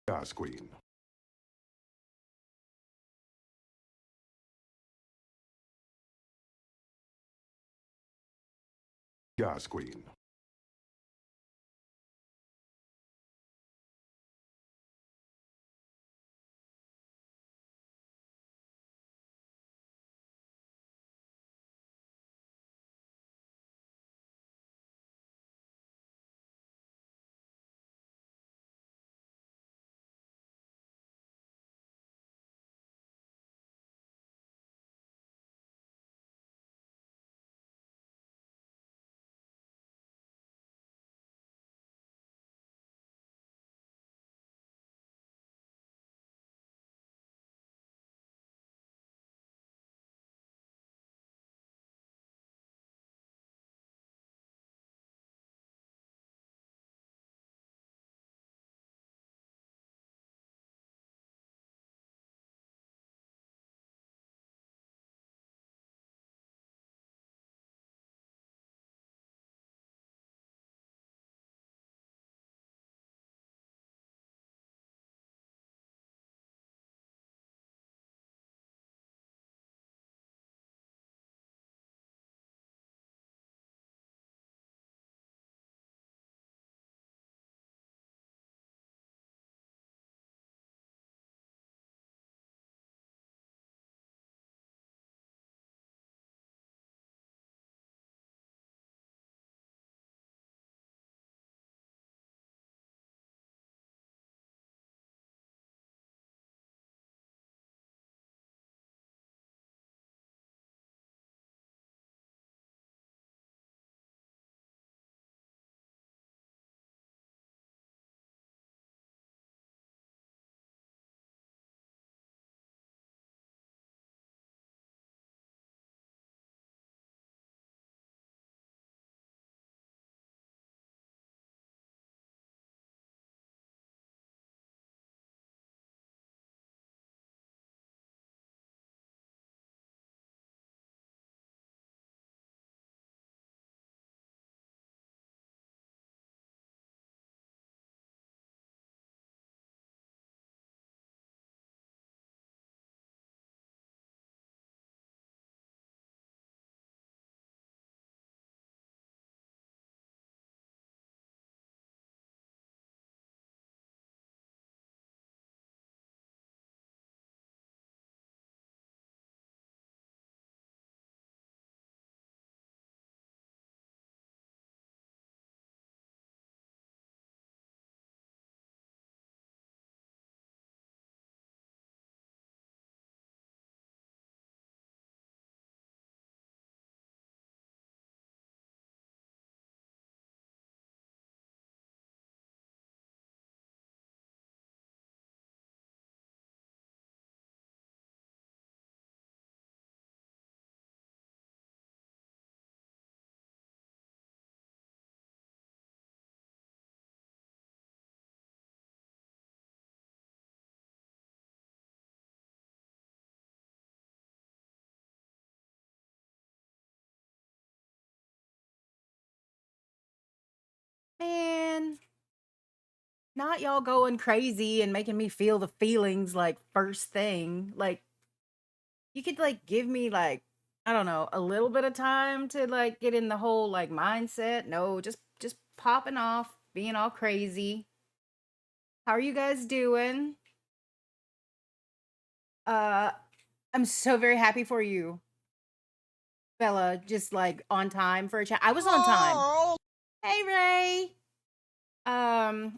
Gas Queen. Gas Queen. Man, not y'all going crazy and making me feel the feelings like first thing. Like you could like give me like I don't know, a little bit of time to like get in the whole like mindset. No, just popping off, being all crazy. How are you guys doing? Uh I'm so very happy for you, Bella, just like on time for a chat. I was on time. Hi. Hey Ray. Um,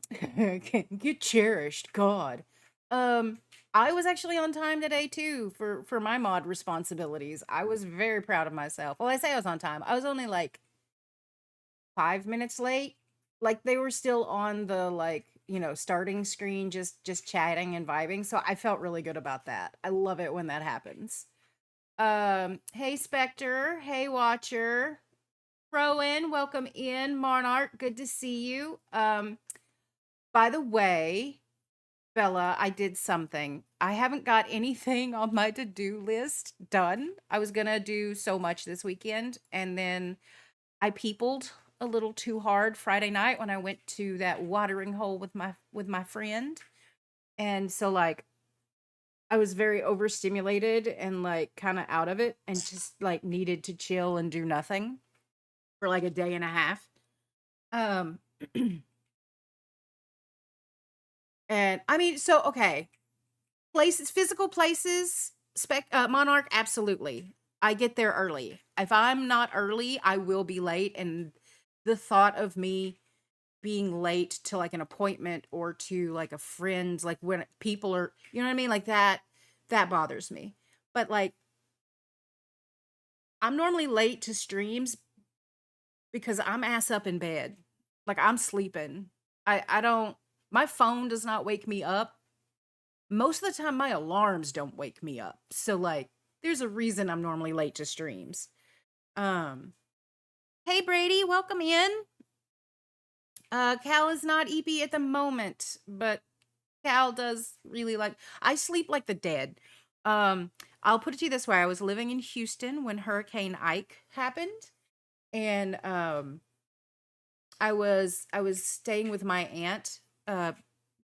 get cherished, God. Um, I was actually on time today too for my mod responsibilities. I was very proud of myself. Well, I say I was on time. I was only like 5 minutes late. Like they were still on the like starting screen, just chatting and vibing. So I felt really good about that. I love it when that happens. Hey Spectre, hey Watcher, Rowan, welcome in. Monarch, good to see you. By the way, Bella, I did something. I haven't got anything on my to-do list done. I was gonna do so much this weekend, and then I peopled a little too hard Friday night when I went to that watering hole with my friend. And so like I was very overstimulated and like kind of out of it and just like needed to chill and do nothing for like a day and a half. Um and I mean, so okay, places, physical places, Monarch, absolutely. I get there early. If I'm not early, I will be late, and the thought of me being late to like an appointment or to like a friend, like when people are, you know what I mean, like that bothers me. But like I'm normally late to streams because I'm ass up in bed. Like I'm sleeping. I don't, my phone does not wake me up. Most of the time my alarms don't wake me up. So like there's a reason I'm normally late to streams. Um Hey Brady, welcome in. Cal is not EP at the moment, but Cal does really like, I sleep like the dead. Um I'll put it to you this way. I was living in Houston when Hurricane Ike happened, and I was staying with my aunt, uh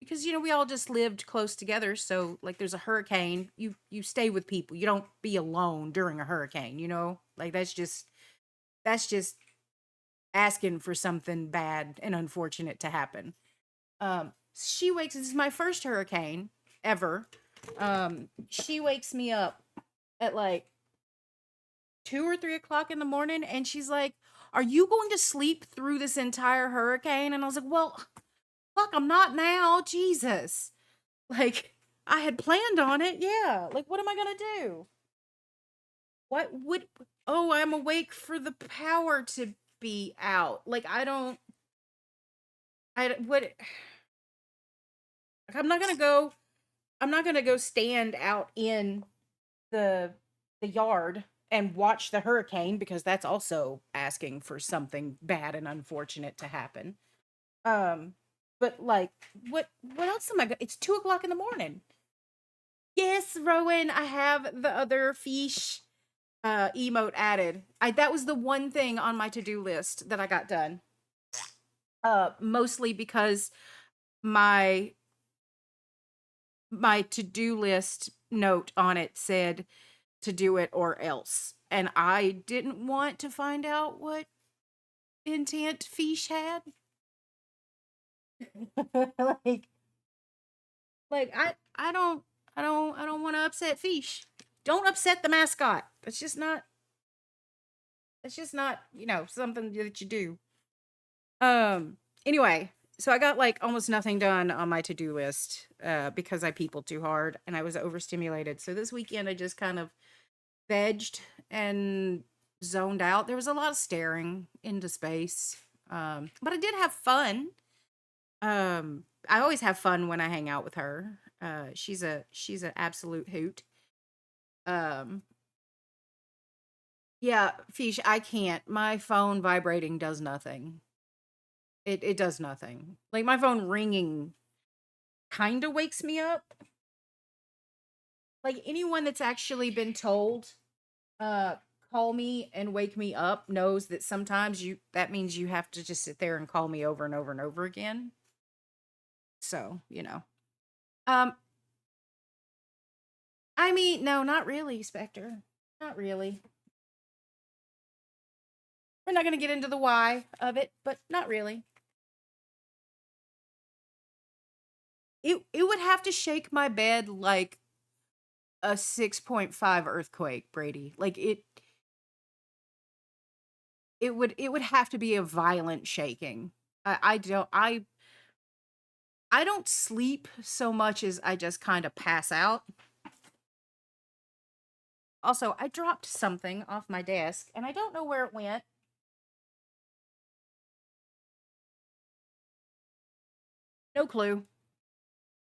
because you know we all just lived close together, so like there's a hurricane, you stay with people. You don't be alone during a hurricane, you know? Like that's just asking for something bad and unfortunate to happen. She wakes, this is my first hurricane ever. She wakes me up at like 2 or 3 o'clock in the morning, and she's like, "Are you going to sleep through this entire hurricane?" And I was like, "Well, fuck, I'm not now. Jesus." Like, I had planned on it. Yeah. Like, what am I going to do? What would, oh, I'm awake for the power to be out. Like, I don't, what, I'm not going to go, I'm not going to go stand out in the, the yard and watch the hurricane, because that's also asking for something bad and unfortunate to happen. Um, but like, what else am I? It's 2 o'clock in the morning. Yes, Rowan, I have the other fish emote added. I That was the one thing on my to-do list that I got done. Mostly because my my to-do list note on it said to do it or else. And I didn't want to find out what intent fish had. like I don't want to upset fish. Don't upset the mascot. That's just not, something that you do. Anyway, so I got like almost nothing done on my to-do list because I people too hard and I was overstimulated. So this weekend I just kind of vegged and zoned out. There was a lot of staring into space. But I did have fun. I always have fun when I hang out with her. She's an absolute hoot. Um, yeah, Fish, I can't. My phone vibrating does nothing. It does nothing. Like my phone ringing kind of wakes me up. Like anyone that's actually been told, uh, call me and wake me up knows that sometimes that means you have to just sit there and call me over and over and over again. So, you know. Um, I mean, no, not really, Spectre. Not really. We're not gonna get into the why of it, but not really. It would have to shake my bed like a 6.5 earthquake, Brady. Like it would have to be a violent shaking. I don't sleep so much as I just kind of pass out. Also, I dropped something off my desk and I don't know where it went. No clue.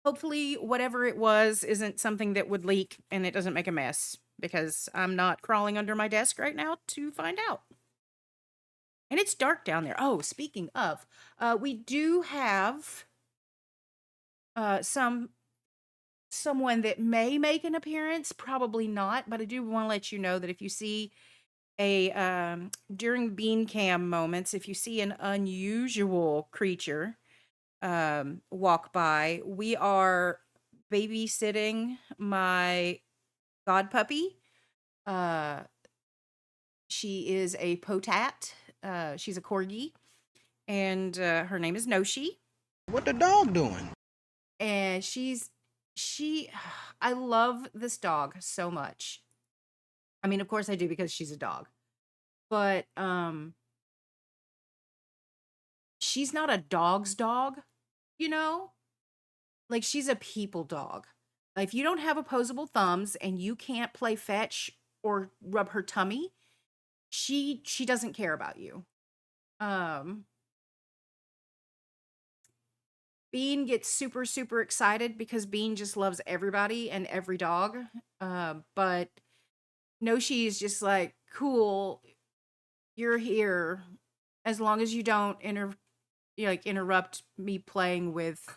Hopefully whatever it was isn't something that would leak and it doesn't make a mess, because I'm not crawling under my desk right now to find out. And it's dark down there. Oh, speaking of, we do have someone that may make an appearance, probably not, but I do want to let you know that if you see a during bean cam moments, if you see an unusual creature walk by, we are babysitting my god puppy. Uh, she is a potat. She's a corgi, and her name is Noshi. What the dog doing? And she I love this dog so much. I mean, of course I do because she's a dog. But she's not a dog's dog, you know? Like she's a people dog. If you don't have opposable thumbs and you can't play fetch or rub her tummy, she doesn't care about you. Um Bean gets super super excited because Bean just loves everybody and every dog. But no, she's just like, cool, you're here. As long as you don't interrupt me playing with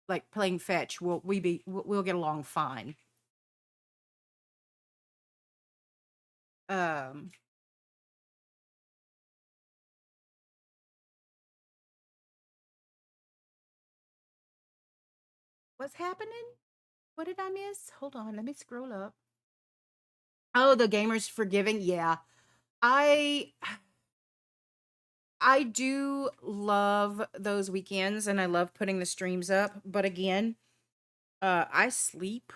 like playing fetch, we'll get along fine. Um what's happening? What did I miss? Hold on, let me scroll up. Oh, the gamers forgiving. Yeah. I I do love those weekends and I love putting the streams up, but again, I sleep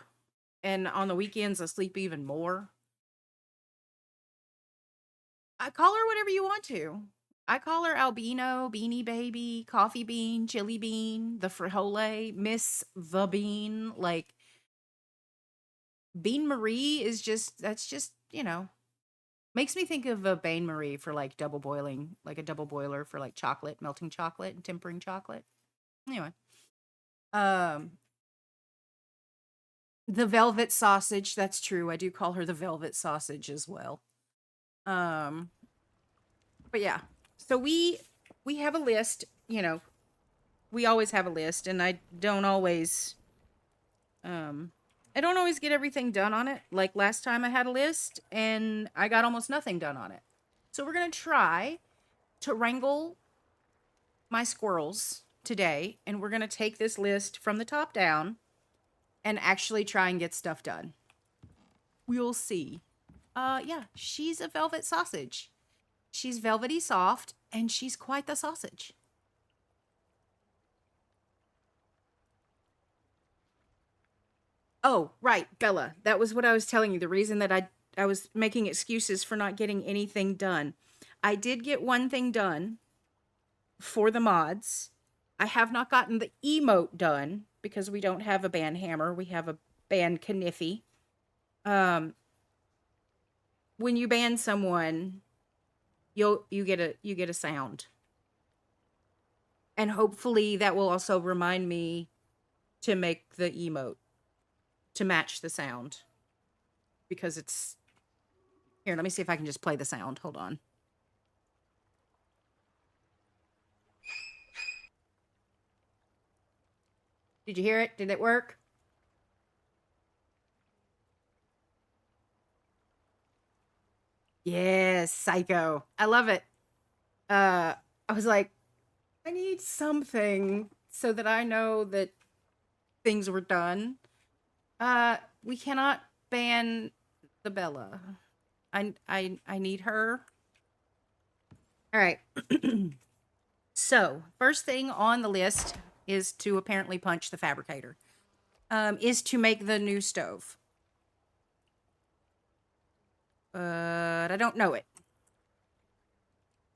and on the weekends I sleep even more. I call her whatever you want to. I call her Albino, Beanie Baby, Coffee Bean, Chili Bean, the Frijole, Miss the Bean. Like Bean Marie is just that's just makes me think of a Bain Marie for like double boiling, like a double boiler for like chocolate, melting chocolate and tempering chocolate. Anyway, um, the velvet sausage. That's true. I do call her the velvet sausage as well. Um, but yeah, so we have a list. We always have a list, and um I don't always get everything done on it. Like last time I had a list and I got almost nothing done on it. So we're going to try to wrangle my squirrels today and we're going to take this list from the top down and actually try and get stuff done. We'll see. Yeah, she's a velvet sausage. She's velvety soft and she's quite the sausage. Oh, right, Bella. That was what I was telling you. The reason that I was making excuses for not getting anything done. I did get one thing done for the mods. I have not gotten the emote done because we don't have a band hammer. We have a band kniffy. Um, when you ban someone, you get a sound, and hopefully that will also remind me to make the emote to match the sound because it's here. Let me see if I can just play the sound. Hold on. Did you hear it? Did it work? Yes, psycho. I love it. I was like, I need something so that I know that things were done. We cannot ban the Bella. I need her. All right. So, first thing on the list is to apparently punch the fabricator. Is to make the new stove. But I don't know it.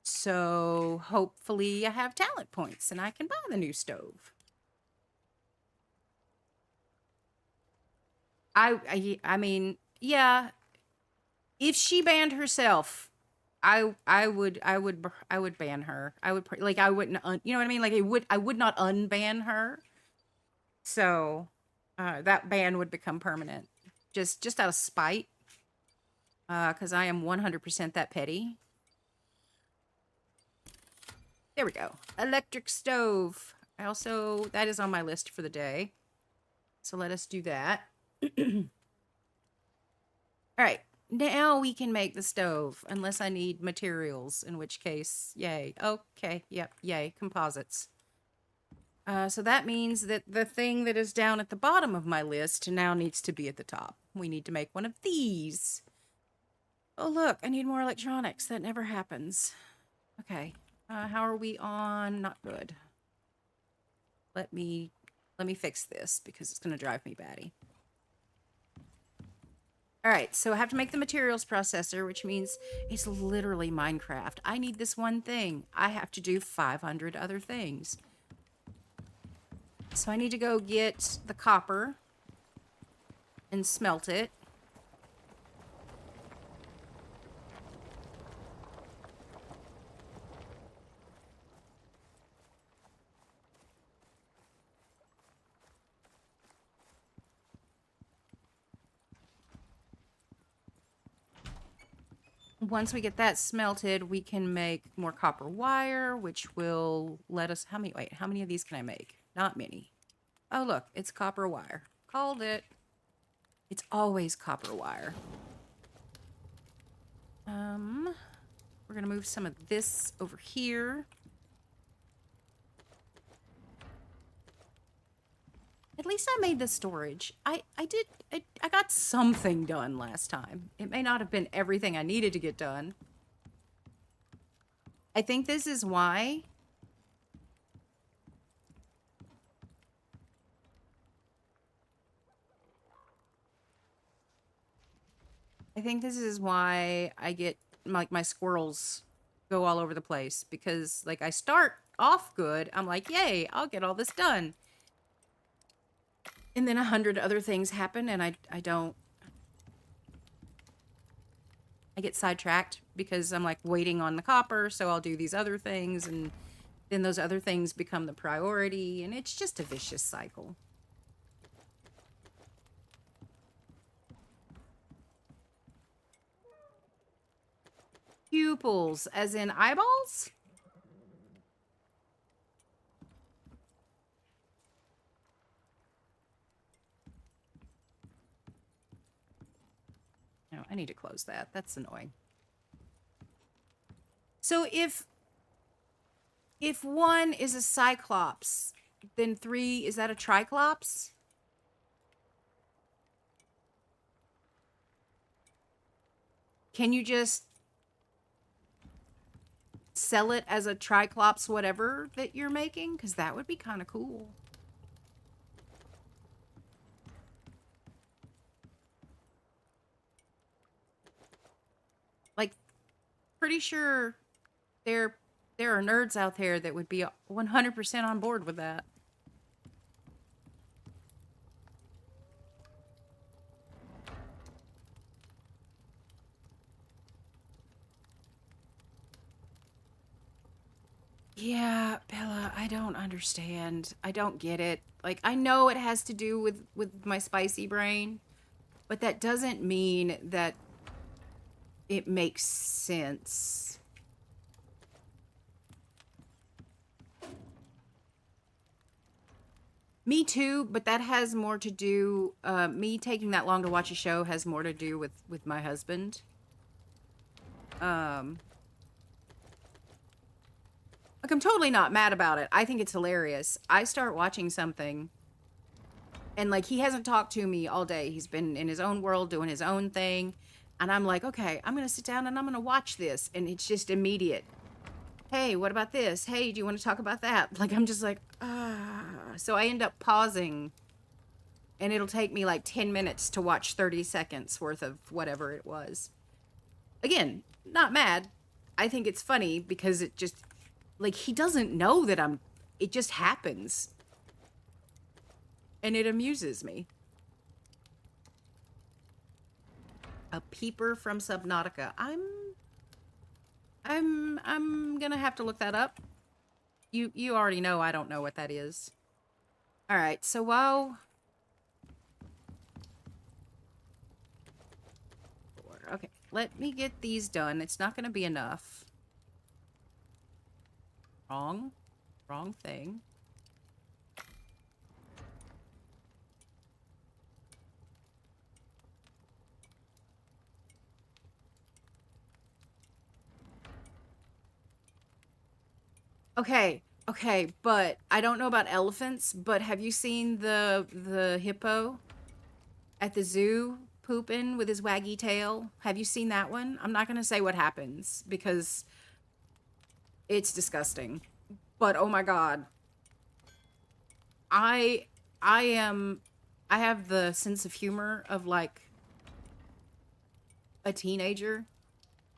So, hopefully I have talent points and I can buy the new stove. I mean, yeah, if she banned herself, I would ban her. Like I wouldn't you know what I mean? Like I would not unban her. So that ban would become permanent. Just out of spite. Cuz I am 100% that petty. There we go. Electric stove. That is on my list for the day. So let us do that. All right. Now we can make the stove, unless I need materials, in which case, yay. Okay, yep, yay, composites. So that means that the thing that is down at the bottom of my list now needs to be at the top. We need to make one of these. Oh, look, I need more electronics. That never happens. Okay. How are we on? Not good. Let me fix this because it's going to drive me batty. All right, so I have to make the materials processor, which means it's literally Minecraft. I need this one thing. I have to do 500 other things. So I need to go get the copper and smelt it. Once we get that smelted, we can make more copper wire, which will let us... How many of these can I make? Not many. Oh, look, it's copper wire. Called it. It's always copper wire. We're going to move some of this over here. At least I made the storage. I got something done last time. It may not have been everything I needed to get done. I think this is why... I think this is why I get, like, my squirrels go all over the place. Because, like, I start off good. I'm like, yay, I'll get all this done. And then 100 other things happen, and I don't... I get sidetracked because I'm, like, waiting on the copper, so I'll do these other things, and then those other things become the priority, and it's just a vicious cycle. Pupils, as in eyeballs? No, I need to close that. That's annoying. So if 1 is a cyclops, then 3, is that a triclops? Can you just sell it as a triclops whatever that you're making? Because that would be kind of cool. Like, pretty sure there are nerds out there that would be 100% on board with that. Yeah, Bella, I don't understand. I don't get it. Like, I know it has to do with my spicy brain, but that doesn't mean that it makes sense. Me too, but that has more to do... me taking that long to watch a show has more to do with my husband. Like, I'm totally not mad about it. I think it's hilarious. I start watching something, and, like, he hasn't talked to me all day. He's been in his own world doing his own thing. And I'm like, okay, I'm going to sit down and I'm going to watch this. And it's just immediate. Hey, what about this? Hey, do you want to talk about that? Like, I'm just like, ah. So I end up pausing, and it'll take me like 10 minutes to watch 30 seconds worth of whatever it was. Again, not mad. I think it's funny because it just, like, he doesn't know that it just happens. And it amuses me. A peeper from Subnautica. I'm gonna have to look that up. You already know I don't know what that is. All right, so while... Okay, let me get these done. It's not gonna be enough. Wrong thing. Okay, Okay, but I don't know about elephants, but have you seen the hippo at the zoo pooping with his waggy tail? Have you seen that one? I'm not going to say what happens because it's disgusting. But oh my god. I I am I have the sense of humor of like a teenager.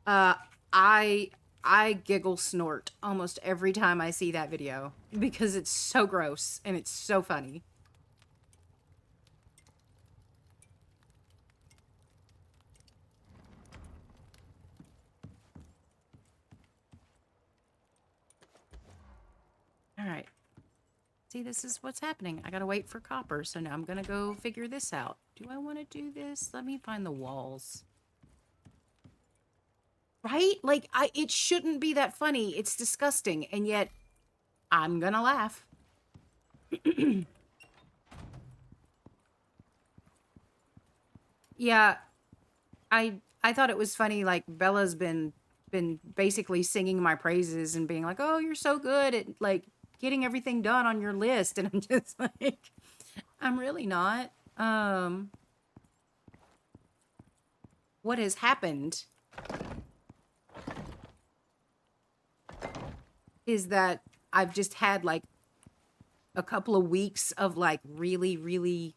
Uh I I giggle snort almost every time I see that video because it's so gross and it's so funny. All right. See, this is what's happening. I gotta wait for copper, so now I'm gonna go figure this out. Do I want to do this? Let me find the walls. Right? Like, it shouldn't be that funny. It's disgusting, and yet I'm gonna laugh. Yeah, I thought it was funny. Like Bella's been basically singing my praises and being like, "Oh, you're so good at like getting everything done on your list," and I'm just like, "I'm really not." What has happened is that I've just had like a couple of weeks of like really, really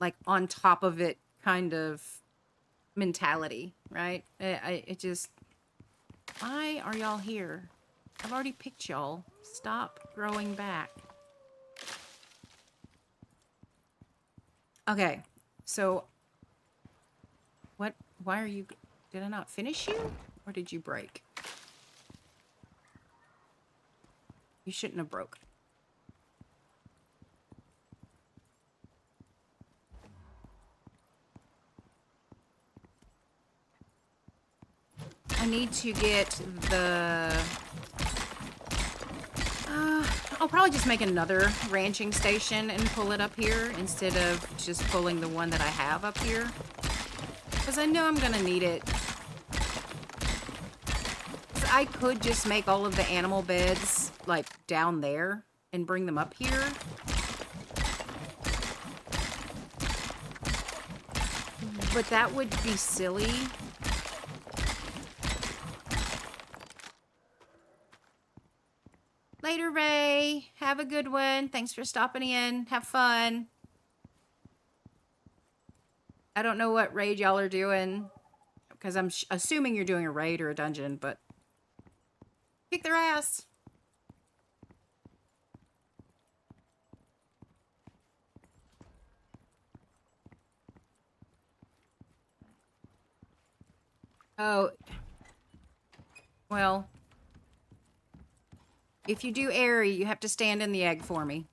like on top of it kind of mentality, right? It just, why are y'all here? I've already picked y'all. Stop growing back. Okay, so what, why are you, did I not finish you? Or did you break? You shouldn't have broke. I need to get the... I'll probably just make another ranching station and pull it up here instead of just pulling the one that I have up here. Because I know I'm going to need it. I could just make all of the animal beds, like, down there and bring them up here. But that would be silly. Later, Ray. Have a good one. Thanks for stopping in. Have fun. I don't know what raid y'all are doing, because I'm assuming you're doing a raid or a dungeon, but kick their ass. Oh, well, if you do airy, you have to stand in the egg for me.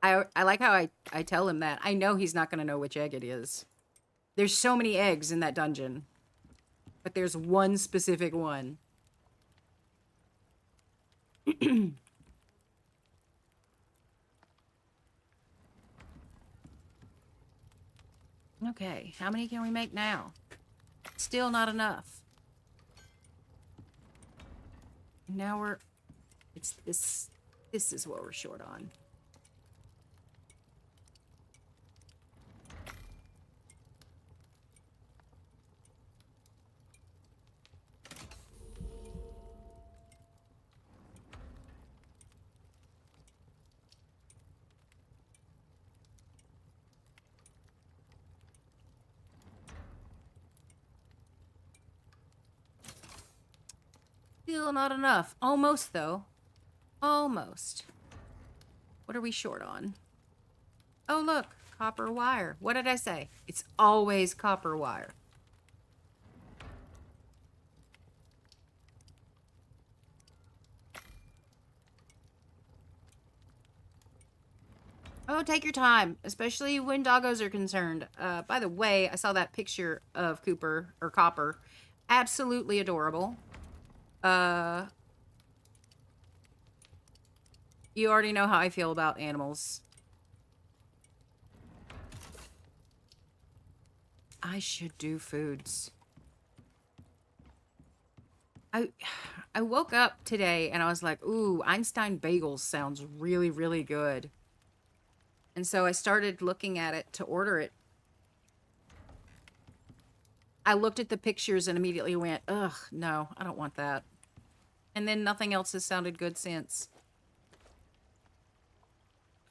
I like how I tell him that. I know he's not going to know which egg it is. There's so many eggs in that dungeon. But there's one specific one. Okay, how many can we make now? Still not enough. Now we're... It's this... This is what we're short on. Still not enough. Almost, though. Almost. What are we short on? Oh, look. Copper wire. What did I say? It's always copper wire. Oh, take your time, especially when doggos are concerned. By the way, I saw that picture of Cooper, or Copper. Absolutely adorable. You already know how I feel about animals. I should do foods. I I woke up today and I was like, "Ooh, Einstein bagels sounds really, really good." And so I started looking at it to order it. I looked at the pictures and immediately went, "Ugh, no, I don't want that." And then nothing else has sounded good since.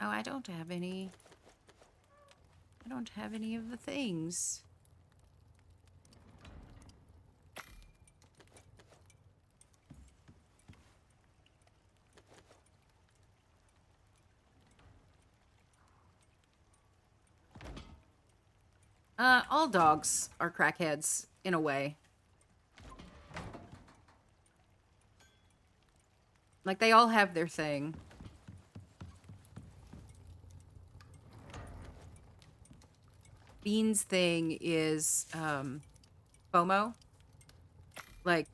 Oh, I don't have any. I don't have any of the things. All dogs are crackheads in a way. Like they all have their thing. Bean's thing is FOMO. Like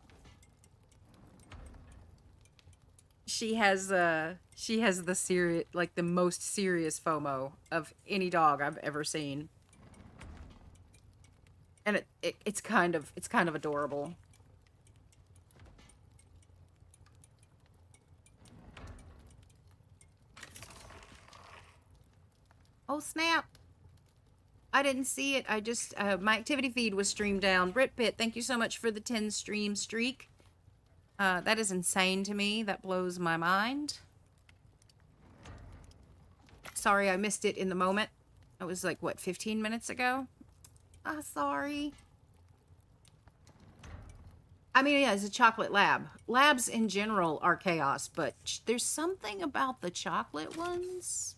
she has the serious, like the most serious FOMO of any dog I've ever seen. And it's kind of adorable. Oh snap. I didn't see it. I just my activity feed was streamed down. Brit Pitt, thank you so much for the 10 stream streak. That is insane to me. That blows my mind. Sorry I missed it in the moment. It was like, what, 15 minutes ago? Ah, sorry. I mean, yeah, it's a chocolate lab. Labs in general are chaos, but there's something about the chocolate ones.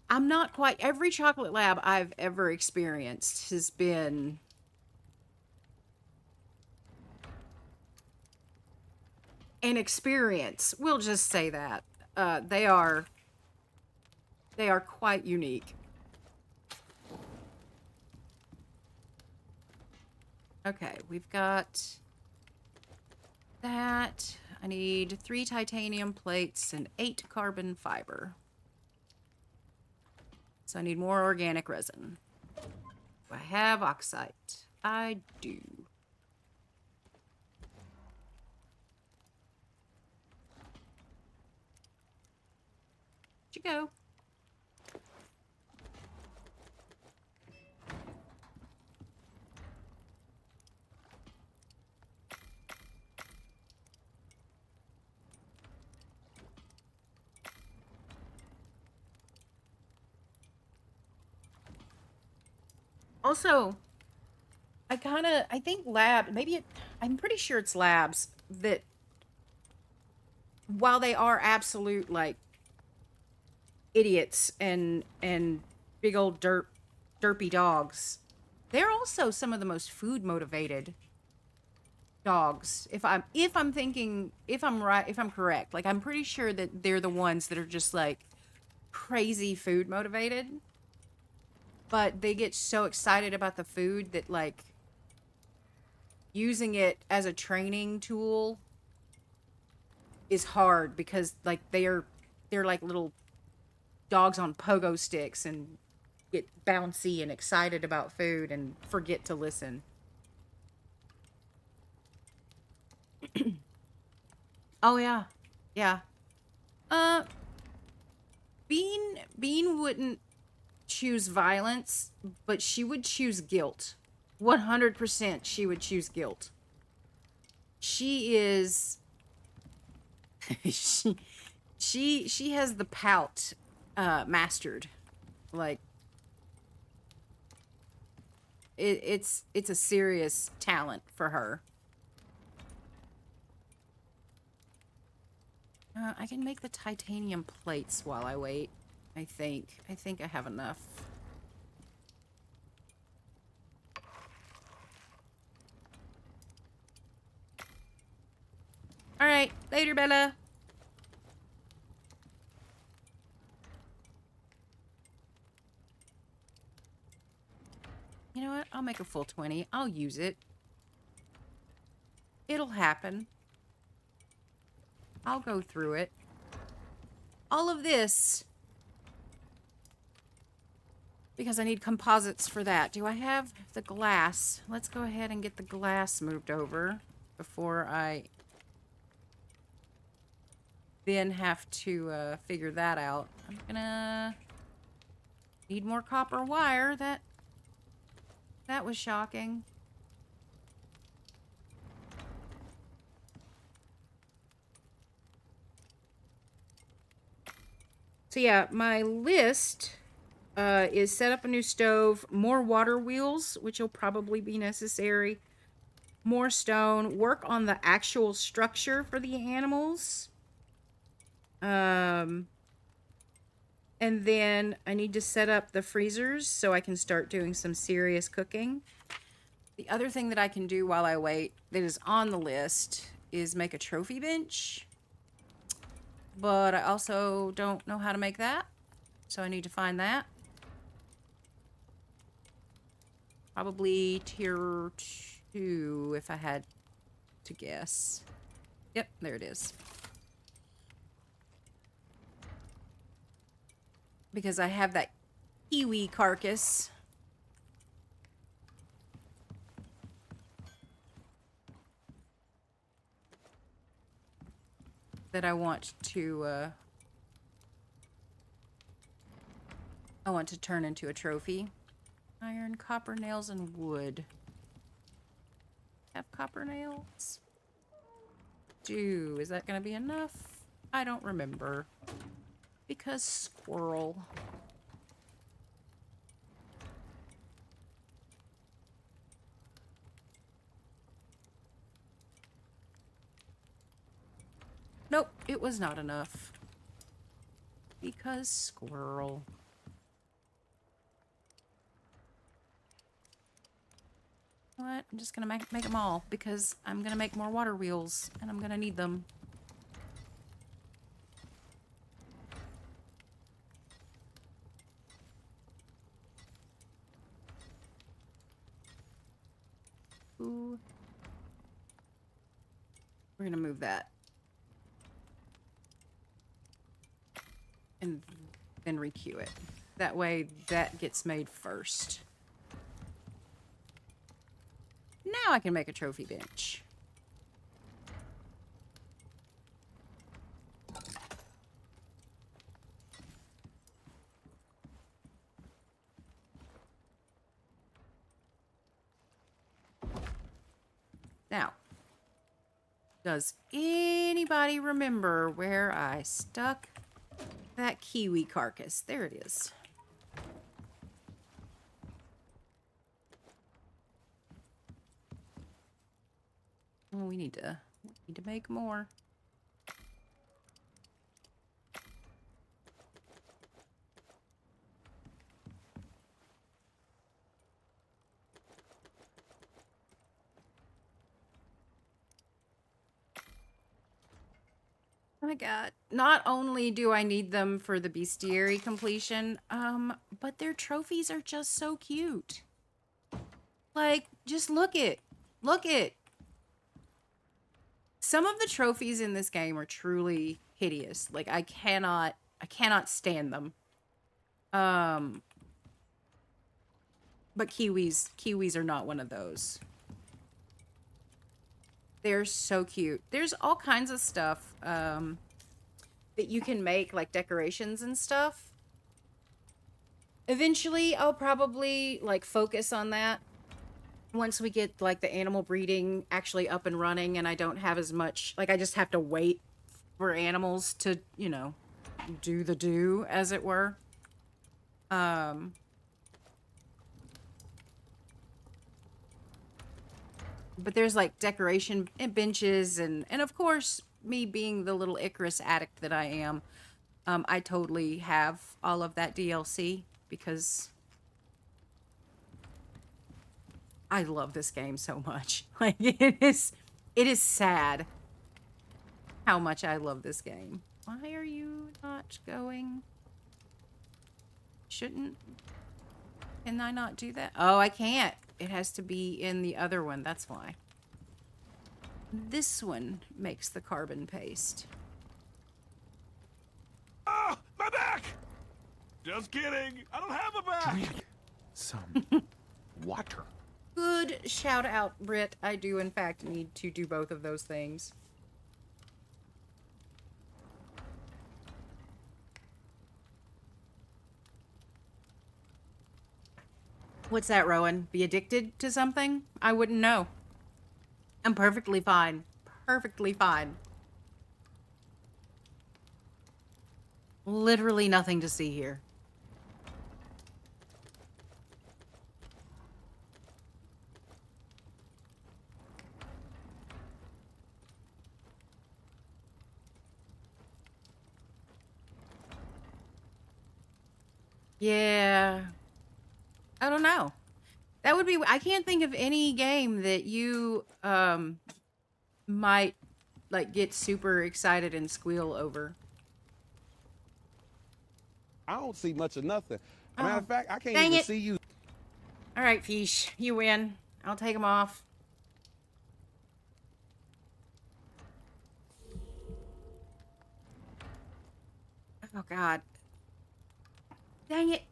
I'm not quite... Every chocolate lab I've ever experienced has been... an experience. We'll just say that. They are quite unique. Okay, we've got that. I need 3 titanium plates and 8 carbon fiber. So I need more organic resin. Do I have oxite? I do. Where'd you go? Also, I think I'm pretty sure it's labs that, while they are absolute, like, idiots and big old derpy dogs, they're also some of the most food motivated dogs. If I'm correct, like, I'm pretty sure that they're the ones that are just, like, crazy food motivated. But they get so excited about the food that, like, using it as a training tool is hard because, like, they're like little dogs on pogo sticks and get bouncy and excited about food and forget to listen. Oh yeah. Yeah. Uh Bean wouldn't choose violence, but she would choose guilt. 100% she would choose guilt. She is she has the pout mastered. Like, it's a serious talent for her. I can make the titanium plates while I wait. I think I have enough. All right, later, Bella. You know what? I'll make a full 20. I'll use it. It'll happen. I'll go through it. All of this because I need composites for that. Do I have the glass? Let's go ahead and get the glass moved over before I then have to figure that out. I'm gonna need more copper wire. That was shocking. So yeah, my list is set up a new stove, more water wheels, which will probably be necessary, more stone, work on the actual structure for the animals. And then I need to set up the freezers so I can start doing some serious cooking. The other thing that I can do while I wait that is on the list is make a trophy bench. But I also don't know how to make that, so I need to find that. Probably tier 2 if I had to guess. Yep, there it is. Because I have that kiwi carcass. That I want to turn into a trophy. Iron, copper, nails, and wood. Have copper nails? Is that gonna be enough? I don't remember. Because squirrel. Nope, it was not enough. Because squirrel. What? I'm just gonna make them all because I'm gonna make more water wheels and I'm gonna need them. Ooh. We're gonna move that. And then requeue it. That way that gets made first. Now I can make a trophy bench. Now, does anybody remember where I stuck that kiwi carcass? There it is. Oh, we need to make more. Oh my god. Not only do I need them for the bestiary completion, but their trophies are just so cute. Like, just look it. Look it. Some of the trophies in this game are truly hideous. Like, I cannot stand them. But kiwis are not one of those. They're so cute. There's all kinds of stuff that you can make, like decorations and stuff. Eventually, I'll probably like focus on that once we get like the animal breeding actually up and running and I don't have as much, like I just have to wait for animals to, you know, do the do, as it were. But there's like decoration and benches and of course, me being the little Icarus addict that I am, I totally have all of that DLC because I love this game so much. Like it is sad how much I love this game. Why are you not going? Can I not do that? Oh, I can't. It has to be in the other one. That's why. This one makes the carbon paste. Oh, my back! Just kidding. I don't have a back. Drink some water. Good shout out, Britt. I do, in fact, need to do both of those things. What's that, Rowan? Be addicted to something? I wouldn't know. I'm perfectly fine. Perfectly fine. Literally nothing to see here. Yeah. I don't know. That would be... I can't think of any game that you, might, like, get super excited and squeal over. I don't see much of nothing. Oh, Matter of fact, I can't dang even it. see you. All right, Fish. You win. I'll take them off. Oh, God. Dang it.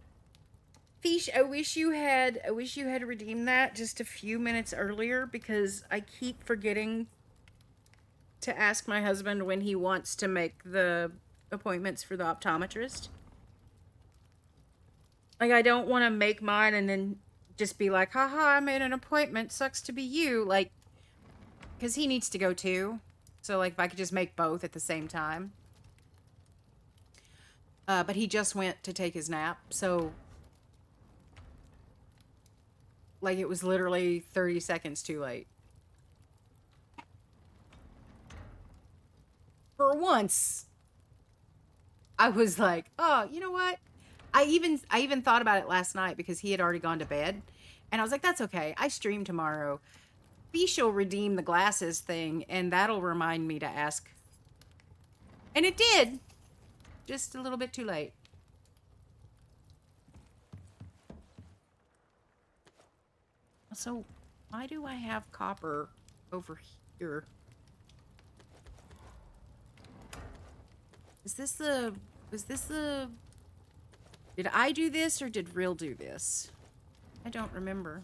Fish, I wish you had redeemed that just a few minutes earlier, because I keep forgetting to ask my husband when he wants to make the appointments for the optometrist. Like, I don't want to make mine and then just be like, haha, I made an appointment, sucks to be you. Like, because he needs to go too. So, like, if I could just make both at the same time. But he just went to take his nap, so... Like, it was literally 30 seconds too late. For once, I was like, oh, you know what? I even thought about it last night because he had already gone to bed. And I was like, that's okay. I stream tomorrow. Fish will redeem the glasses thing, and that'll remind me to ask. And it did. Just a little bit too late. So, why do I have copper over here? Is this the... Did I do this or did Real do this? I don't remember.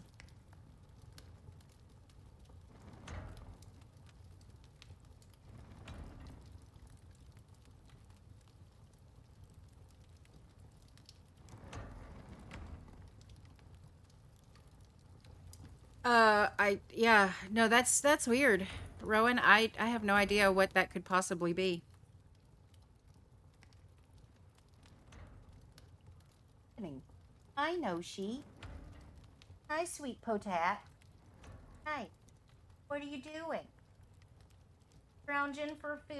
Yeah, no, that's weird. Rowan, I have no idea what that could possibly be. I know she. Hi, sweet potat. Hi. What are you doing? Scrounging for food?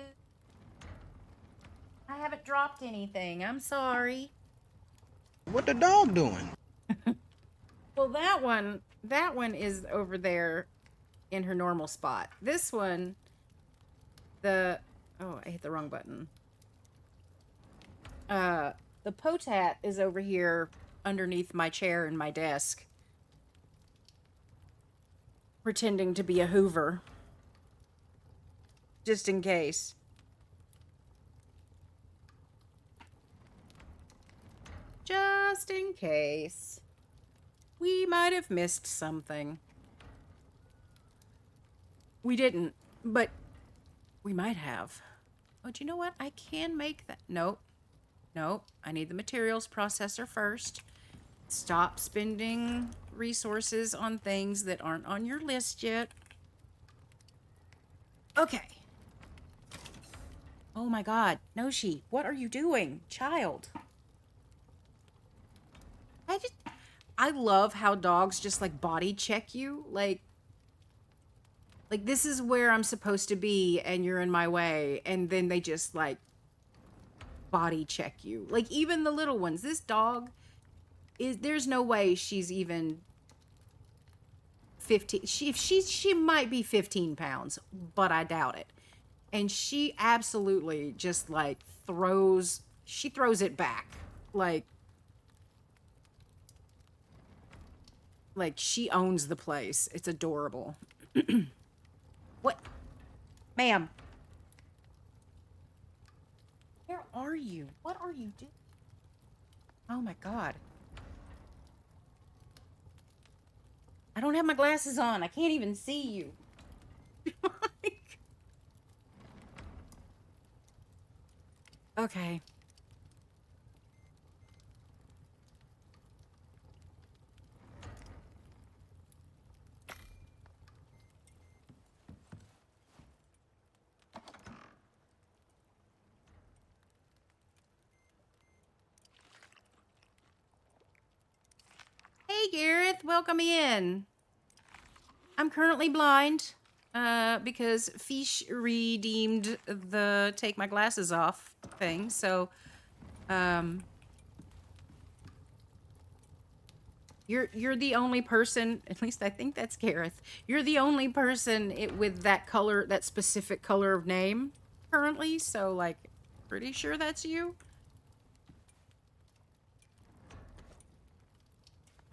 I haven't dropped anything. I'm sorry. What the dog doing? Well, that one is over there in her normal spot. This one, oh, I hit the wrong button. The potat is over here underneath my chair and my desk, pretending to be a Hoover, just in case. Just in case. We might have missed something. We didn't, but we might have. Oh, do you know what? I can make that. Nope. Nope. I need the materials processor first. Stop spending resources on things that aren't on your list yet. Okay. Oh my God. Noshi, what are you doing? Child. I love how dogs just like body check you. Like this is where I'm supposed to be and you're in my way. And then they just like body check you. Like even the little ones. This dog there's no way she's even 15. She might be 15 pounds, but I doubt it. And she absolutely just like throws it back. Like she owns the place. It's adorable. What? Ma'am. Where are you? What are you doing? Oh my god. I don't have my glasses on. I can't even see you. Okay. Hey Gareth, welcome in. I'm currently blind because Fish redeemed the take my glasses off thing. So you're the only person, at least I think that's Gareth. You're the only person with that color, that specific color of name currently. So like pretty sure that's you.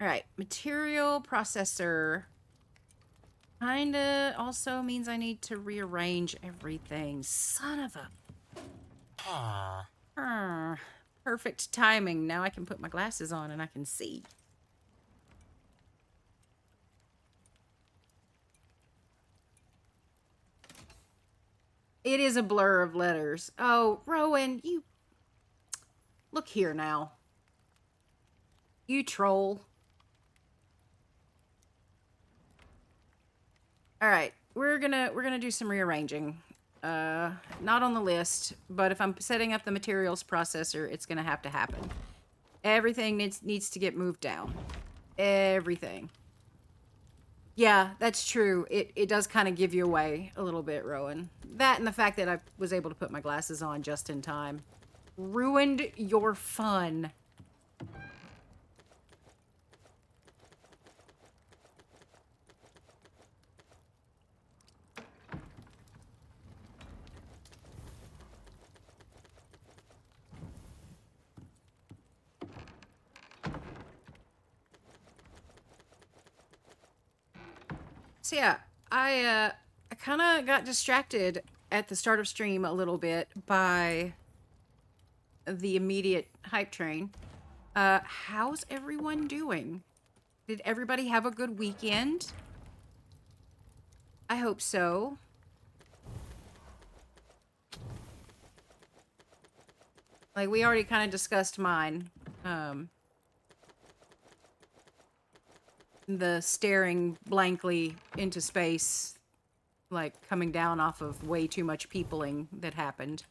All right, material processor. Kinda also means I need to rearrange everything. Son of a... Perfect timing. Now I can put my glasses on and I can see. It is a blur of letters. Oh, Rowan, you... Look here now. You troll. All right, we're gonna do some rearranging. Not on the list, but if I'm setting up the materials processor, it's gonna have to happen. Everything needs to get moved down. Everything. Yeah, that's true. It does kind of give you away a little bit, Rowan. That and the fact that I was able to put my glasses on just in time. Ruined your fun. So yeah, I kind of got distracted at the start of stream a little bit by the immediate hype train. How's everyone doing? Did everybody have a good weekend? I hope so. Like, we already kind of discussed mine. The staring blankly into space, like coming down off of way too much peopling that happened.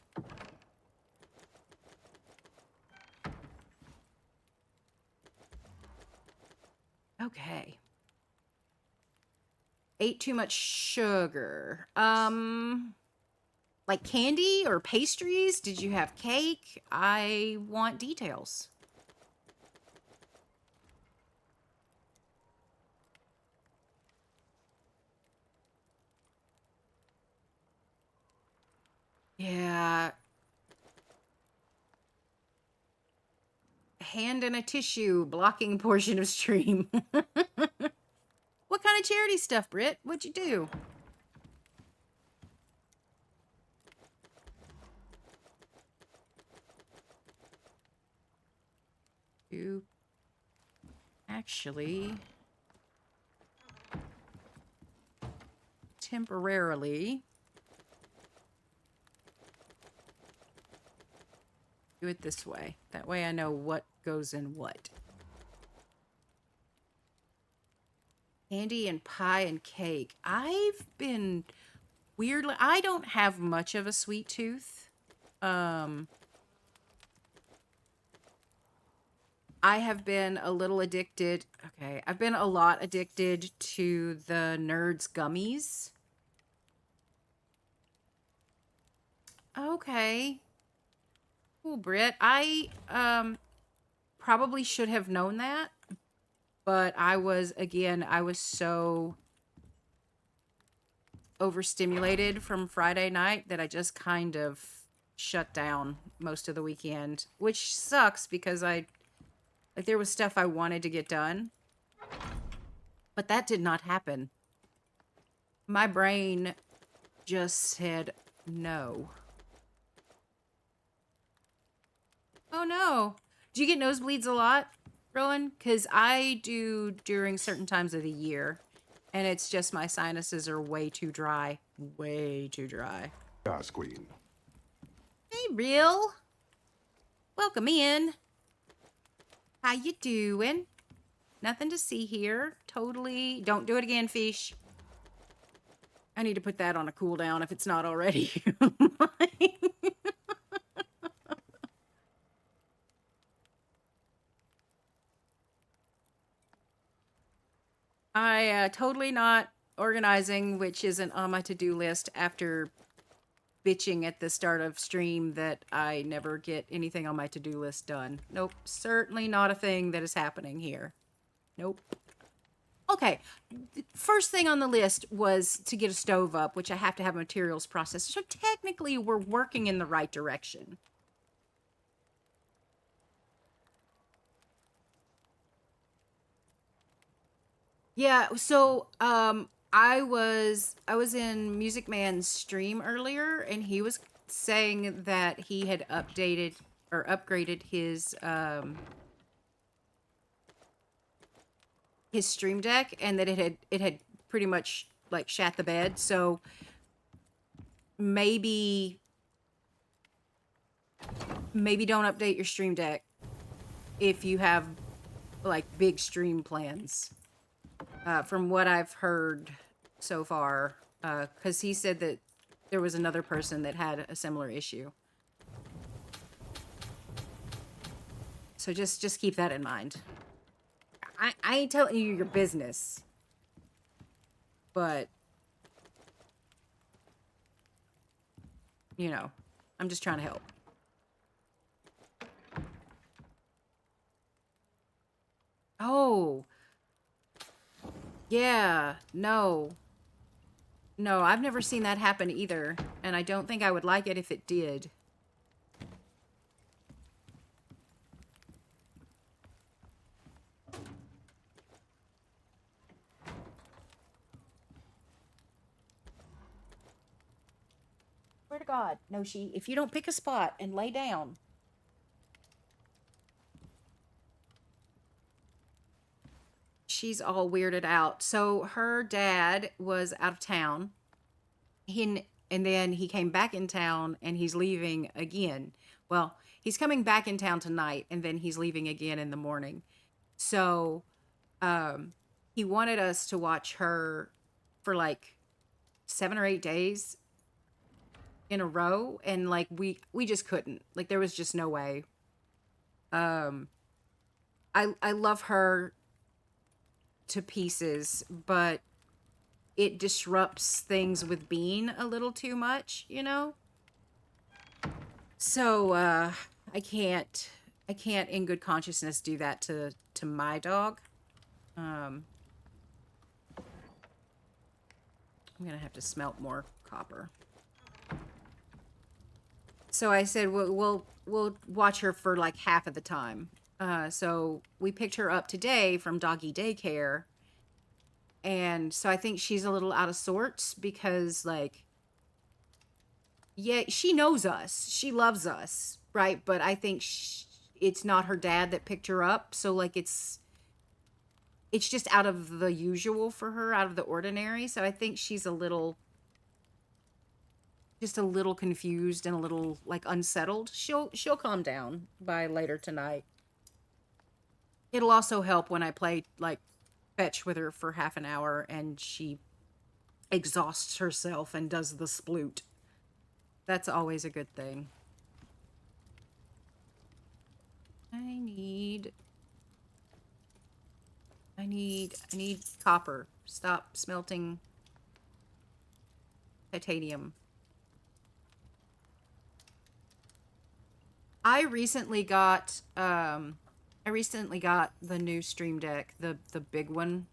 Okay. Ate too much sugar. Like candy or pastries? Did you have cake? I want details. Yeah. Hand in a tissue blocking portion of stream. What kind of charity stuff, Britt? What'd you do? You actually temporarily do it this way. That way I know what goes in what. Candy and pie and cake. I've been weirdly... I don't have much of a sweet tooth. I have been a little addicted. Okay, I've been a lot addicted to the Nerds gummies. Okay. Cool, Britt. I probably should have known that, but I was so overstimulated from Friday night that I just kind of shut down most of the weekend, which sucks because there was stuff I wanted to get done, but that did not happen. My brain just said no. Oh no. Do you get nosebleeds a lot, Rowan? Because I do during certain times of the year, and it's just my sinuses are way too dry. Way too dry. Yes, Queen. Hey, Real. Welcome in. How you doing? Nothing to see here. Totally. Don't do it again, fish. I need to put that on a cooldown if it's not already. I totally not organizing, which isn't on my to-do list after bitching at the start of stream that I never get anything on my to-do list done. Nope, certainly not a thing that is happening here. Nope. Okay, first thing on the list was to get a stove up, which I have to have materials processed. So technically, we're working in the right direction. Yeah, so I was in Music Man's stream earlier, and he was saying that he had updated or upgraded his stream deck, and that it had pretty much like shat the bed. So maybe don't update your stream deck if you have like big stream plans. From what I've heard so far, because he said that there was another person that had a similar issue. So just keep that in mind. I ain't telling you your business, but you know, I'm just trying to help. Oh. Yeah, no. No, I've never seen that happen either, and I don't think I would like it if it did. Swear to God, no, if you don't pick a spot and lay down. She's all weirded out. So her dad was out of town. And then he came back in town and he's leaving again. Well, he's coming back in town tonight and then he's leaving again in the morning. So he wanted us to watch her for like 7 or 8 days in a row, and like we just couldn't. Like there was just no way. I love her to pieces, but it disrupts things with Bean a little too much, you know? So I can't in good consciousness do that to my dog. I'm gonna have to smelt more copper. So I said we'll watch her for like half of the time. So we picked her up today from doggy daycare, and so I think she's a little out of sorts because like, yeah, she knows us, she loves us, right? But I think it's not her dad that picked her up, so like it's just out of the usual for her, out of the ordinary. So I think she's just a little confused and a little like unsettled. She'll calm down by later tonight. It'll also help when I play like fetch with her for half an hour and she exhausts herself and does the sploot. That's always a good thing. I need copper. Stop smelting titanium. I recently got the new Stream Deck, the big one.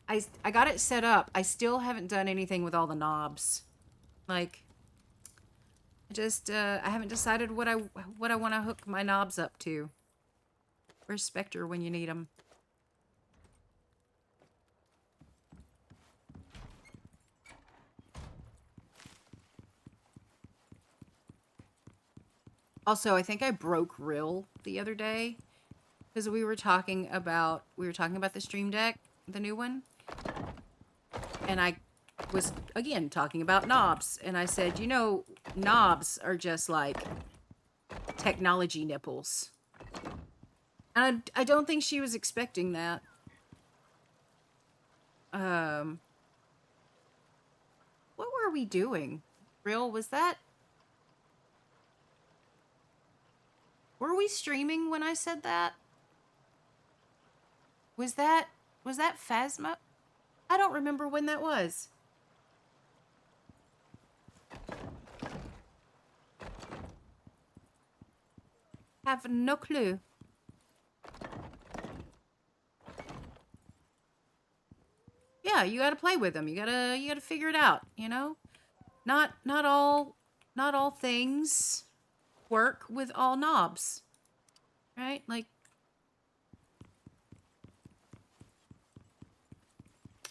I got it set up. I still haven't done anything with all the knobs. Like I haven't decided what I want to hook my knobs up to. Where's Spectre when you need them? Also, I think I broke Rill the other day because we were talking about the Stream Deck, the new one, and I was again talking about knobs, and I said, you know, knobs are just like technology nipples. And I don't think she was expecting that. What were we doing? Rill, was that? Were we streaming when I said that? Was that Phasma? I don't remember when that was. Have no clue. Yeah, you gotta play with them. You gotta figure it out, you know? Not all things work with all knobs. Right? Like,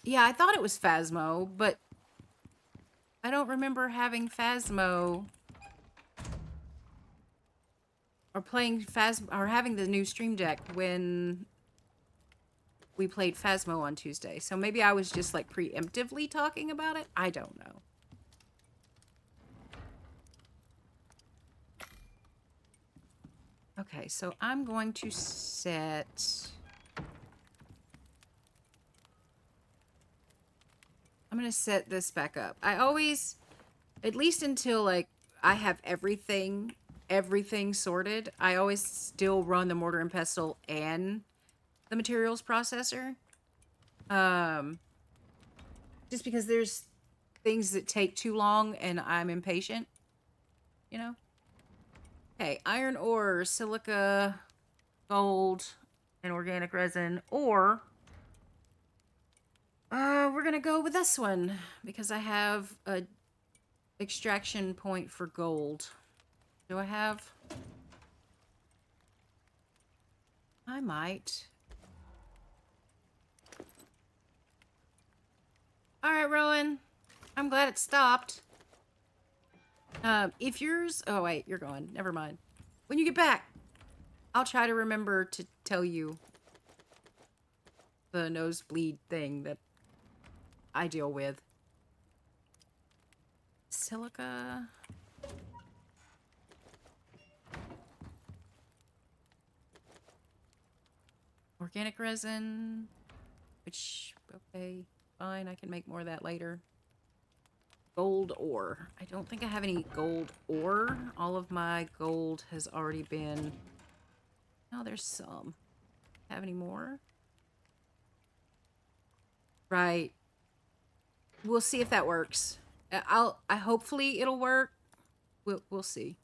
yeah, I thought it was Phasmo, but I don't remember having Phasmo or playing Phasmo or having the new Stream Deck when we played Phasmo on Tuesday. So maybe I was just like preemptively talking about it. I don't know. Okay, so I'm going to set... I'm going to set this back up. I always, at least until like I have everything sorted, I always still run the mortar and pestle and the materials processor. Just because there's things that take too long and I'm impatient, you know? Okay, iron ore, silica, gold, and organic resin, or we're gonna go with this one because I have a extraction point for gold. Do I have? I might. All right, Rowan. I'm glad it stopped. If yours... Oh, wait, you're going. Never mind. When you get back, I'll try to remember to tell you the nosebleed thing that I deal with. Silica... Organic resin... Which, okay, fine, I can make more of that later. Gold ore. I don't think I have any gold ore. All of my gold has already been... Oh, there's some. Have any more? Right. We'll see if that works. I hopefully it'll work. We'll see.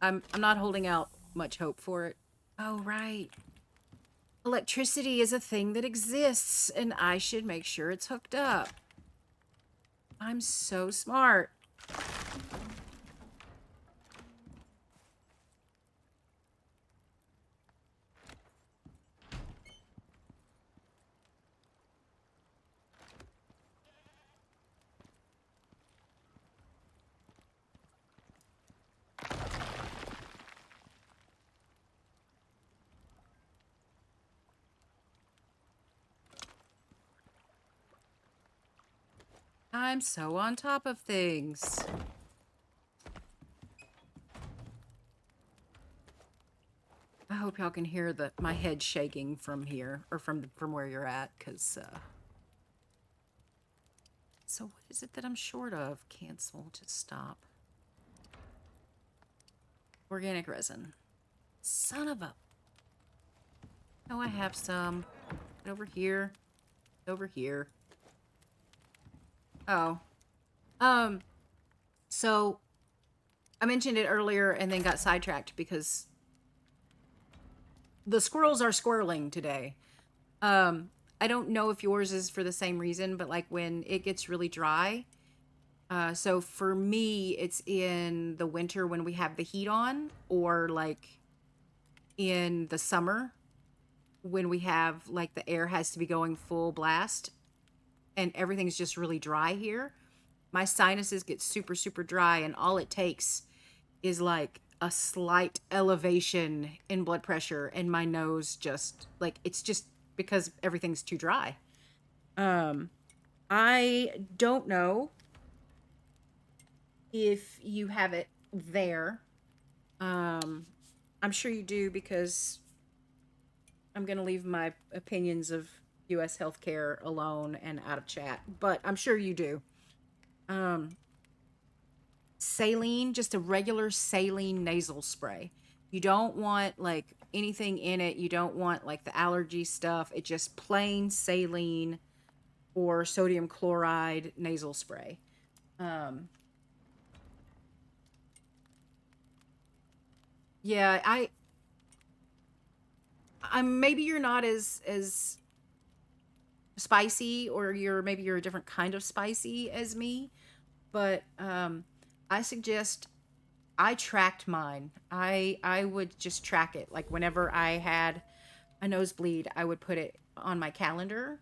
I'm not holding out much hope for it. Oh, right. Electricity is a thing that exists, and I should make sure it's hooked up. I'm so smart. I'm so on top of things. I hope y'all can hear my head shaking from here, or from where you're at, because, So what is it that I'm short of? Cancel to stop. Organic resin. Son of a... Oh, I have some. Over here. Over here. Oh. So I mentioned it earlier and then got sidetracked because the squirrels are squirreling today. I don't know if yours is for the same reason, but like when it gets really dry. So for me, it's in the winter when we have the heat on, or like in the summer when we have like the air has to be going full blast and everything's just really dry here. My sinuses get super, super dry, and all it takes is like a slight elevation in blood pressure, and my nose just like it's just because everything's too dry. I don't know if you have it there. I'm sure you do because I'm going to leave my opinions of US healthcare alone and out of chat, but I'm sure you do. Saline, just a regular saline nasal spray. You don't want like anything in it. You don't want like the allergy stuff. It's just plain saline or sodium chloride nasal spray. Yeah, I'm maybe you're not as spicy, or you're a different kind of spicy as me, but I suggest I tracked mine. I would just track it. Like whenever I had a nosebleed, I would put it on my calendar.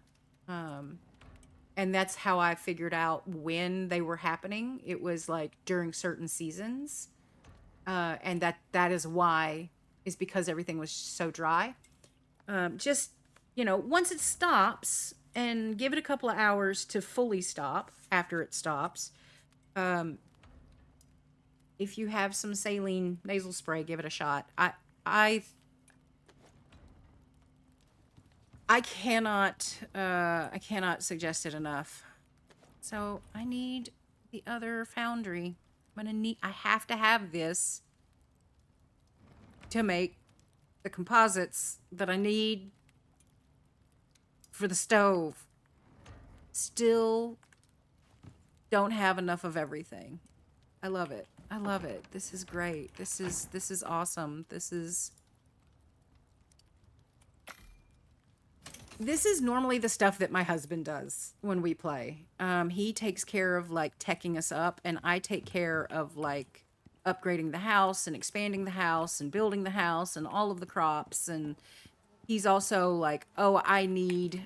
And that's how I figured out when they were happening. It was like during certain seasons. And that is because everything was so dry. Just, once it stops, and give it a couple of hours to fully stop after it stops. If you have some saline nasal spray, give it a shot. I I cannot suggest it enough. So I need the other foundry. I have to have this to make the composites that I need for the stove. Still don't have enough of everything. I love it. I love it. This is great. This is awesome. This is normally the stuff that my husband does when we play. He takes care of like teching us up, and I take care of like upgrading the house and expanding the house and building the house and all of the crops. And he's also like, oh, I need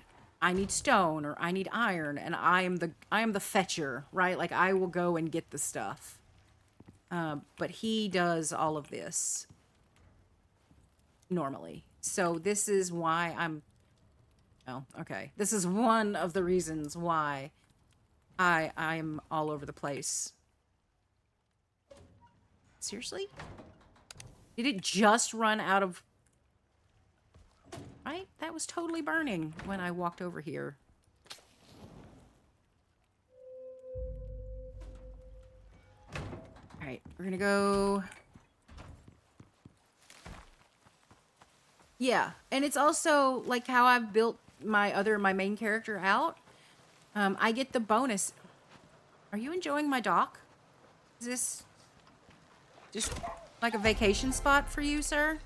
stone, or I need iron, and I am the fetcher, right? Like I will go and get the stuff. But he does all of this normally. So this is why oh, okay. This is one of the reasons why I'm all over the place. Seriously? Did it just run out of... Right? That was totally burning when I walked over here. Alright, we're gonna go... Yeah, and it's also like how I've built my main character out. I get the bonus. Are you enjoying my dock? Is this just like a vacation spot for you, sir?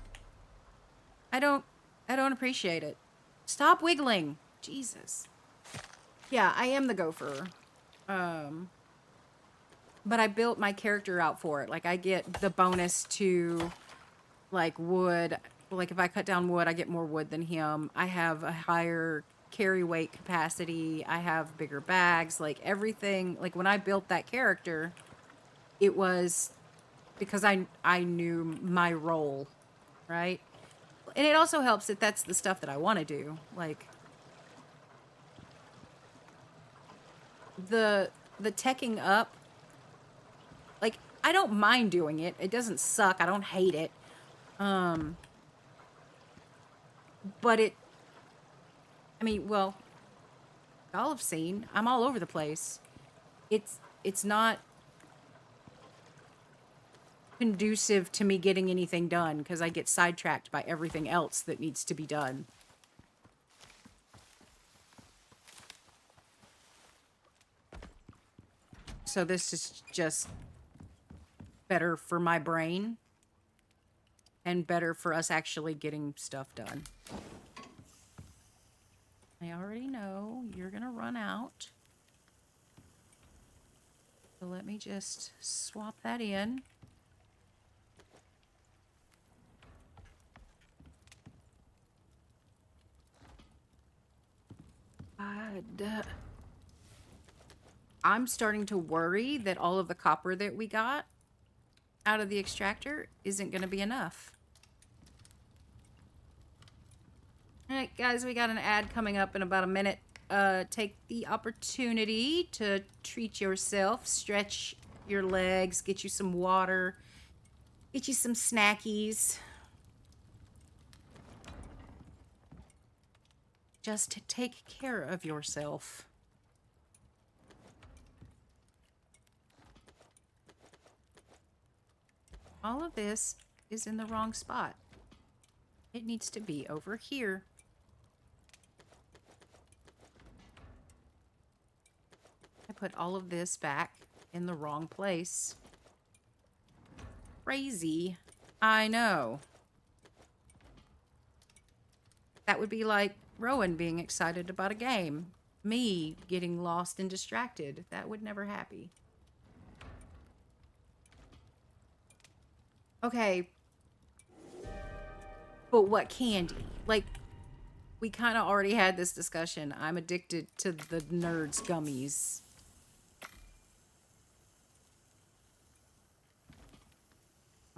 I don't appreciate it. Stop wiggling. Jesus. Yeah, I am the gopher. But I built my character out for it. Like I get the bonus to like wood. Like if I cut down wood, I get more wood than him. I have a higher carry weight capacity. I have bigger bags. Like everything. Like when I built that character, it was because I knew my role, right? And it also helps that that's the stuff that I want to do. Like the teching up. Like I don't mind doing it. It doesn't suck. I don't hate it. But well, y'all have seen, I'm all over the place. It's not conducive to me getting anything done because I get sidetracked by everything else that needs to be done. So this is just better for my brain and better for us actually getting stuff done. I already know you're gonna run out. So let me just swap that in. I'm starting to worry that all of the copper that we got out of the extractor isn't going to be enough. All right, guys, we got an ad coming up in about a minute. Take the opportunity to treat yourself, stretch your legs, get you some water, get you some snackies. Just take care of yourself. All of this is in the wrong spot. It needs to be over here. I put all of this back in the wrong place. Crazy. I know. That would be like Rowan being excited about a game. Me getting lost and distracted. That would never happen. Okay. But what candy? Like, we kind of already had this discussion. I'm addicted to the Nerds gummies.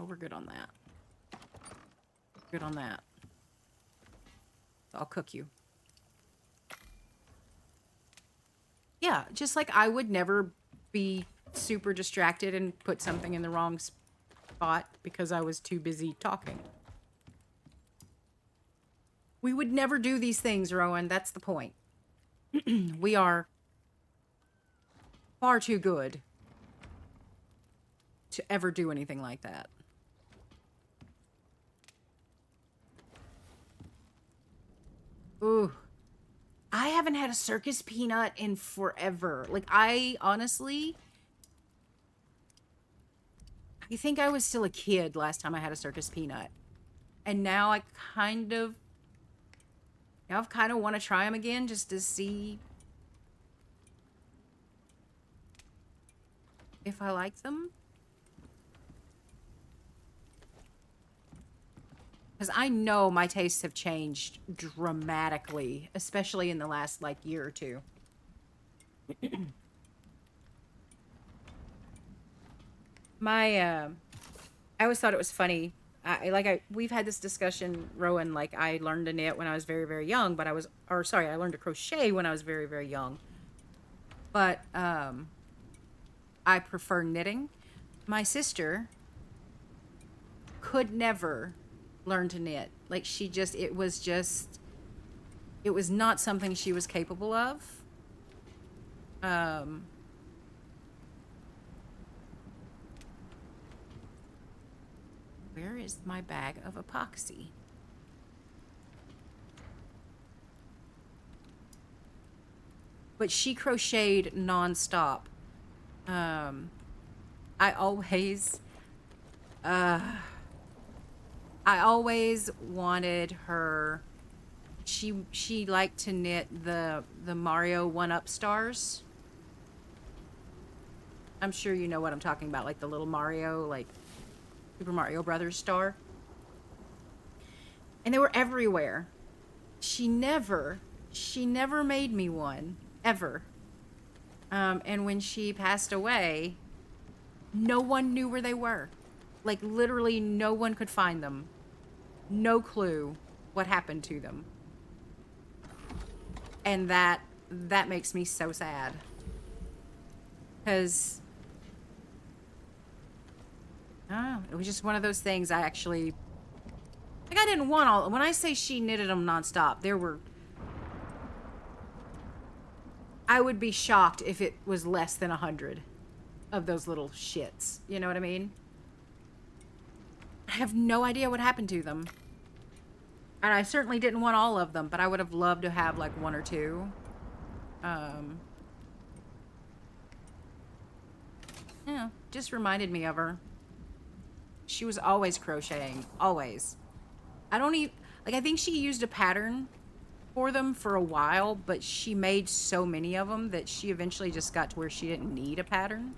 Oh, we're good on that. Good on that. I'll cook you. Yeah, just like I would never be super distracted and put something in the wrong spot because I was too busy talking. We would never do these things, Rowan. That's the point. We are far too good to ever do anything like that. Ooh. I haven't had a circus peanut in forever. Like, I honestly... I think I was still a kid last time I had a circus peanut. And now I kind of... Now I kind of want to try them again just to see if I like them. Because I know my tastes have changed dramatically, especially in the last, like, year or two. I always thought it was funny. We've had this discussion, Rowan, like, I learned to knit when I was very, very young, but I learned to crochet when I was very, very young. But, I prefer knitting. My sister could never learn to knit. Like, it was not something she was capable of. Where is my bag of epoxy? But she crocheted nonstop. I always wanted her. She liked to knit the Mario 1-Up stars. I'm sure you know what I'm talking about, like the little Mario, like Super Mario Brothers star. And they were everywhere. She never made me one, ever. And when she passed away, no one knew where they were. Like, literally no one could find them. No clue what happened to them. And that makes me so sad. Because it was just one of those things I actually... Like, I didn't want all... When I say she knitted them nonstop, there were... I would be shocked if it was less than 100 of those little shits. You know what I mean? I have no idea what happened to them. And I certainly didn't want all of them, but I would have loved to have, like, one or two. Yeah, just reminded me of her. She was always crocheting. Always. I think she used a pattern for them for a while, but she made so many of them that she eventually just got to where she didn't need a pattern.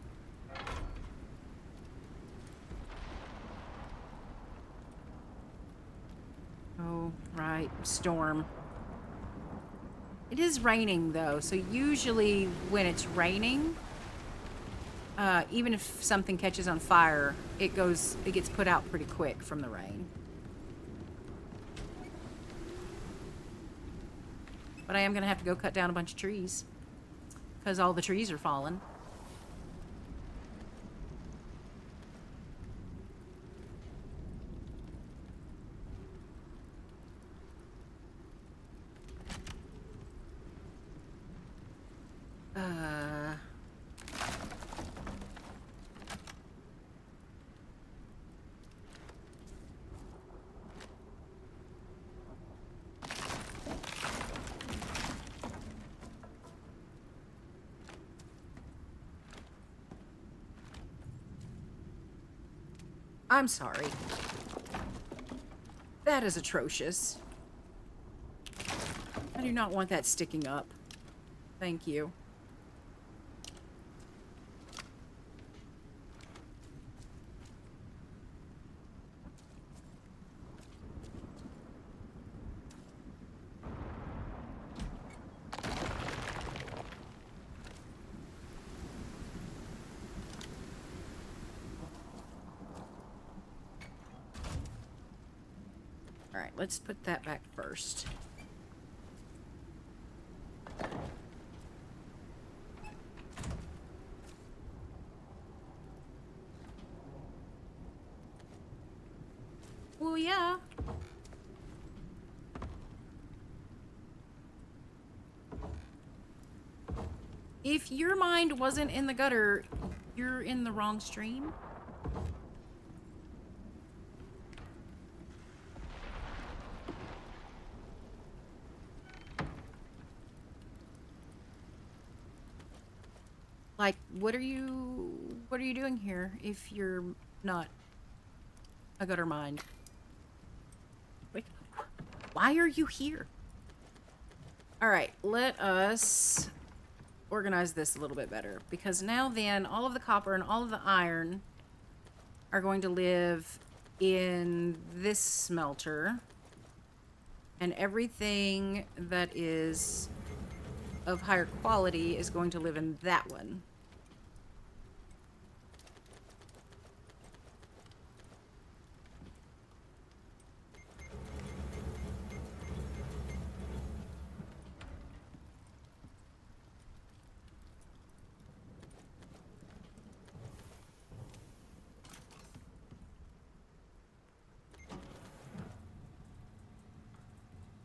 Oh, right. Storm. It is raining, though, so usually when it's raining, even if something catches on fire, it gets put out pretty quick from the rain. But I am going to have to go cut down a bunch of trees because all the trees are falling. I'm sorry. That is atrocious. I do not want that sticking up. Thank you. All right, let's put that back first. Well, yeah. If your mind wasn't in the gutter, you're in the wrong stream. Like, what are you doing here if you're not a gutter mind? Wait, why are you here? All right, let us organize this a little bit better, because now then all of the copper and all of the iron are going to live in this smelter, and everything that is of higher quality is going to live in that one.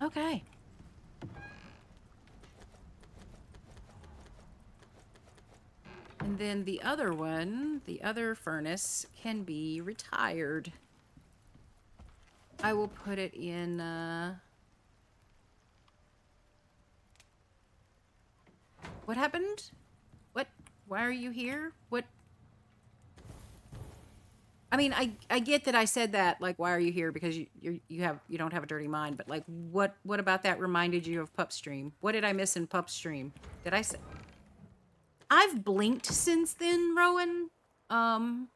Okay. And then the other one, the other furnace, can be retired. I will put it in, What happened? What? Why are you here? What? I mean, I get that I said that, like, why are you here? Because you don't have a dirty mind, but like, what about that reminded you of Pup Stream? What did I miss in Pup Stream? Did I say? I've blinked since then, Rowan. I'm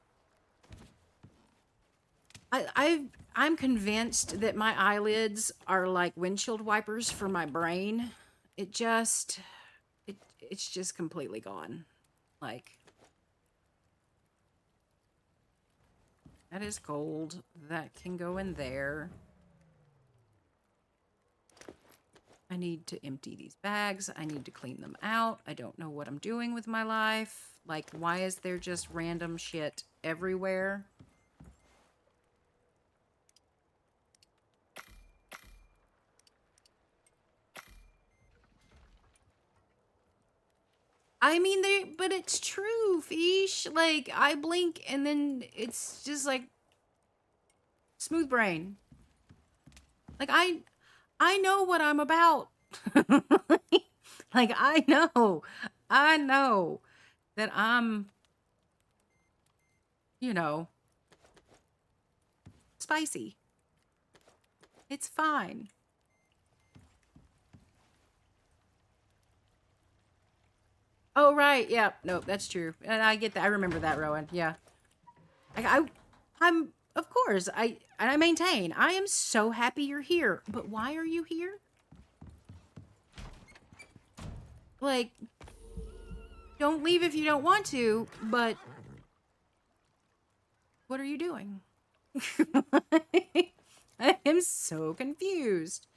convinced that my eyelids are like windshield wipers for my brain. It's just completely gone. Like, that is gold. That can go in there. I need to empty these bags. I need to clean them out. I don't know what I'm doing with my life. Like, why is there just random shit everywhere? I mean, but it's true, Fish. Like, I blink and then it's just like smooth brain. Like, I know what I'm about. Like, I know that I'm, spicy. It's fine. Oh, right. Yeah. Nope. That's true. And I get that. I remember that, Rowan. Yeah. Like, I'm, of course, I maintain, I am so happy you're here. But why are you here? Like, Don't leave if you don't want to, but what are you doing? I am so confused.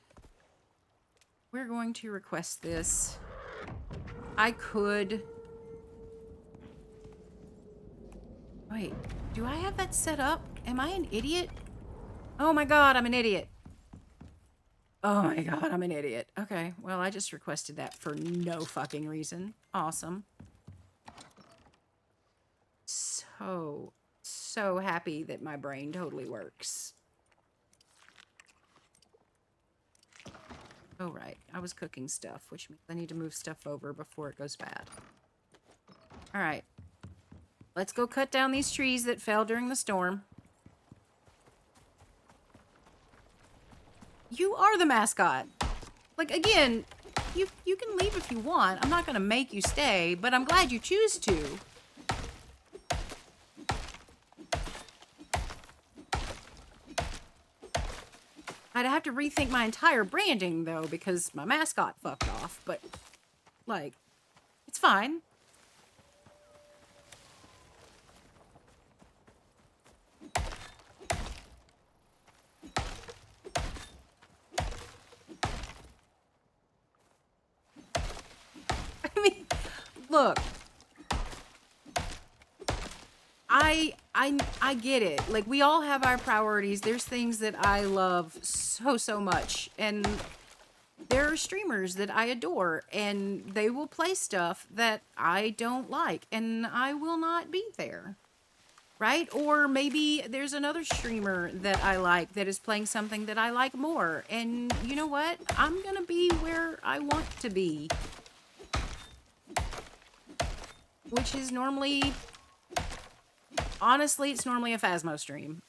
We're going to request this. I could... Wait, do I have that set up? Am I an idiot? Oh my god, I'm an idiot. Oh my god, I'm an idiot. Okay, well, I just requested that for no fucking reason. Awesome. So happy that my brain totally works. Oh, right. I was cooking stuff, which means I need to move stuff over before it goes bad. Alright. Let's go cut down these trees that fell during the storm. You are the mascot. Like, again, you can leave if you want. I'm not going to make you stay, but I'm glad you choose to. I'd have to rethink my entire branding, though, because my mascot fucked off. But, like, it's fine. I mean, look. I get it. Like, we all have our priorities. There's things that I love so much. And there are streamers that I adore. And they will play stuff that I don't like. And I will not be there. Right? Or maybe there's another streamer that I like that is playing something that I like more. And you know what? I'm gonna be where I want to be. Which is normally... Honestly, it's normally a Phasmo stream.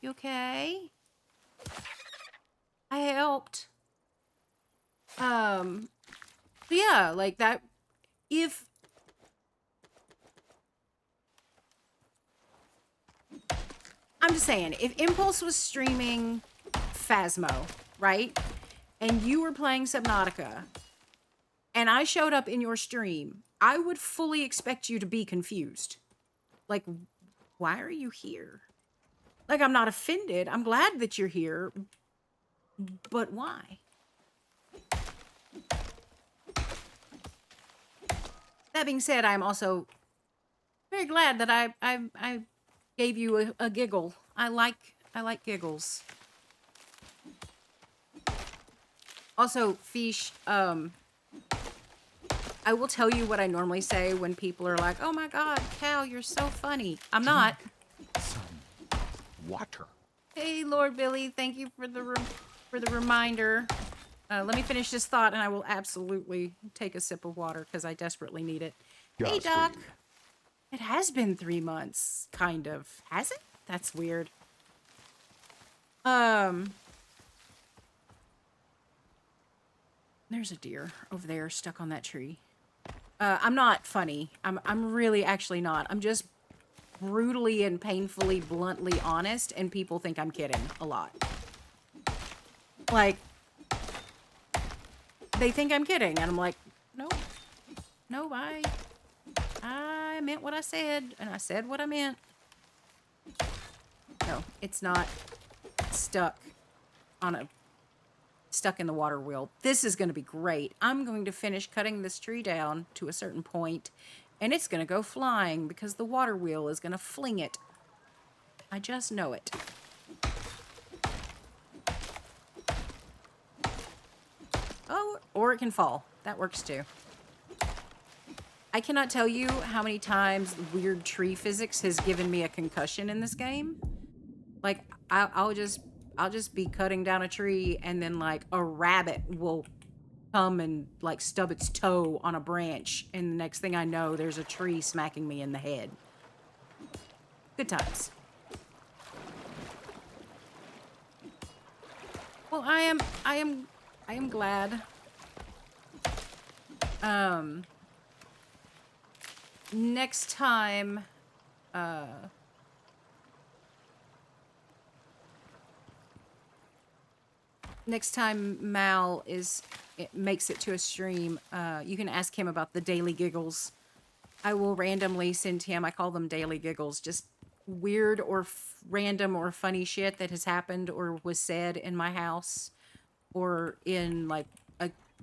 You okay? I helped. Yeah, like that... If... I'm just saying, if Impulse was streaming Phasmo, right? And you were playing Subnautica, and I showed up in your stream, I would fully expect you to be confused. Like, why are you here? Like, I'm not offended. I'm glad that you're here. But why? That being said, I'm also very glad that I gave you a giggle. I like giggles. Also, Fish, I will tell you what I normally say when people are like, "Oh my god, Cal, you're so funny." I'm not. Some water. Hey, Lord Billy, thank you for the reminder. Let me finish this thought, and I will absolutely take a sip of water because I desperately need it. Hey, Just Doc. read. It has been 3 months, kind of. Has it? That's weird. There's a deer over there stuck on that tree. I'm not funny. I'm really actually not. I'm just brutally and painfully, bluntly honest, and people think I'm kidding a lot. Like, they think I'm kidding, and I'm like, no, I meant what I said, and I said what I meant. No, it's not stuck in the water wheel. This is going to be great. I'm going to finish cutting this tree down to a certain point, and it's going to go flying because the water wheel is going to fling it. I just know it. Oh, or it can fall. That works too. I cannot tell you how many times weird tree physics has given me a concussion in this game. Like, I'll just be cutting down a tree, and then, like, a rabbit will come and, like, stub its toe on a branch, and the next thing I know, there's a tree smacking me in the head. Good times. Well, I am glad. Next time, next time Mal is it makes it to a stream, you can ask him about the daily giggles. I will randomly send him, I call them daily giggles, just weird or random or funny shit that has happened or was said in my house or in like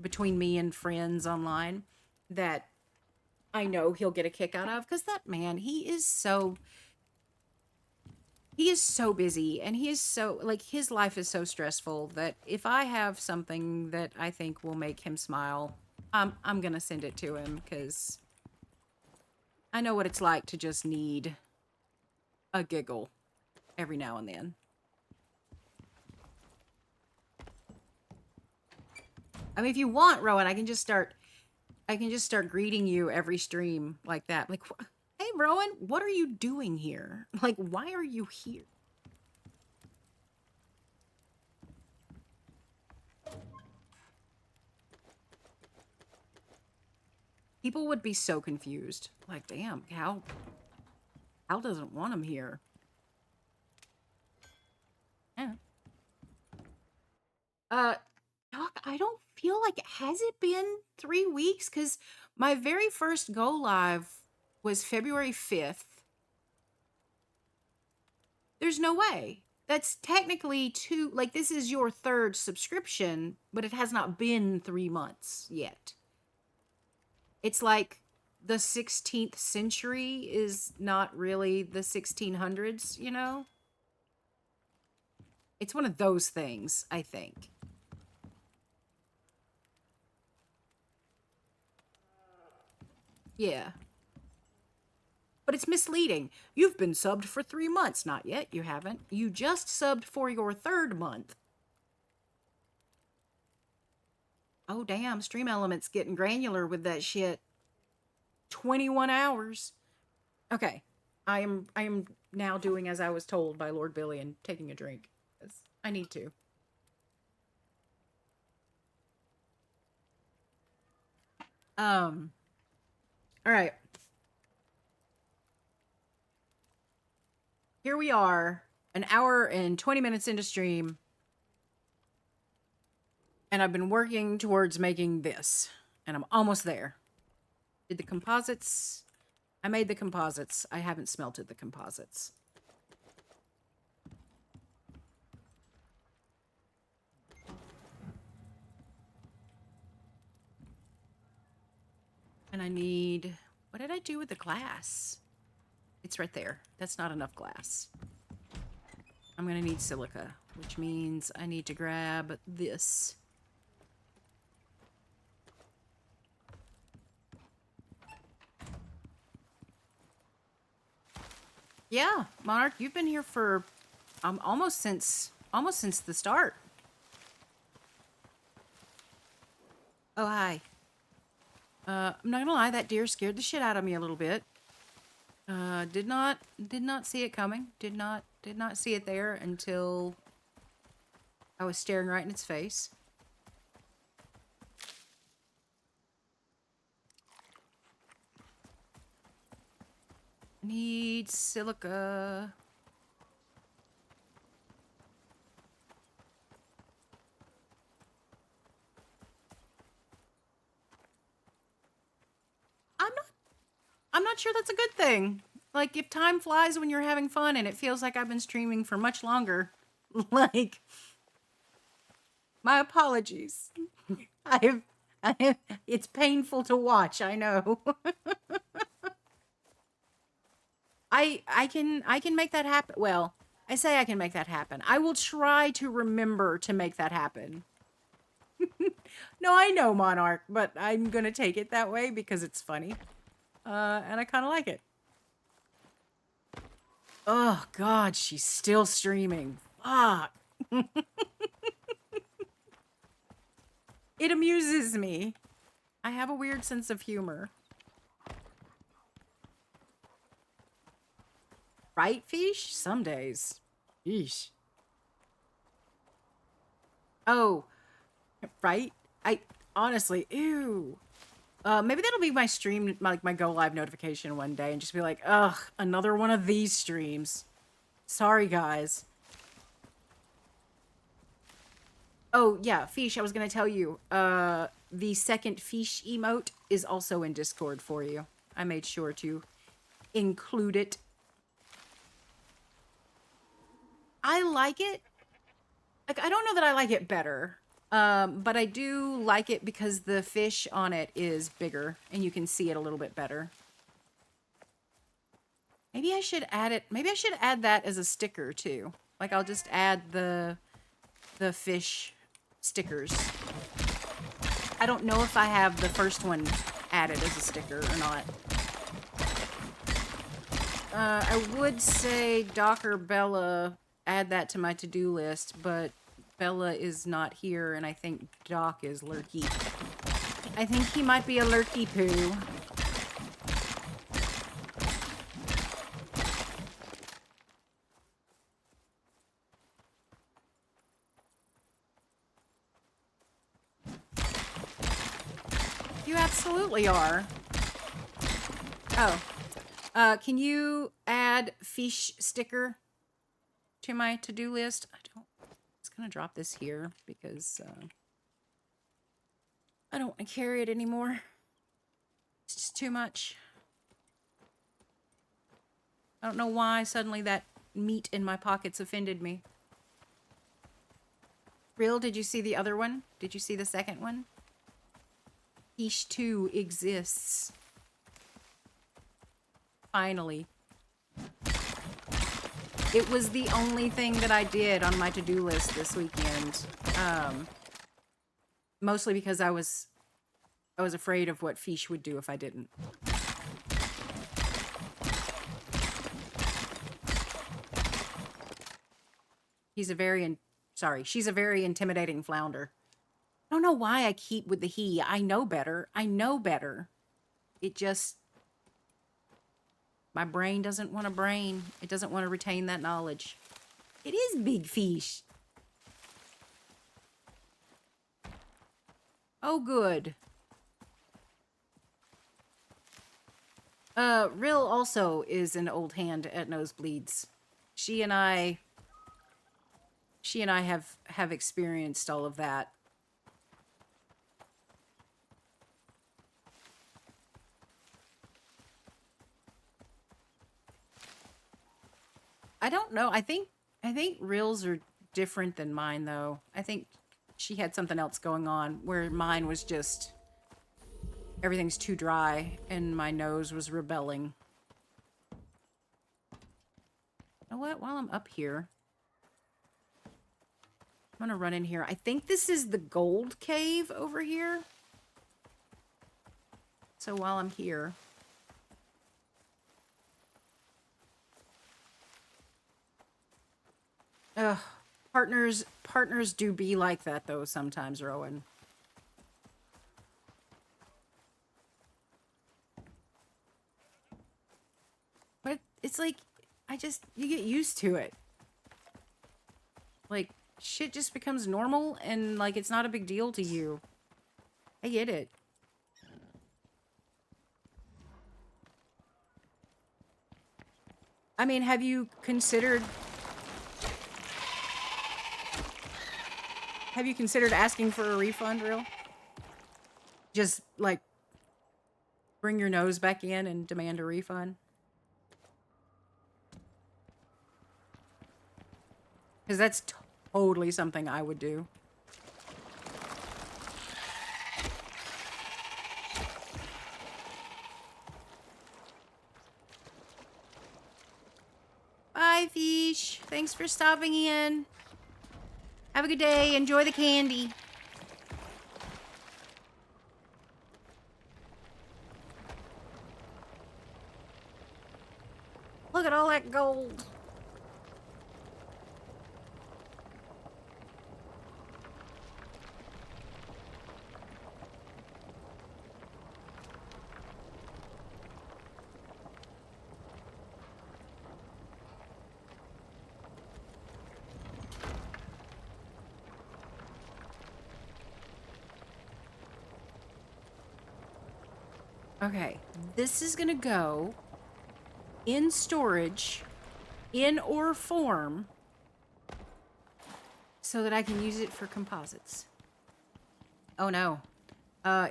between me and friends online that I know he'll get a kick out of, because that man, he is so busy, and he is so, like, his life is so stressful that if I have something that I think will make him smile, I'm gonna send it to him, because I know what it's like to just need a giggle every now and then. I mean, if you want, Rowan, I can just start greeting you every stream like that. Like, hey, Rowan, what are you doing here? Like, why are you here? People would be so confused. Like, damn, Cal doesn't want him here. Yeah. Doc, I don't feel like, has it been 3 weeks? Because my very first go live was February 5th. There's no way. That's technically like, this is your 3rd subscription, but it has not been 3 months yet. It's like the 16th century is not really the 1600s, you know? It's one of those things, I think. Yeah. But it's misleading. You've been subbed for 3 months. Not yet, you haven't. You just subbed for your 3rd month. Oh, damn. Stream Element's getting granular with that shit. 21 hours. Okay. I am now doing as I was told by Lord Billy and taking a drink. I need to. All right. Here we are, an hour and 20 minutes into stream. And I've been working towards making this. And I'm almost there. Did the composites? I made the composites. I haven't smelted the composites. And I need... What did I do with the glass? It's right there. That's not enough glass. I'm going to need silica, which means I need to grab this. Yeah, Monarch, you've been here for almost since the start. Oh, hi. I'm not gonna lie, that deer scared the shit out of me a little bit. Did not see it coming. Did not see it there until I was staring right in its face. Need silica. I'm not sure that's a good thing. Like, if time flies when you're having fun and it feels like I've been streaming for much longer, like, my apologies. It's painful to watch, I know. I can make that happen. Well, I say I can make that happen. I will try to remember to make that happen. No, I know, Monarch, but I'm gonna take it that way because it's funny. And I kind of like it. Oh, God, she's still streaming. Fuck. It amuses me. I have a weird sense of humor. Right, Fish? Some days. Yeesh. Oh, right? Honestly, ew. Maybe that'll be my stream, like my go live notification one day, and just be like, ugh, another one of these streams. Sorry, guys. Oh, yeah, Fish, I was going to tell you. The second Fish emote is also in Discord for you. I made sure to include it. I like it. Like, I don't know that I like it better. But I do like it because the fish on it is bigger and you can see it a little bit better. Maybe I should add it. Maybe I should add that as a sticker too. Like, I'll just add the fish stickers. I don't know if I have the first one added as a sticker or not. I would say Doc or Bella add that to my to-do list, but Bella is not here, and I think Doc is lurky. I think he might be a lurky poo. You absolutely are. Oh. Can you add fish sticker to my to-do list? I don't... I'm just gonna drop this here because I don't want to carry it anymore. It's just too much. I don't know why suddenly that meat in my pockets offended me. Real, did you see the other one? Did you see the second one? Fish 2 exists. Finally. It was the only thing that I did on my to-do list this weekend. Mostly because I was afraid of what Fish would do if I didn't. She's a very intimidating flounder. I don't know why I keep with the he. I know better. I know better. It just... My brain doesn't want to brain. It doesn't want to retain that knowledge. It is big fish. Oh, good. Rill also is an old hand at nosebleeds. She and I have experienced all of that. I don't know. I think Rill's are different than mine, though. I think she had something else going on, where mine was just... Everything's too dry, and my nose was rebelling. You know what? While I'm up here... I'm gonna run in here. I think this is the gold cave over here. So while I'm here... Ugh, partners do be like that though sometimes, Rowan. But it's like, you get used to it. Like, shit just becomes normal and like it's not a big deal to you. I get it. I mean, have you considered asking for a refund, Real? Just, like, bring your nose back in and demand a refund? Because that's totally something I would do. Bye, Fish. Thanks for stopping in. Have a good day. Enjoy the candy. Look at all that gold. Okay, this is gonna go in storage, in ore form, so that I can use it for composites. Oh no.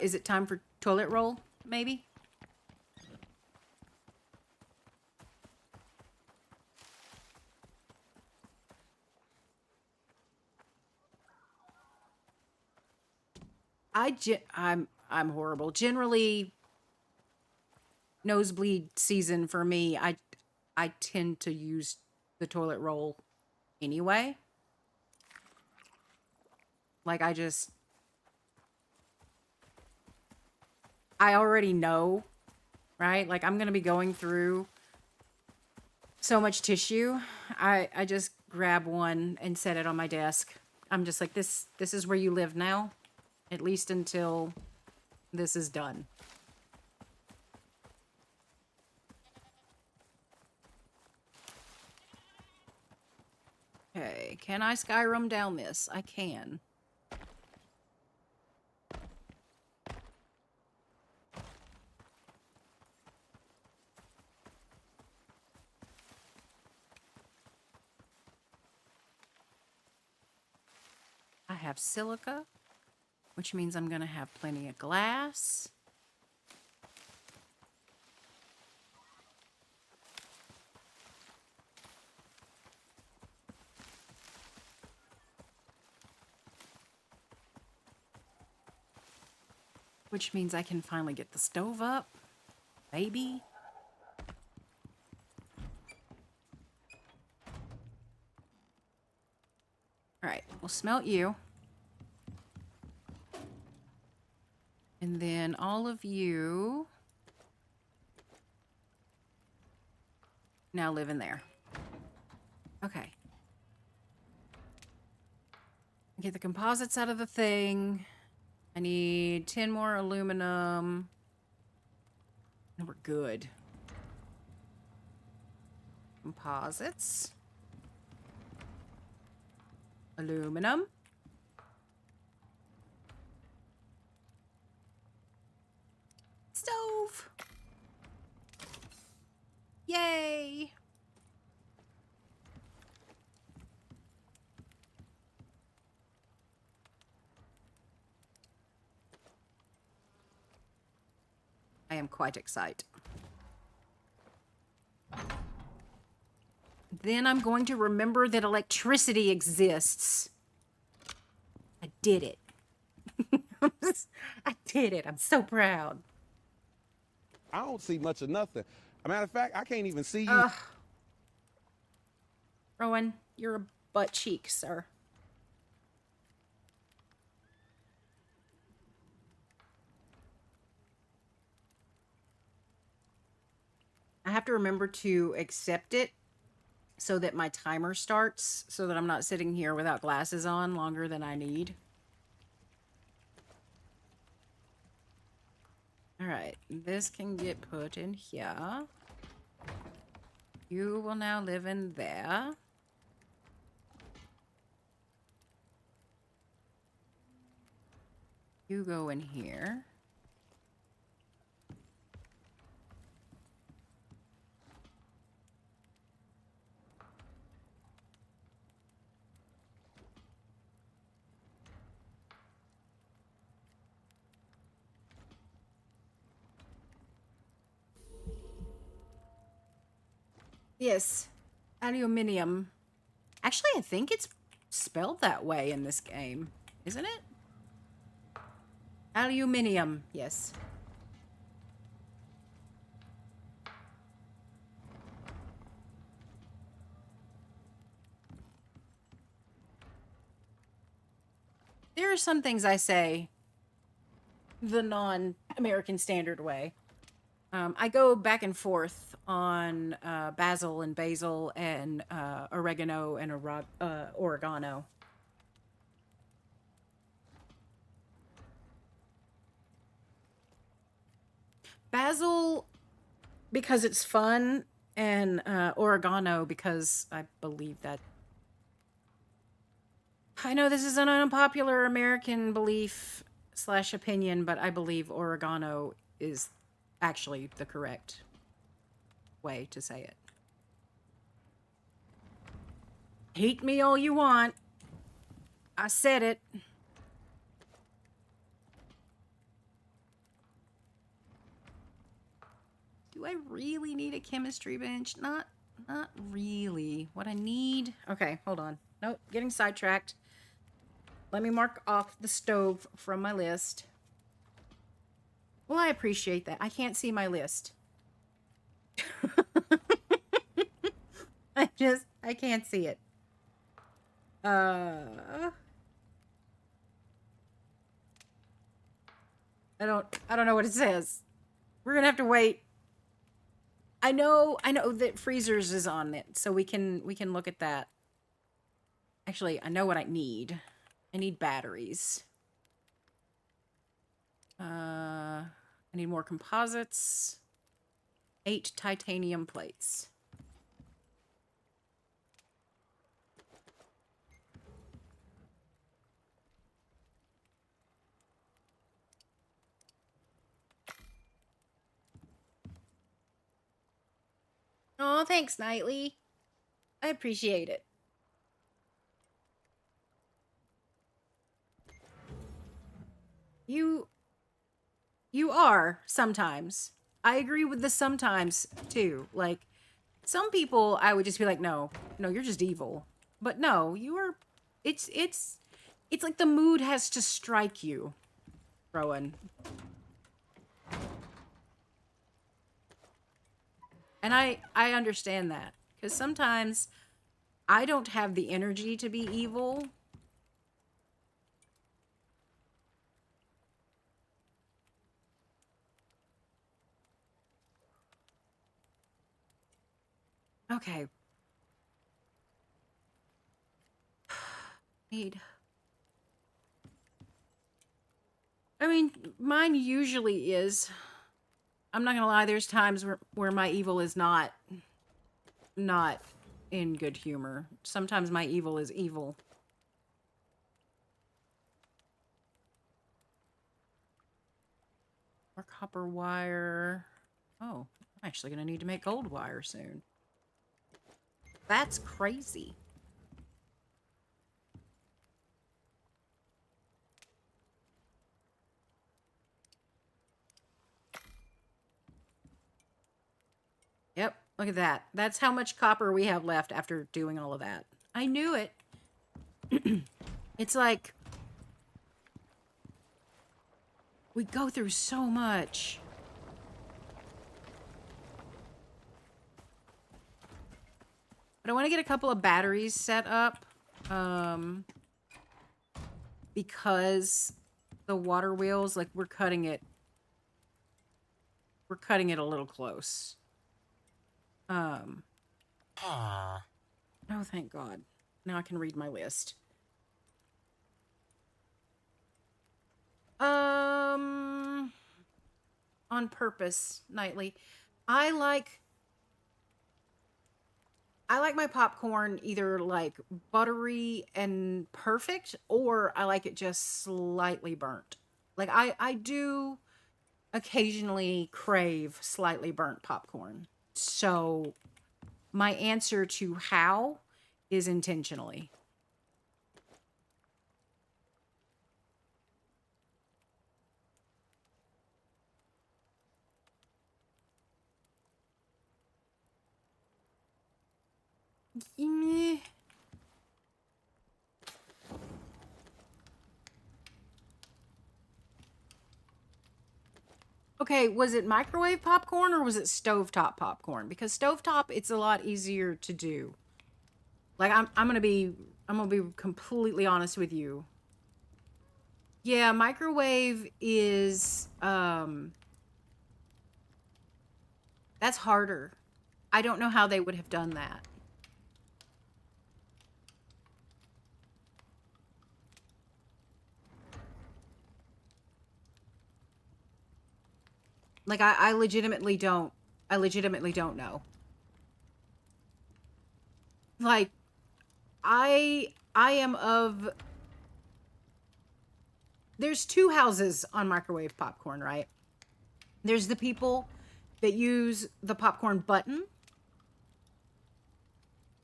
Is it time for toilet roll, maybe? I'm horrible. Generally, nosebleed season for me, I tend to use the toilet roll anyway. Like I already know, right? Like I'm gonna be going through so much tissue. I just grab one and set it on my desk. I'm just like, this is where you live now, at least until this is done. Okay, can I Skyrim down this? I can. I have silica, which means I'm gonna have plenty of glass. Which means I can finally get the stove up. Maybe. Alright, we'll smelt you. And then all of you now live in there. Okay. Get the composites out of the thing. I need 10 more aluminum. And we're good. Composites. Aluminum. Stove. Yay. I am quite excited. Then I'm going to remember that electricity exists. I did it. I did it. I'm so proud. I don't see much of nothing. As a matter of fact, I can't even see you. Rowan, you're a butt cheek, sir. I have to remember to accept it so that my timer starts, so that I'm not sitting here without glasses on longer than I need. Alright, this can get put in here. You will now live in there. You go in here. Yes, aluminium. Actually, I think it's spelled that way in this game, isn't it? Aluminium, yes. There are some things I say the non-American standard way. I go back and forth on basil and oregano and oregano. Basil because it's fun, and oregano because I believe that. I know this is an unpopular American belief / opinion, but I believe oregano is actually the correct way to say it. Hate me all you want. I said it. Do I really need a chemistry bench? Not really. What I need... Okay, hold on. Nope, getting sidetracked. Let me mark off the stove from my list. Well, I appreciate that. I can't see my list. I can't see it. I don't know what it says. We're gonna have to wait. I know that freezers is on it, so we can look at that. Actually, I know what I need. I need batteries. I need more composites. 8 titanium plates. Oh, thanks, Nightly. I appreciate it. You are sometimes. I agree with the sometimes too. Like some people I would just be like, no, you're just evil. But no, you are it's like the mood has to strike you, Rowan. And I understand that. Because sometimes I don't have the energy to be evil. Okay. I mean, mine usually is. I'm not gonna lie, there's times where my evil is not in good humor. Sometimes my evil is evil. Or copper wire. Oh, I'm actually gonna need to make gold wire soon. That's crazy. Yep, look at that. That's how much copper we have left after doing all of that. I knew it. It's like we go through so much. But I want to get a couple of batteries set up. Because the water wheels, like we're cutting it a little close. Oh, thank God. Now I can read my list. On purpose, Nightly. I like my popcorn either like buttery and perfect, or I like it just slightly burnt. Like I do occasionally crave slightly burnt popcorn. So my answer to how is intentionally. Okay, was it microwave popcorn or was it stovetop popcorn? Because stovetop, it's a lot easier to do. Like I'm gonna be completely honest with you. Yeah, microwave is that's harder. I don't know how they would have done that. Like I legitimately don't know. Like I am of there's two houses on microwave popcorn, right? There's the people that use the popcorn button,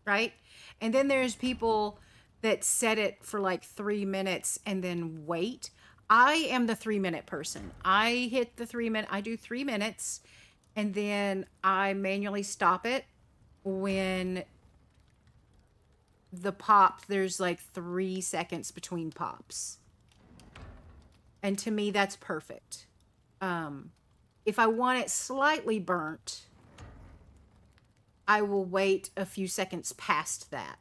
right? And then there's people that set it for like 3 minutes and then wait. I am the 3 minute person. I hit the 3 minute, I do 3 minutes, and then I manually stop it when there's like 3 seconds between pops. And to me, that's perfect. If I want it slightly burnt, I will wait a few seconds past that.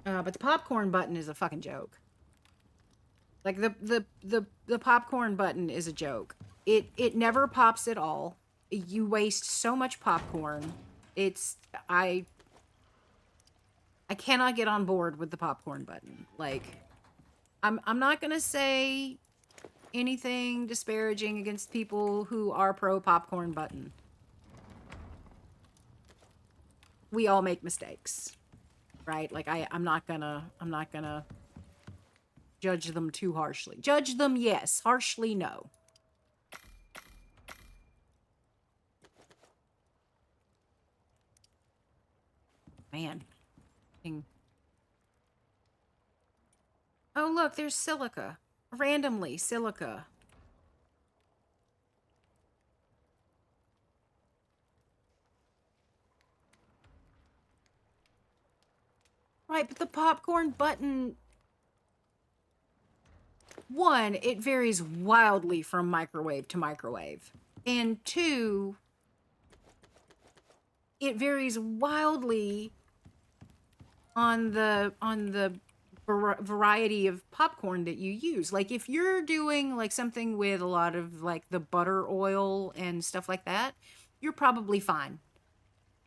But the popcorn button is a fucking joke. Like the popcorn button is a joke. It never pops at all. You waste so much popcorn. I cannot get on board with the popcorn button. Like, I'm not gonna say anything disparaging against people who are pro popcorn button. We all make mistakes, right? Like I'm not gonna judge them too harshly. Judge them, yes. Harshly, no. Man. Oh, look, there's silica. Randomly, silica. Right, but the popcorn button... One, it varies wildly from microwave to microwave. And two, it varies wildly on the variety of popcorn that you use. Like if you're doing like something with a lot of like the butter oil and stuff like that, you're probably fine,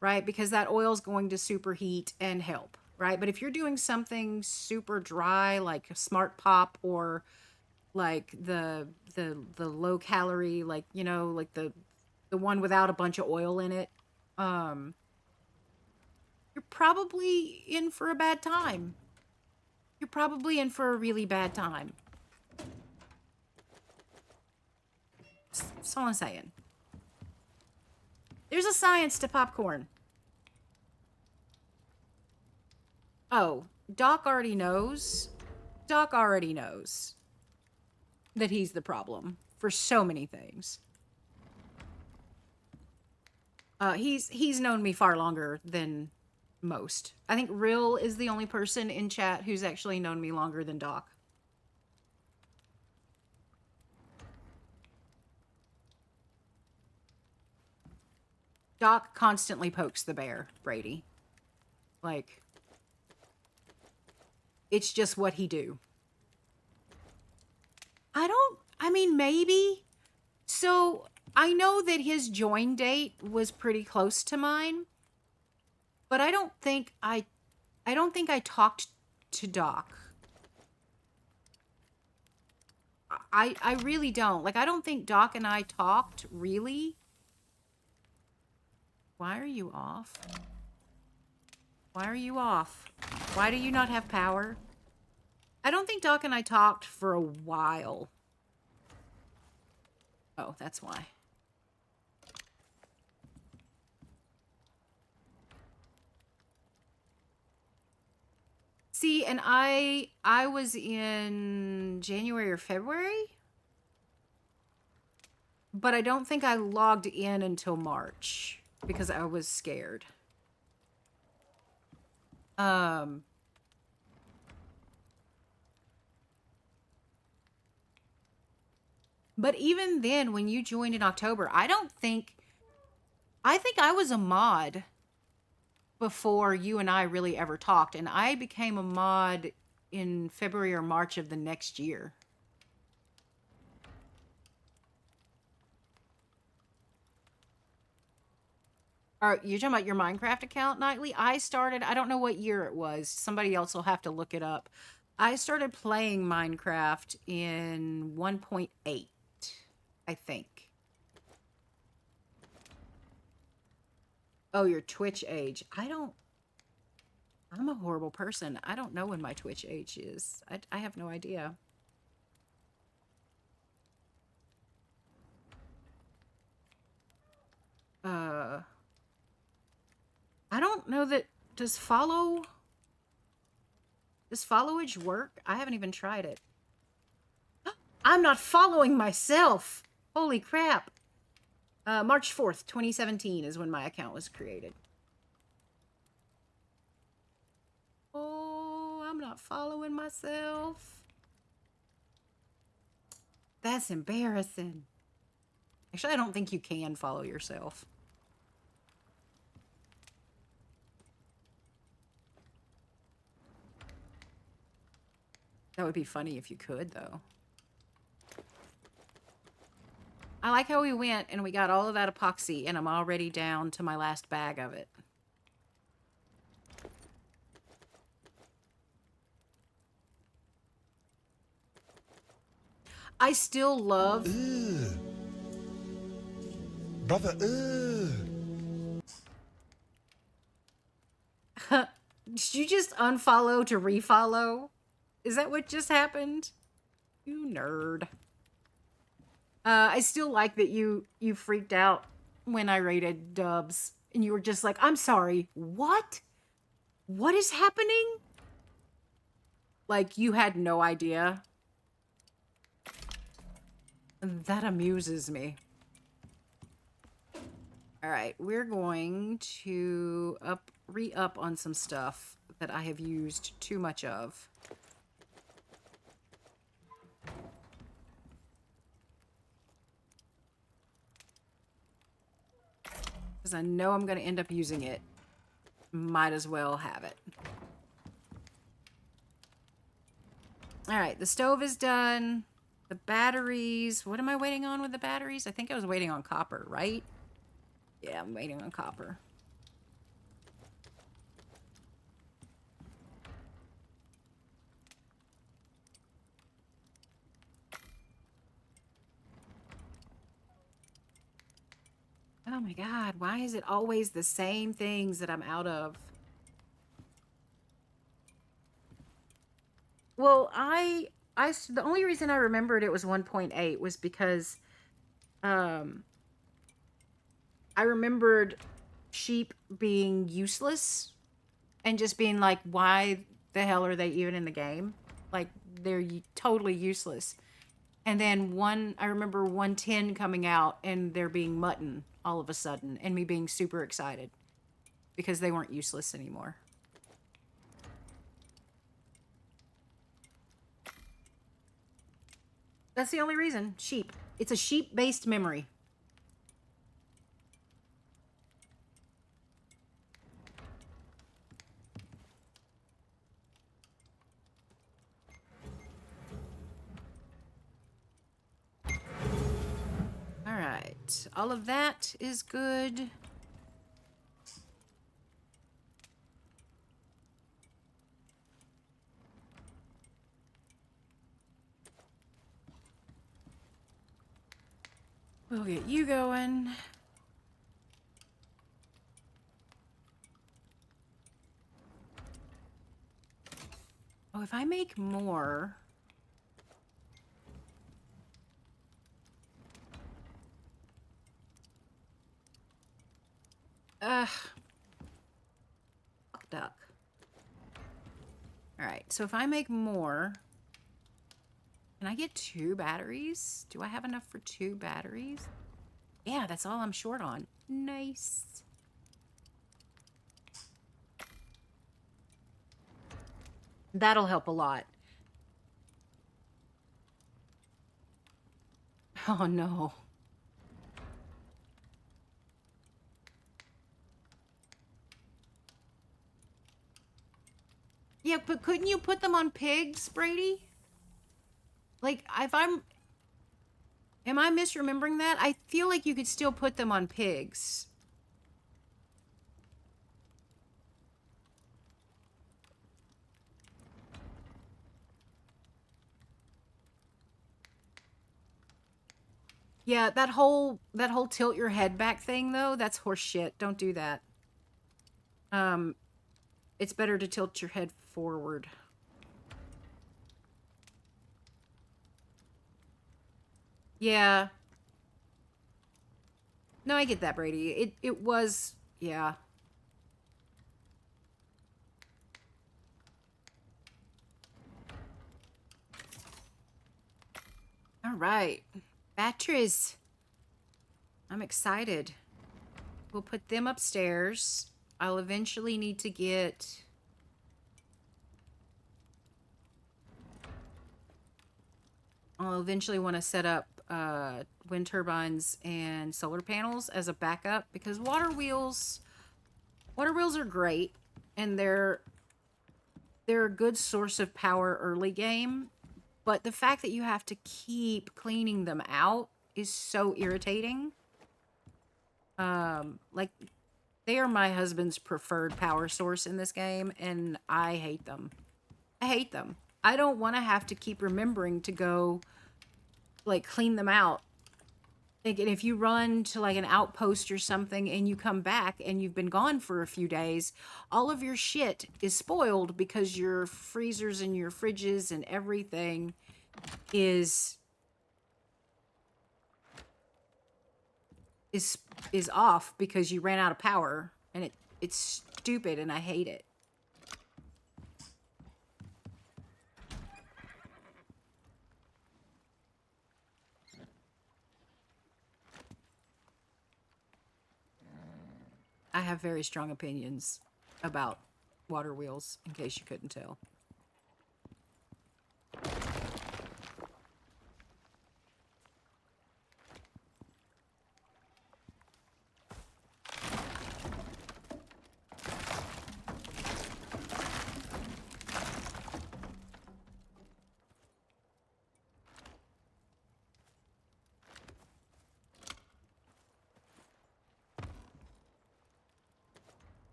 right? Because that oil's going to superheat and help, right? But if you're doing something super dry like Smart Pop or like the low calorie, like, you know, like the one without a bunch of oil in it, you're probably in for a bad time. You're probably in for a really bad time. That's all I'm saying. There's a science to popcorn. Oh, Doc already knows. Doc already knows that he's the problem for so many things. He's known me far longer than most. I think Rill is the only person in chat who's actually known me longer than Doc. Doc constantly pokes the bear, Brady. Like, it's just what he do. I mean, maybe. So, I know that his join date was pretty close to mine, but I don't think I talked to Doc. I really don't. Like, I don't think Doc and I talked, really. Why are you off? Why are you off? Why do you not have power? I don't think Doc and I talked for a while. Oh, that's why. See, and I was in January or February, but I don't think I logged in until March because I was scared. But even then, when you joined in October, I think I was a mod before you and I really ever talked, and I became a mod in February or March of the next year. You're talking about your Minecraft account, Nightly? I don't know what year it was. Somebody else will have to look it up. I started playing Minecraft in 1.8, I think. Oh, your Twitch age. I'm a horrible person. I don't know when my Twitch age is. I have no idea. I don't know that... Does follow Does followage work? I haven't even tried it. I'm not following myself. Holy crap. March 4th, 2017 is when my account was created. Oh, I'm not following myself. That's embarrassing. Actually, I don't think you can follow yourself. That would be funny if you could, though. I like how we went and we got all of that epoxy and I'm already down to my last bag of it. I still love... Ugh. Brother, Did you just unfollow to refollow? Is that what just happened? You nerd. I still like that you freaked out when I rated Dubs. And you were just like, I'm sorry, what? What is happening? Like, you had no idea. That amuses me. Alright, we're going to re-up on some stuff that I have used too much of. Because I know I'm going to end up using it. Might as well have it. Alright, the stove is done. The batteries... What am I waiting on with the batteries? I think I was waiting on copper, right? Yeah, I'm waiting on copper. Oh my god, why is it always the same things that I'm out of? Well, the only reason I remembered it was 1.8 was because I remembered sheep being useless and just being like, why the hell are they even in the game? Like, they're totally useless. And then I remember 110 coming out and there being mutton all of a sudden and me being super excited because they weren't useless anymore. That's the only reason. Sheep. It's a sheep-based memory. Alright. All of that is good. We'll get you going. Oh, if I make more... Ugh. Fuck duck. Alright, so if I make more... Can I get 2 batteries? Do I have enough for 2 batteries? Yeah, that's all I'm short on. Nice. That'll help a lot. Oh no. Yeah, but couldn't you put them on pigs, Brady? Like, if I'm... Am I misremembering that? I feel like you could still put them on pigs. Yeah, that whole tilt your head back thing though, that's horse shit. Don't do that. It's better to tilt your head forward. Yeah. No, I get that, Brady. It was, yeah. All right. Batteries. I'm excited. We'll put them upstairs. I'll eventually need to get... I'll eventually want to set up wind turbines and solar panels as a backup because water wheels are great and they're a good source of power early game, but the fact that you have to keep cleaning them out is so irritating. Like, they are my husband's preferred power source in this game, and I hate them. I hate them. I don't want to have to keep remembering to go, like, clean them out. Like, and if you run to, like, an outpost or something and you come back and you've been gone for a few days, all of your shit is spoiled because your freezers and your fridges and everything is off because you ran out of power, and it's stupid and I hate it. I have very strong opinions about water wheels, in case you couldn't tell.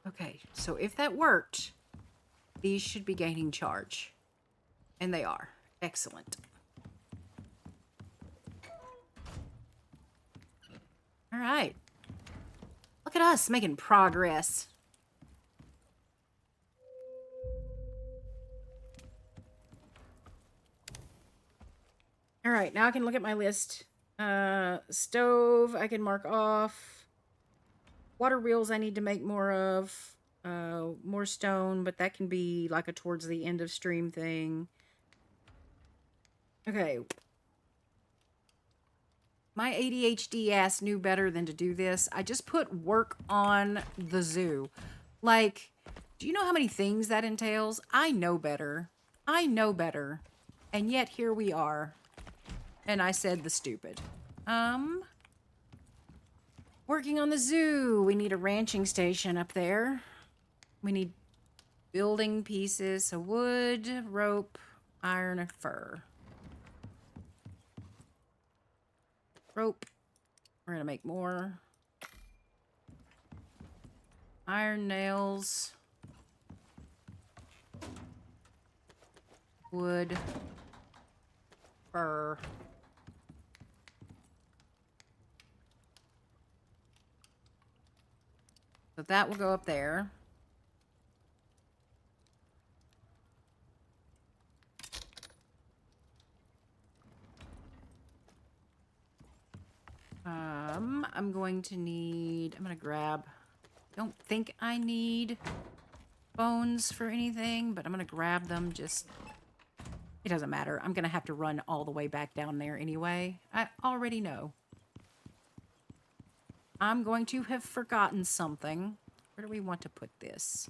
Okay, so if that worked, these should be gaining charge. And they are. Excellent. All right. Look at us making progress. All right, now I can look at my list. Stove, I can mark off. Water wheels I need to make more of. More stone, but that can be like a towards the end of stream thing. Okay. My ADHD ass knew better than to do this. I just put work on the zoo. Like, do you know how many things that entails? I know better. I know better. And yet here we are. And I said the stupid. Working on the zoo. We need a ranching station up there. We need building pieces. So wood, rope, iron, and fur. Rope. We're gonna make more. Iron nails. Wood. Fur. So that will go up there. I'm going to need... I'm going to grab... Don't think I need bones for anything, but I'm going to grab them just... It doesn't matter. I'm going to have to run all the way back down there anyway. I already know. I'm going to have forgotten something. Where do we want to put this?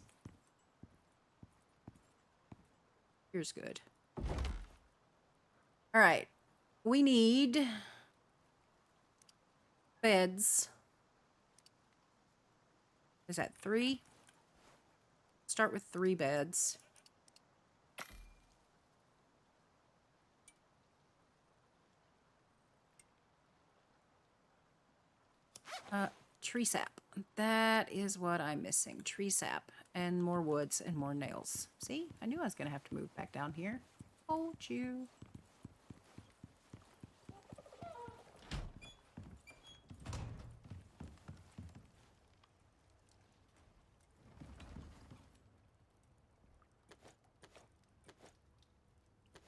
Here's good. All right. We need beds. Is that 3? Start with 3 beds. Tree sap. That is what I'm missing. Tree sap and more woods and more nails. See? I knew I was going to have to move back down here. Told you.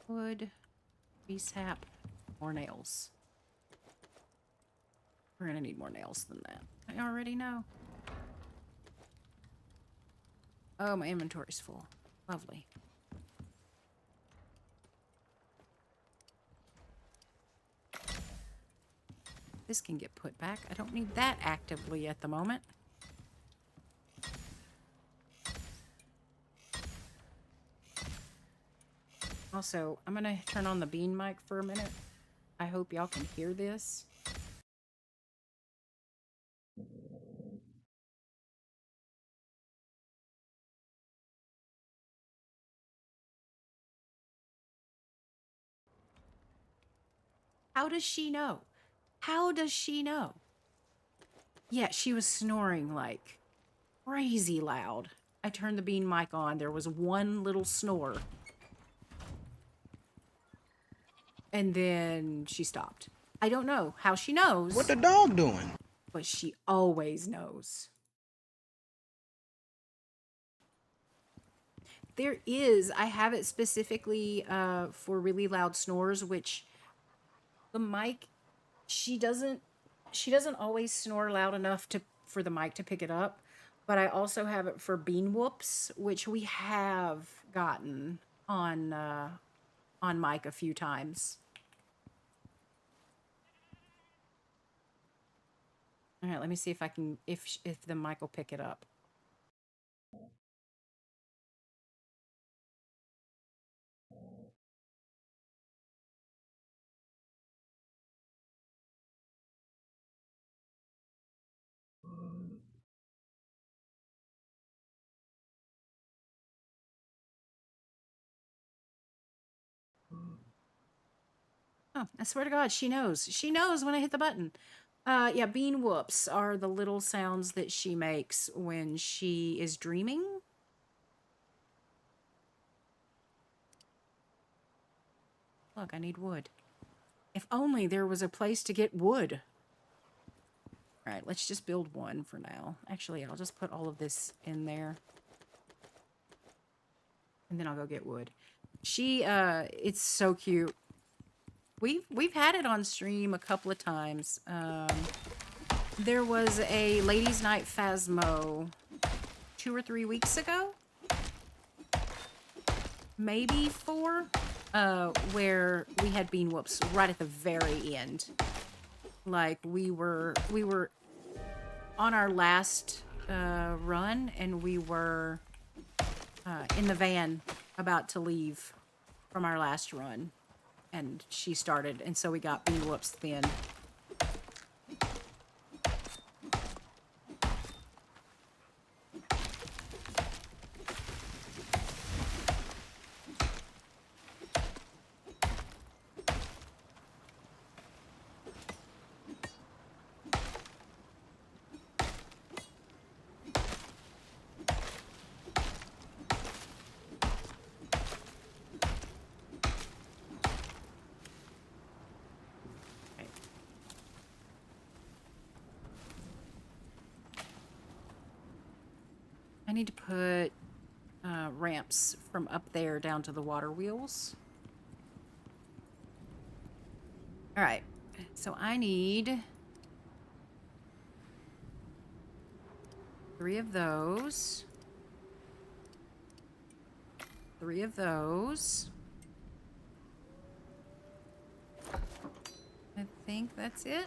Wood, tree sap, more nails. We're gonna need more nails than that. I already know. Oh, my inventory's full. Lovely. This can get put back. I don't need that actively at the moment. Also, I'm gonna turn on the bean mic for a minute. I hope y'all can hear this. How does she know? How does she know? Yeah, she was snoring like crazy loud. I turned the bean mic on. There was one little snore. And then she stopped. I don't know how she knows. What the dog doing? But she always knows. There is, I have it specifically for really loud snores, which the mic, she doesn't always snore loud enough for the mic to pick it up. But I also have it for bean whoops, which we have gotten on mic a few times. All right, let me see if I can, if the mic will pick it up. Oh, I swear to God, she knows. She knows when I hit the button. Yeah, bean whoops are the little sounds that she makes when she is dreaming. Look, I need wood. If only there was a place to get wood. All right, let's just build one for now. Actually, I'll just put all of this in there. And then I'll go get wood. It's so cute. We've had it on stream a couple of times. There was a ladies' night Phasmo 2 or 3 weeks ago, maybe 4, where we had bean whoops right at the very end. Like we were on our last run, and we were in the van about to leave from our last run, and she started, and so we got bean whoops then. I need to put ramps from up there down to the water wheels. All right, so I need 3 of those. 3 of those. I think that's it.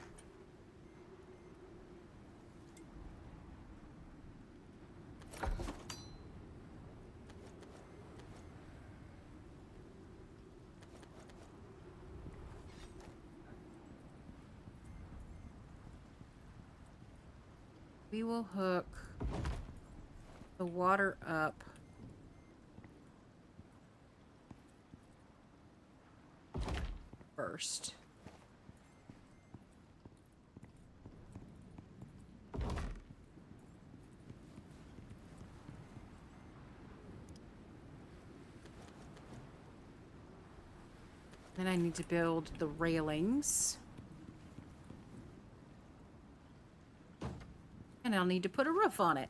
We will hook the water up first. Then I need to build the railings. And I'll need to put a roof on it.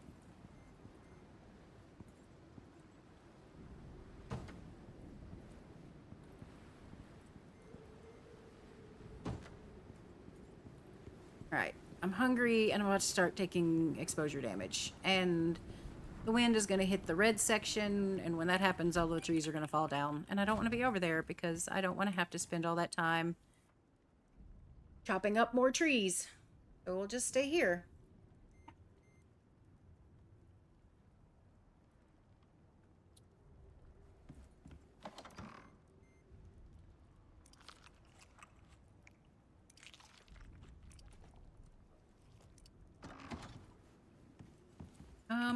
Alright, I'm hungry and I'm about to start taking exposure damage. And the wind is going to hit the red section, and when that happens, all the trees are going to fall down. And I don't want to be over there because I don't want to have to spend all that time chopping up more trees. So we'll just stay here.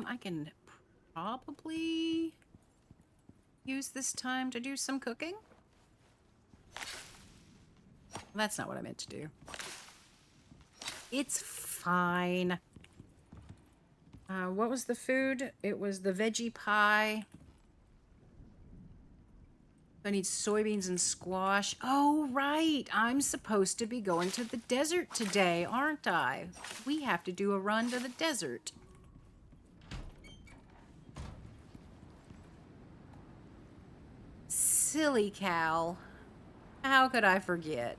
I can probably use this time to do some cooking. That's not what I meant to do. It's fine. What was the food? It was the veggie pie. I need soybeans and squash. Oh, right. I'm supposed to be going to the desert today, aren't I? We have to do a run to the desert. Silly cow. How could I forget?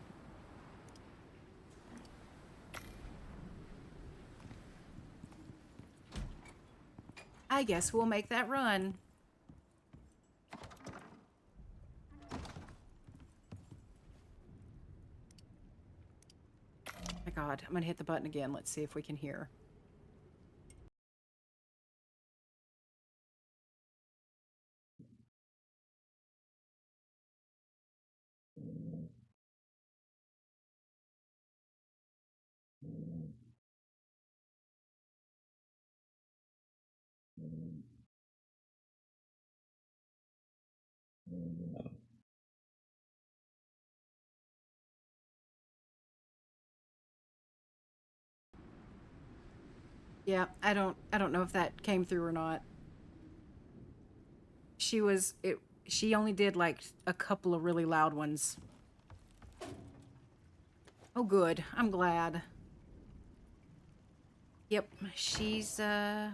I guess we'll make that run. Oh my God, I'm gonna hit the button again. Let's see if we can hear. Yeah, I don't know if that came through or not. She only did like a couple of really loud ones. Oh good, I'm glad. Yep, she's the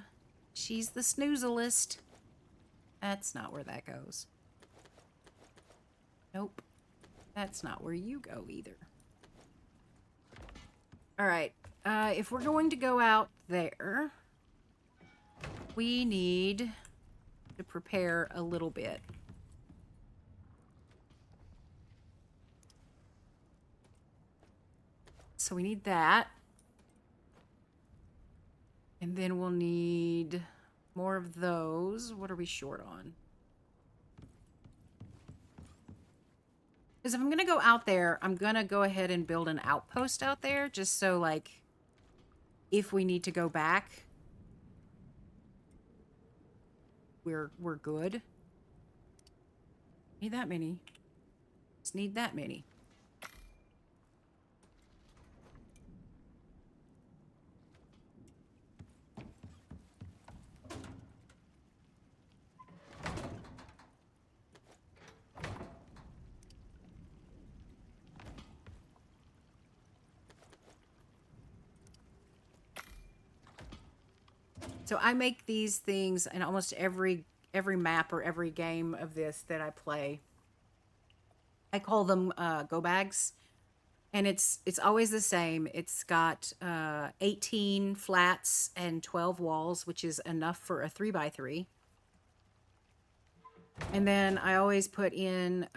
snoozalist. That's not where that goes. Nope. That's not where you go either. Alright, if we're going to go out there, we need to prepare a little bit. So we need that. And then we'll need more of those. What are we short on? Because if I'm going to go out there, I'm going to go ahead and build an outpost out there. Just so, like, if we need to go back, we're good. Need that many. Just need that many. So I make these things in almost every map or every game of this that I play. I call them go bags, and it's always the same. It's got 18 flats and 12 walls, which is enough for a 3x3. And then I always put in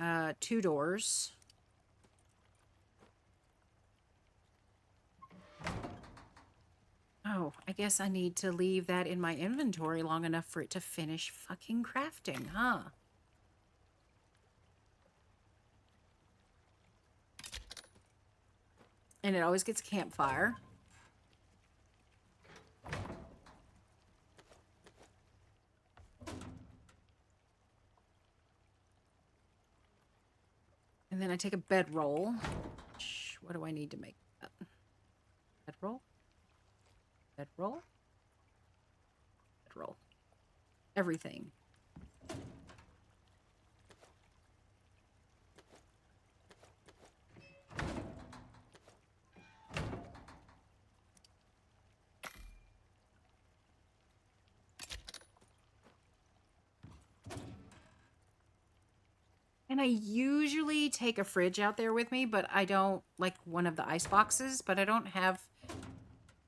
2 doors. Oh, I guess I need to leave that in my inventory long enough for it to finish fucking crafting, huh? And it always gets campfire. And then I take a bedroll. What do I need to make that? Bedroll? Bedroll? Bedroll. Everything. And I usually take a fridge out there with me, but I don't like one of the ice boxes, but I don't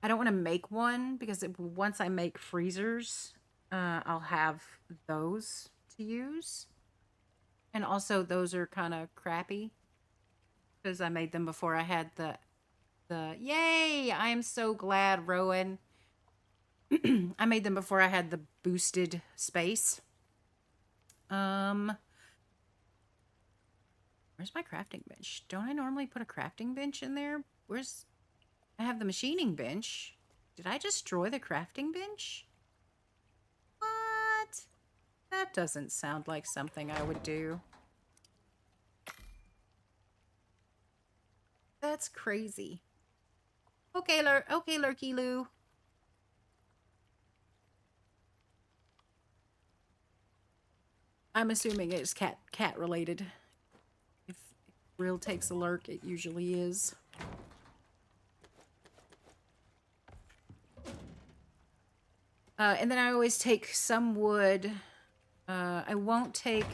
want to make one because once I make freezers, I'll have those to use. And also those are kind of crappy because I made them before I had yay! I am so glad, Rowan. I made them before I had the boosted space. Where's my crafting bench? Don't I normally put a crafting bench in there? I have the machining bench. Did I destroy the crafting bench? What? That doesn't sound like something I would do. That's crazy. Okay, Lurky Lou. I'm assuming it's cat related. If real takes a lurk, it usually is. And then I always take some wood. I won't take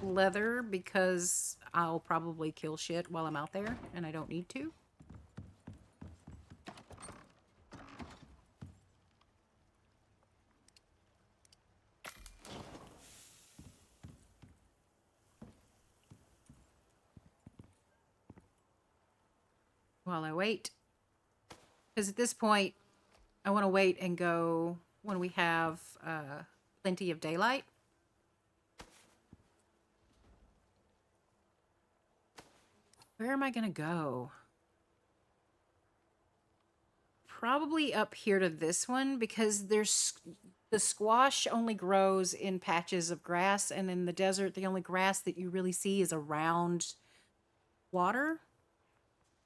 leather because I'll probably kill shit while I'm out there, and I don't need to. While I wait. Because at this point, I want to wait and go when we have plenty of daylight. Where am I going to go? Probably up here to this one because the squash only grows in patches of grass, and in the desert, the only grass that you really see is around water.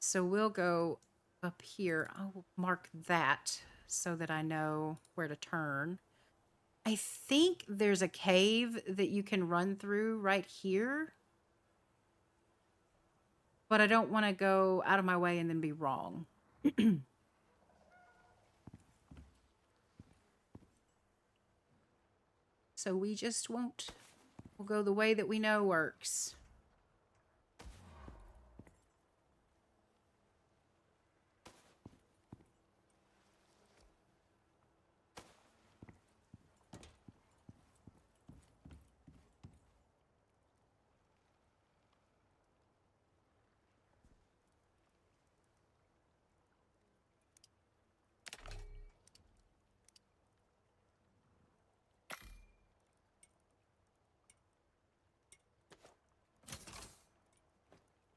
So we'll go up here. I'll mark that so that I know where to turn. I think there's a cave that you can run through right here. But I don't want to go out of my way and then be wrong. So we just won't. We'll go the way that we know works.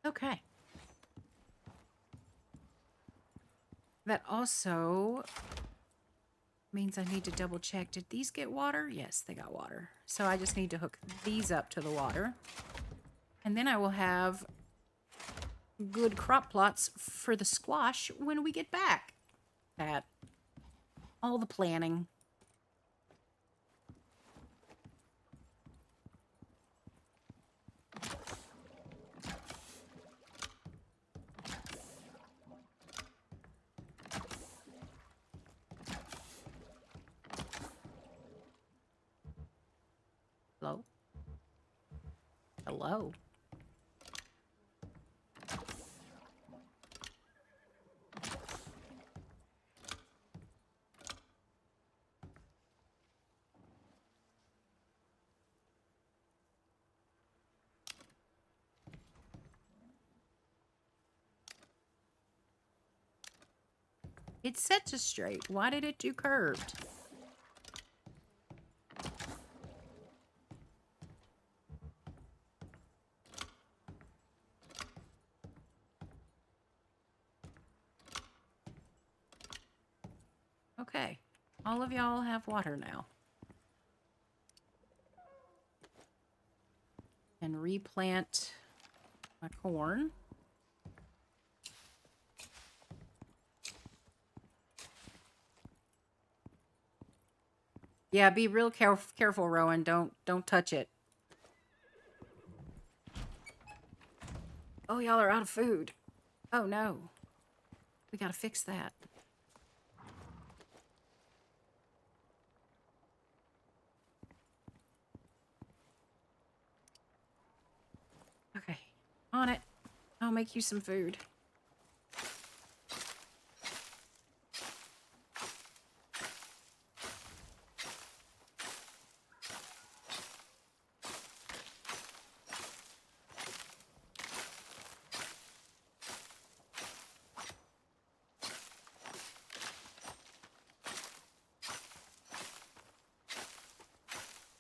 Okay. That also means I need to double check. Did these get water? Yes, they got water. So I just need to hook these up to the water. And then I will have good crop plots for the squash when we get back. That. All the planning. Hello? Hello? It's set to straight. Why did it do curved? Okay. All of y'all have water now. And replant my corn. Yeah, be real careful, Rowan. Don't touch it. Oh, y'all are out of food. Oh no. We gotta fix that. Okay, on it. I'll make you some food.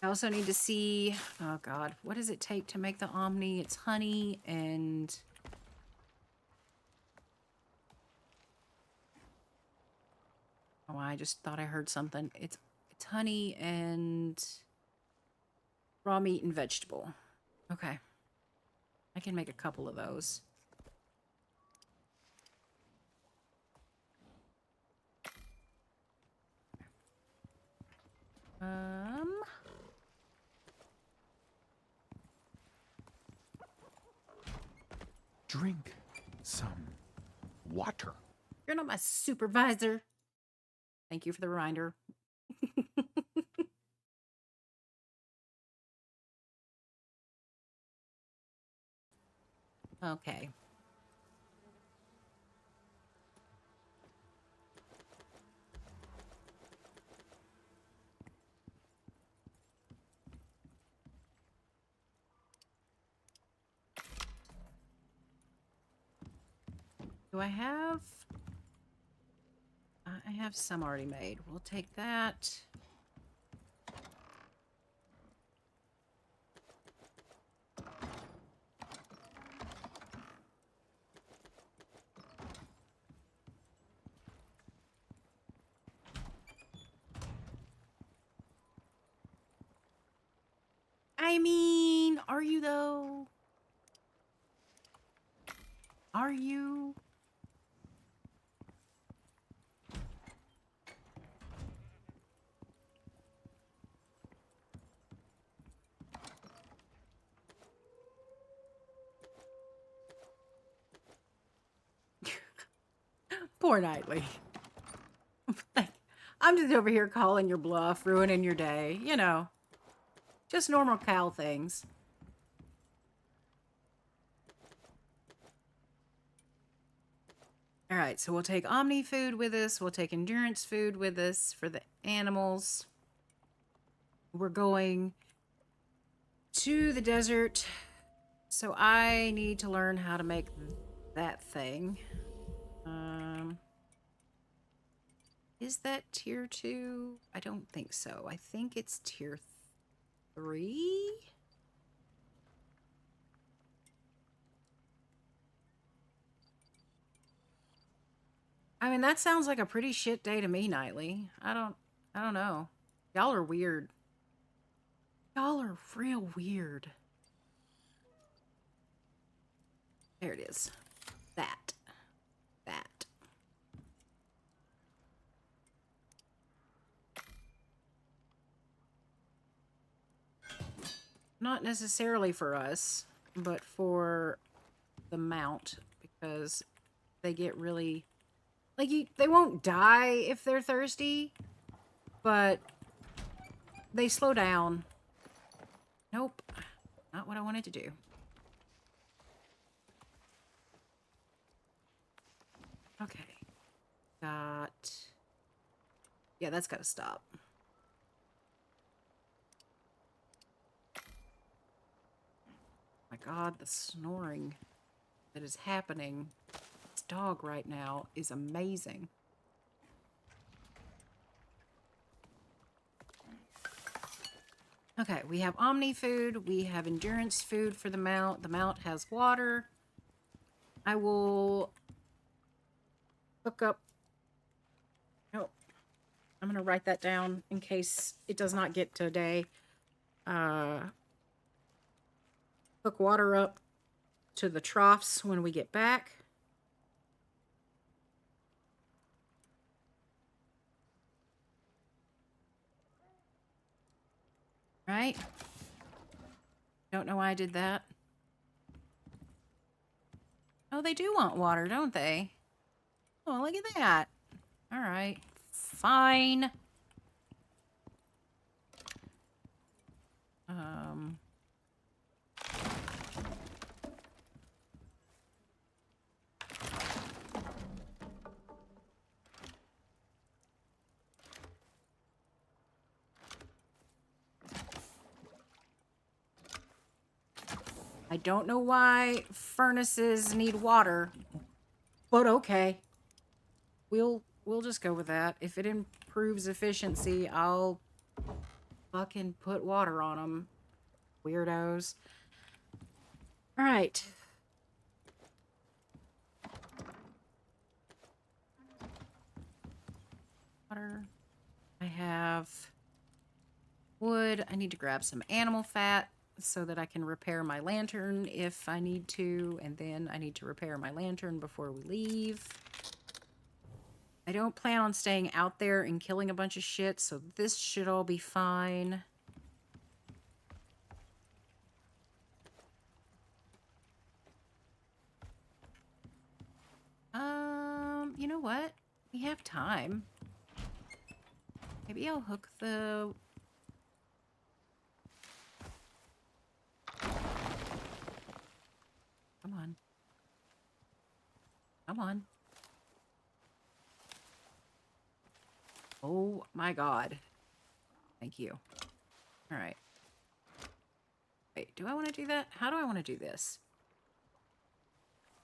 I also need to see, oh God, what does it take to make the Omni? It's honey and... Oh, I just thought I heard something. It's honey and raw meat and vegetable. Okay. I can make a couple of those. Drink some water. You're not my supervisor. Thank you for the reminder. Okay. Do I have... I have some already made. We'll take that. I mean, are you though? Are you? Poor Nightly. I'm just over here calling your bluff, ruining your day. You know, just normal cow things. All right, so we'll take Omni food with us. We'll take endurance food with us for the animals. We're going to the desert. So I need to learn how to make that thing. Is that tier 2? I don't think so. I think it's tier 3. I mean, that sounds like a pretty shit day to me, Nightly. I don't know. Y'all are weird. Y'all are real weird. There it is. That. Not necessarily for us, but for the mount, because they get really... Like, they won't die if they're thirsty, but they slow down. Nope. Not what I wanted to do. Okay. Yeah, that's got to stop. My God, the snoring that is happening. This dog right now is amazing. Okay, we have Omni food. We have endurance food for the mount. The mount has water. I will hook up... Oh, I'm going to write that down in case it does not get to a day. Hook water up to the troughs when we get back. Right? Don't know why I did that. Oh, they do want water, don't they? Oh, look at that. All right. Fine. I don't know why furnaces need water, but okay. We'll just go with that. If it improves efficiency, I'll fucking put water on them. Weirdos. All right. Water. I have wood. I need to grab some animal fat so that I can repair my lantern if I need to. And then I need to repair my lantern before we leave. I don't plan on staying out there and killing a bunch of shit, so this should all be fine. You know what? We have time. Maybe I'll hook the... Come on. Come on. Oh my god. Thank you. Alright. Wait, do I want to do that? How do I want to do this?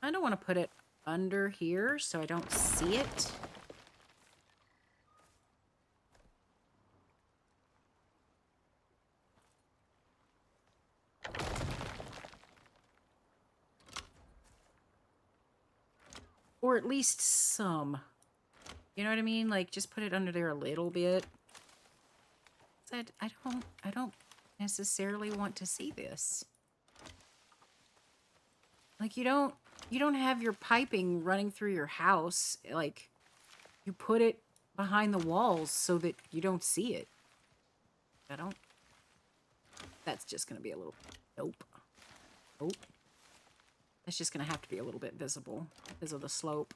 I don't want to put it under here so I don't see it. Or at least some. You know what I mean? Like, just put it under there a little bit. I don't necessarily want to see this. Like, you don't have your piping running through your house. Like, you put it behind the walls so that you don't see it. That's just gonna be a little... Nope. Nope. It's just gonna have to be a little bit visible because of the slope.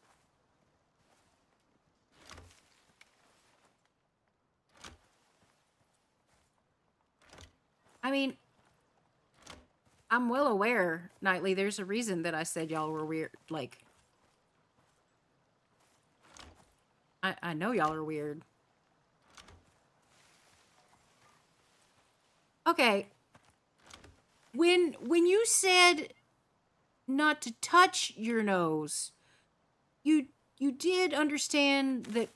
I mean, I'm well aware, Nightly, there's a reason that I said y'all were weird. Like, I know y'all are weird. Okay. When you said not to touch your nose, you did understand that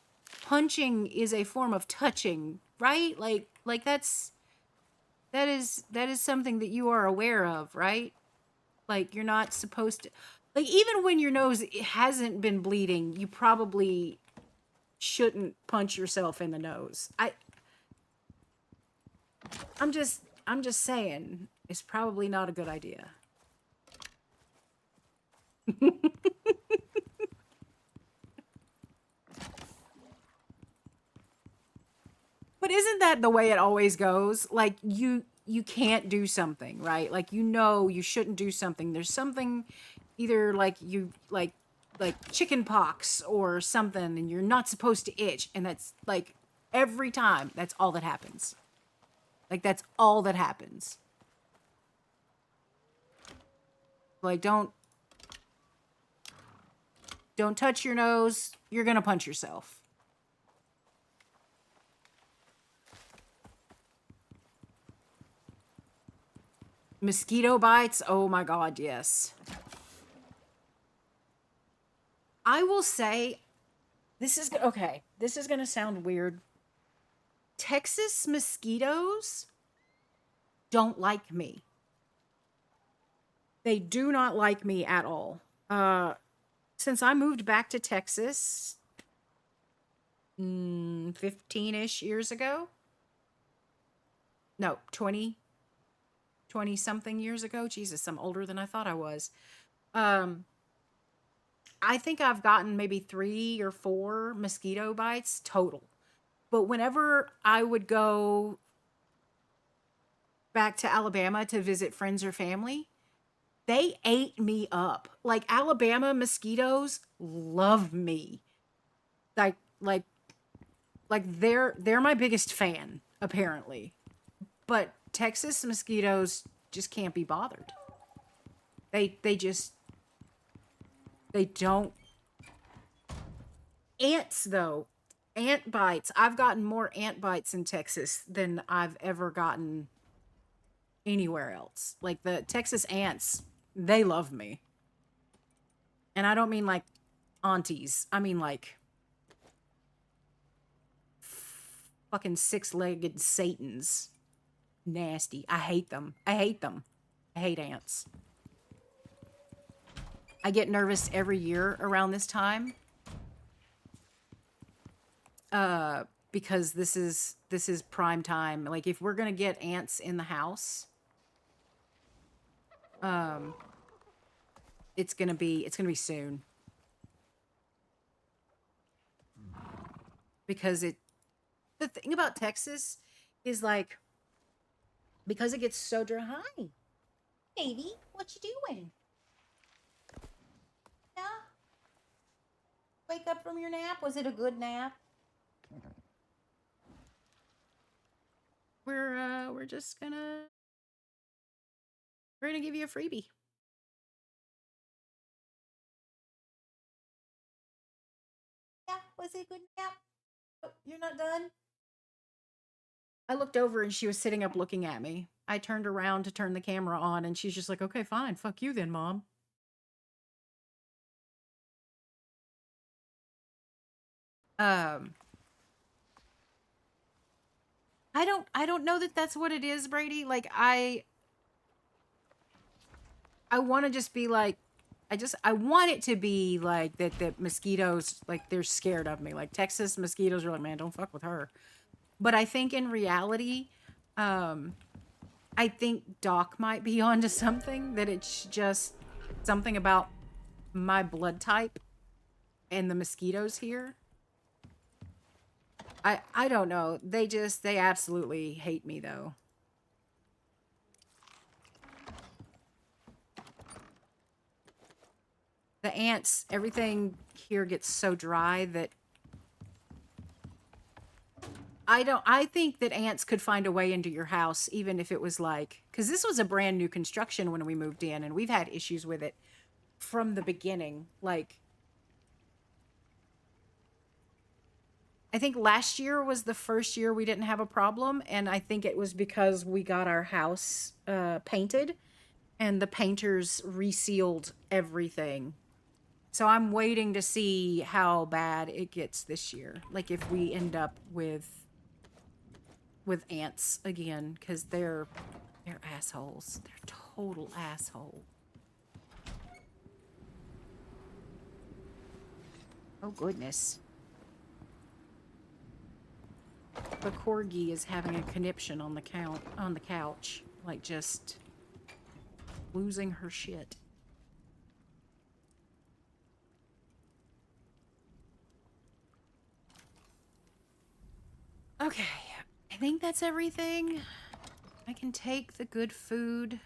punching is a form of touching, right? Like that is something that you are aware of, right? Like, you're not supposed to... Like, even when your nose hasn't been bleeding, you probably shouldn't punch yourself in the nose. I'm just saying, it's probably not a good idea. But isn't that the way it always goes? Like, you can't do something, right? Like, you know you shouldn't do something. There's something, either like chicken pox or something, and you're not supposed to itch, and that's like every time that's all that happens. Like, that's all that happens. Like, don't touch your nose. You're gonna punch yourself. Mosquito bites? Oh my god, yes. I will say, this is gonna sound weird. Texas mosquitoes don't like me. They do not like me at all. Since I moved back to Texas 15-ish years ago. No, 20 something years ago. Jesus, I'm older than I thought I was. I think I've gotten maybe 3 or 4 mosquito bites total. But whenever I would go back to Alabama to visit friends or family, they ate me up. Like, Alabama mosquitoes love me. Like they're my biggest fan, apparently. But Texas mosquitoes just can't be bothered. They don't. Ants, though. Ant bites. I've gotten more ant bites in Texas than I've ever gotten anywhere else. Like the Texas ants, they love me. And I don't mean like aunties. I mean like fucking six-legged satans. Nasty. I hate them. I hate them. I hate ants. I get nervous every year around this time. Because this is prime time. Like if we're gonna get ants in the house, it's gonna be soon. Because the thing about Texas is like, because it gets so dry. Hi, baby, what you doing? Yeah. Wake up from your nap? Was it a good nap? We're just gonna give you a freebie. Yeah, was it a good nap? Oh, you're not done? I looked over and she was sitting up looking at me. I turned around to turn the camera on and she's just like, okay, fine. Fuck you then, Mom. I don't know that that's what it is, Brady. Like I want to just be like, I want it to be like that mosquitoes, like they're scared of me. Like Texas mosquitoes are like, man, don't fuck with her. But I think in reality, I think Doc might be onto something, that it's just something about my blood type and the mosquitoes here. I don't know. They absolutely hate me though. The ants, everything here gets so dry that I think that ants could find a way into your house, even if it was like, because this was a brand new construction when we moved in, and we've had issues with it from the beginning. Like, I think last year was the first year we didn't have a problem, and I think it was because we got our house painted, and the painters resealed everything. So I'm waiting to see how bad it gets this year. Like if we end up with ants again, because they're assholes. They're total asshole. Oh goodness. The corgi is having a conniption on the couch, like just losing her shit. Okay, I think that's everything. I can take the good food.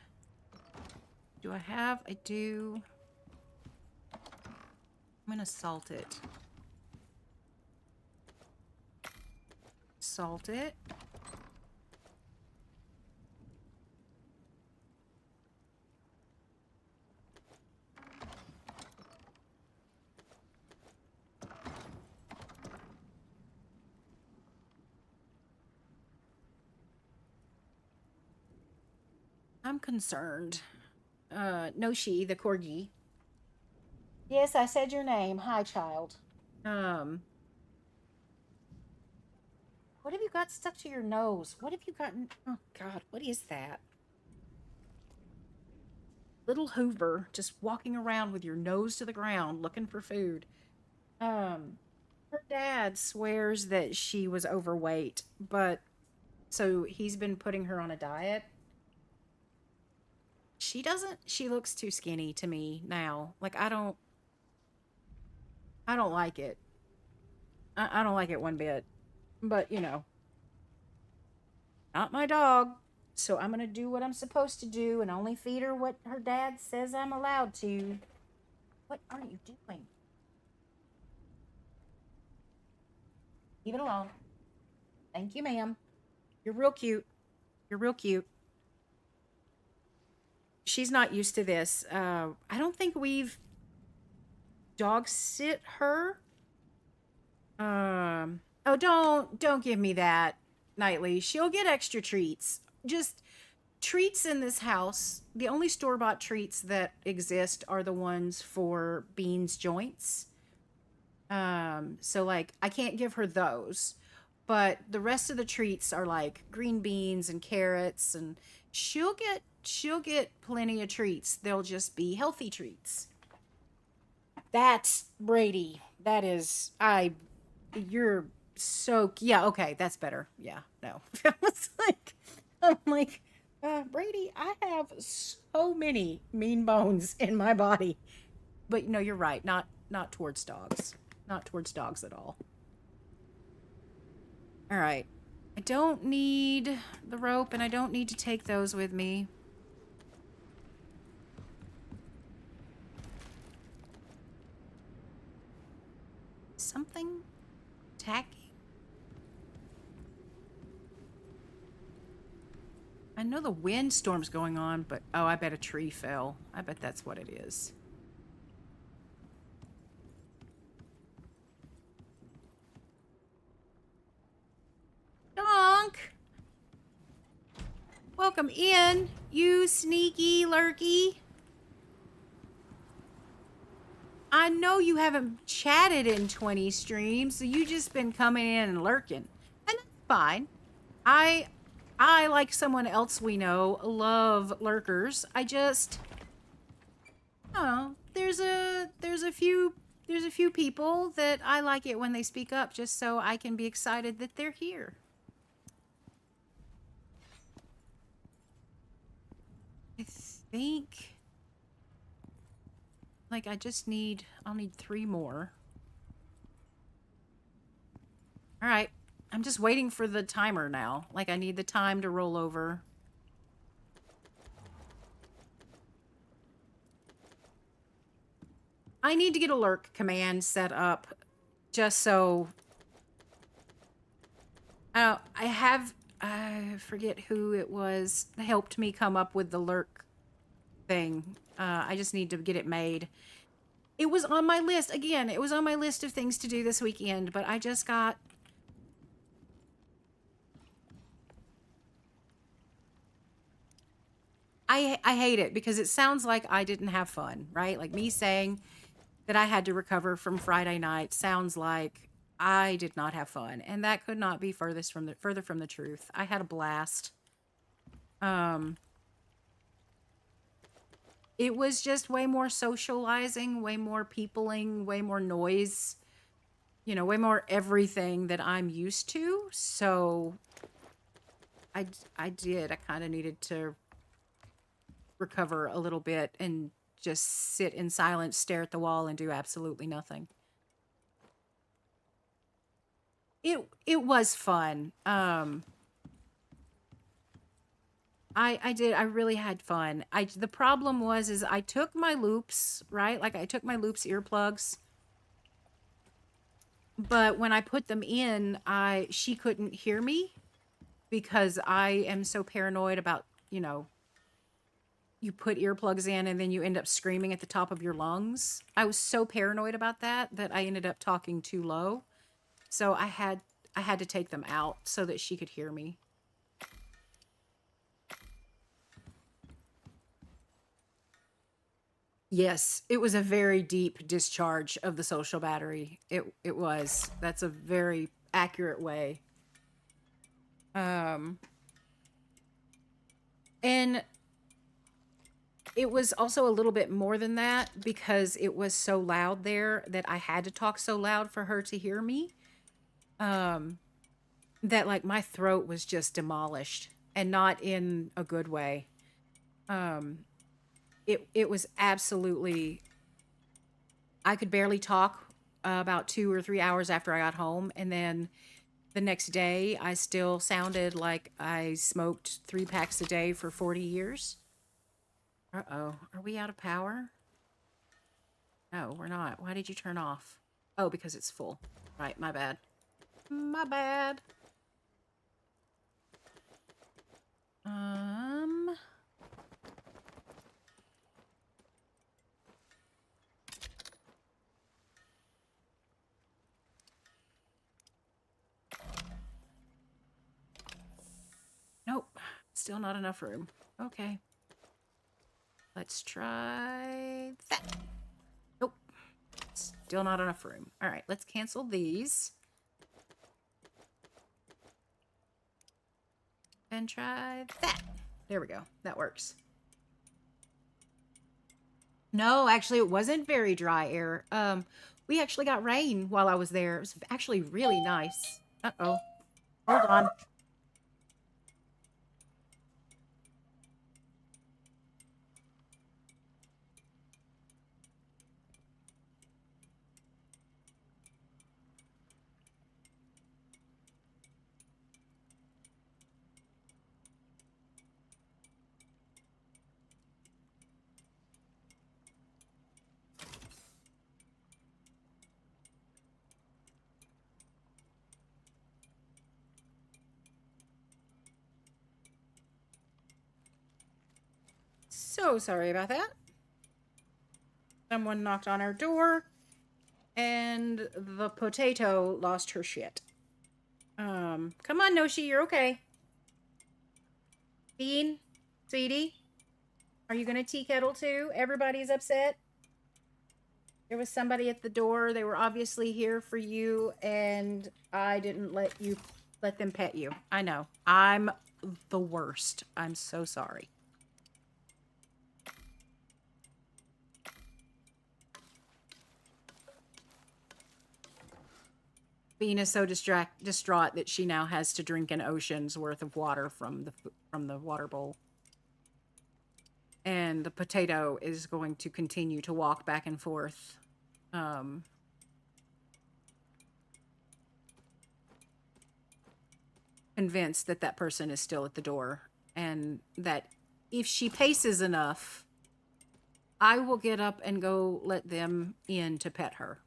Do I have? I do. I'm gonna salt it. Salt it. I'm concerned. No, she, the corgi. Yes, I said your name. Hi, child. What have you got stuck to your nose? What have you gotten? Oh, God, what is that? Little Hoover just walking around with your nose to the ground looking for food. Her dad swears that she was overweight, but so he's been putting her on a diet. She doesn't, she looks too skinny to me now. Like, I don't like it. I don't like it one bit. But, you know, not my dog. So I'm going to do what I'm supposed to do and only feed her what her dad says I'm allowed to. What are you doing? Leave it alone. Thank you, ma'am. You're real cute. You're real cute. She's not used to this. I don't think we've dog sit her. Oh, don't give me that, Nightly. She'll get extra treats. Just treats in this house, the only store-bought treats that exist are the ones for Bean's joints. So like I can't give her those, but the rest of the treats are like green beans and carrots, and she'll get plenty of treats. They'll just be healthy treats. That's Brady. That is you're so yeah, okay, that's better. Yeah, no. I was like I'm like Brady, I have so many mean bones in my body. But no, you're right. Not towards dogs. Not towards dogs at all. All right. I don't need the rope, and I don't need to take those with me. Something tacky. I know the windstorm's going on, but oh, I bet a tree fell. I bet that's what it is. Donk! Welcome in, you sneaky lurky. I know you haven't chatted in 20 streams, so you just been coming in and lurking. And that's fine. I like someone else we know love lurkers. I just there's a few people that I like it when they speak up just so I can be excited that they're here. I think like I'll need 3 more. All right. I'm just waiting for the timer now. Like I need the time to roll over. I need to get a lurk command set up just so I forget who it was that helped me come up with the lurk thing. I just need to get it made. It was on my list. Again, it was on my list of things to do this weekend, but I just got... I hate it because it sounds like I didn't have fun, right? Like me saying that I had to recover from Friday night sounds like I did not have fun, and that could not be further from the truth. I had a blast. It was just way more socializing, way more peopling, way more noise, you know, way more everything that I'm used to. So I kind of needed to recover a little bit and just sit in silence, stare at the wall, and do absolutely nothing. It was fun. I really had fun. The problem was I took my loops, right? Like I took my loops earplugs. But when I put them in, she couldn't hear me because I am so paranoid about, you know, you put earplugs in and then you end up screaming at the top of your lungs. I was so paranoid about that I ended up talking too low. So I had to take them out so that she could hear me. Yes, it was a very deep discharge of the social battery. It was. That's a very accurate way. And it was also a little bit more than that because it was so loud there that I had to talk so loud for her to hear me. That like my throat was just demolished, and not in a good way. It was absolutely, I could barely talk about 2 or 3 hours after I got home, and then the next day I still sounded like I smoked 3 packs a day for 40 years. Uh-oh, are we out of power? No, we're not. Why did you turn off? Oh, because it's full. Right, my bad. My bad. Nope. Still not enough room. Okay. Let's try that. Nope. Still not enough room. All right, let's cancel these. And try that. There we go. That works. No, actually, it wasn't very dry air. We actually got rain while I was there. It was actually really nice. Uh-oh. Hold on. So sorry about that. Someone knocked on our door, and the potato lost her shit. Come on, Noshi, you're okay. Bean, sweetie, are you gonna tea kettle too? Everybody's upset. There was somebody at the door. They were obviously here for you, and I didn't let them pet you. I know. I'm the worst. I'm so sorry. Bean is so distraught that she now has to drink an ocean's worth of water from the water bowl. And the potato is going to continue to walk back and forth. Convinced that that person is still at the door, and that if she paces enough, I will get up and go let them in to pet her.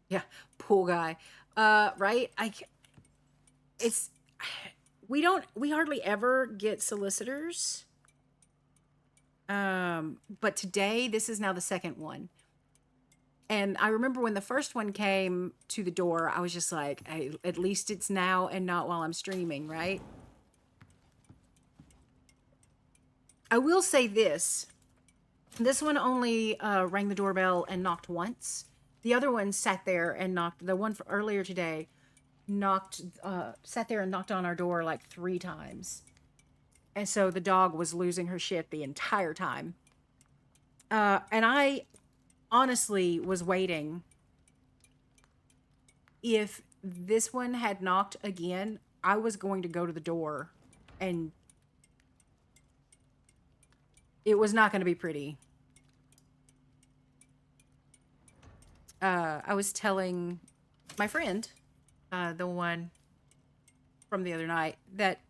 Yeah, poor guy. Right? We hardly ever get solicitors. But today, this is now the second one. And I remember when the first one came to the door, I was just like, hey, at least it's now and not while I'm streaming, right? I will say this. This one only rang the doorbell and knocked once. The other one sat there and knocked. The one earlier today sat there and knocked on our door like 3 times. And so the dog was losing her shit the entire time. And I honestly was waiting. If this one had knocked again, I was going to go to the door, and it was not going to be pretty. I was telling my friend, the one from the other night, that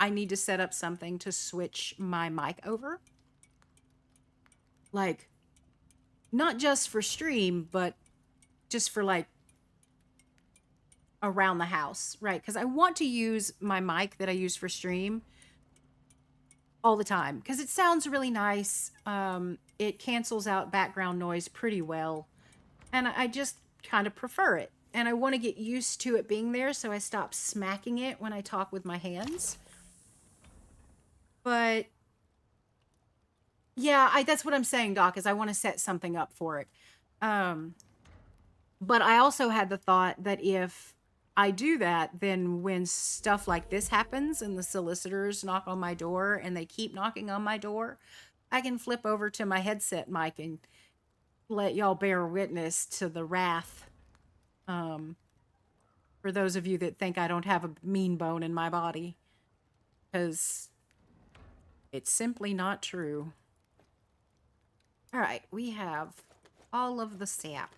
I need to set up something to switch my mic over. Like, not just for stream, but just for, like, around the house, right? Because I want to use my mic that I use for stream all the time, because it sounds really nice. It cancels out background noise pretty well, and I just kind of prefer it. And I want to get used to it being there, so I stop smacking it when I talk with my hands. But yeah, that's what I'm saying, Doc, is I want to set something up for it. But I also had the thought that if I do that, then when stuff like this happens and the solicitors knock on my door and they keep knocking on my door, I can flip over to my headset mic and let y'all bear witness to the wrath. For those of you that think I don't have a mean bone in my body, because it's simply not true. All right, we have all of the sap.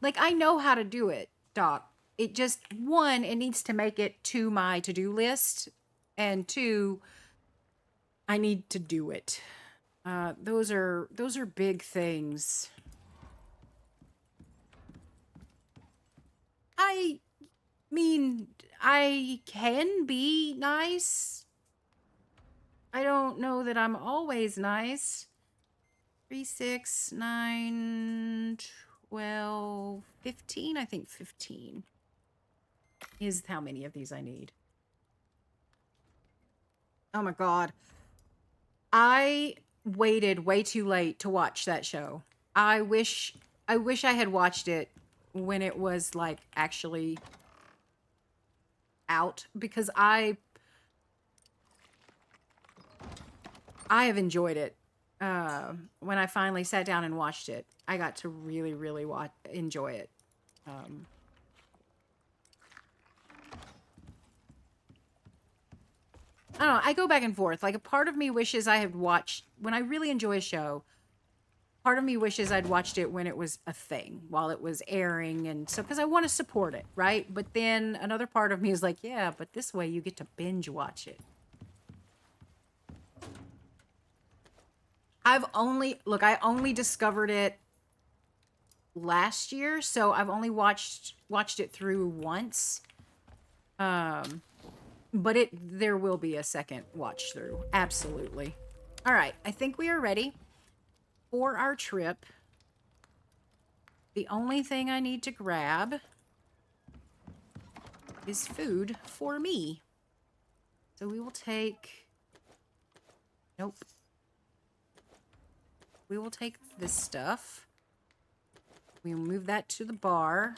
Like, I know how to do it, Doc. It just, 1, it needs to make it to my to-do list, and 2, I need to do it. Those are big things. I mean, I can be nice. I don't know that I'm always nice. 3, 6, 9, 12, 15. I think 15 is how many of these I need. Oh my God. I waited way too late to watch that show. I wish I had watched it when it was like actually out, because I have enjoyed it. When I finally sat down and watched it, I got to really, really enjoy it. I don't know. I go back and forth. Like, a part of me wishes I had watched, when I really enjoy a show, part of me wishes I'd watched it when it was a thing, while it was airing, and so, because I want to support it, right? But then another part of me is like, yeah, but this way you get to binge watch it. I only discovered it last year, so I've only watched it through once. But there will be a second watch through. Absolutely. All right, I think we are ready for our trip. The only thing I need to grab is food for me. So we will take... Nope. We will take this stuff. We will move that to the bar.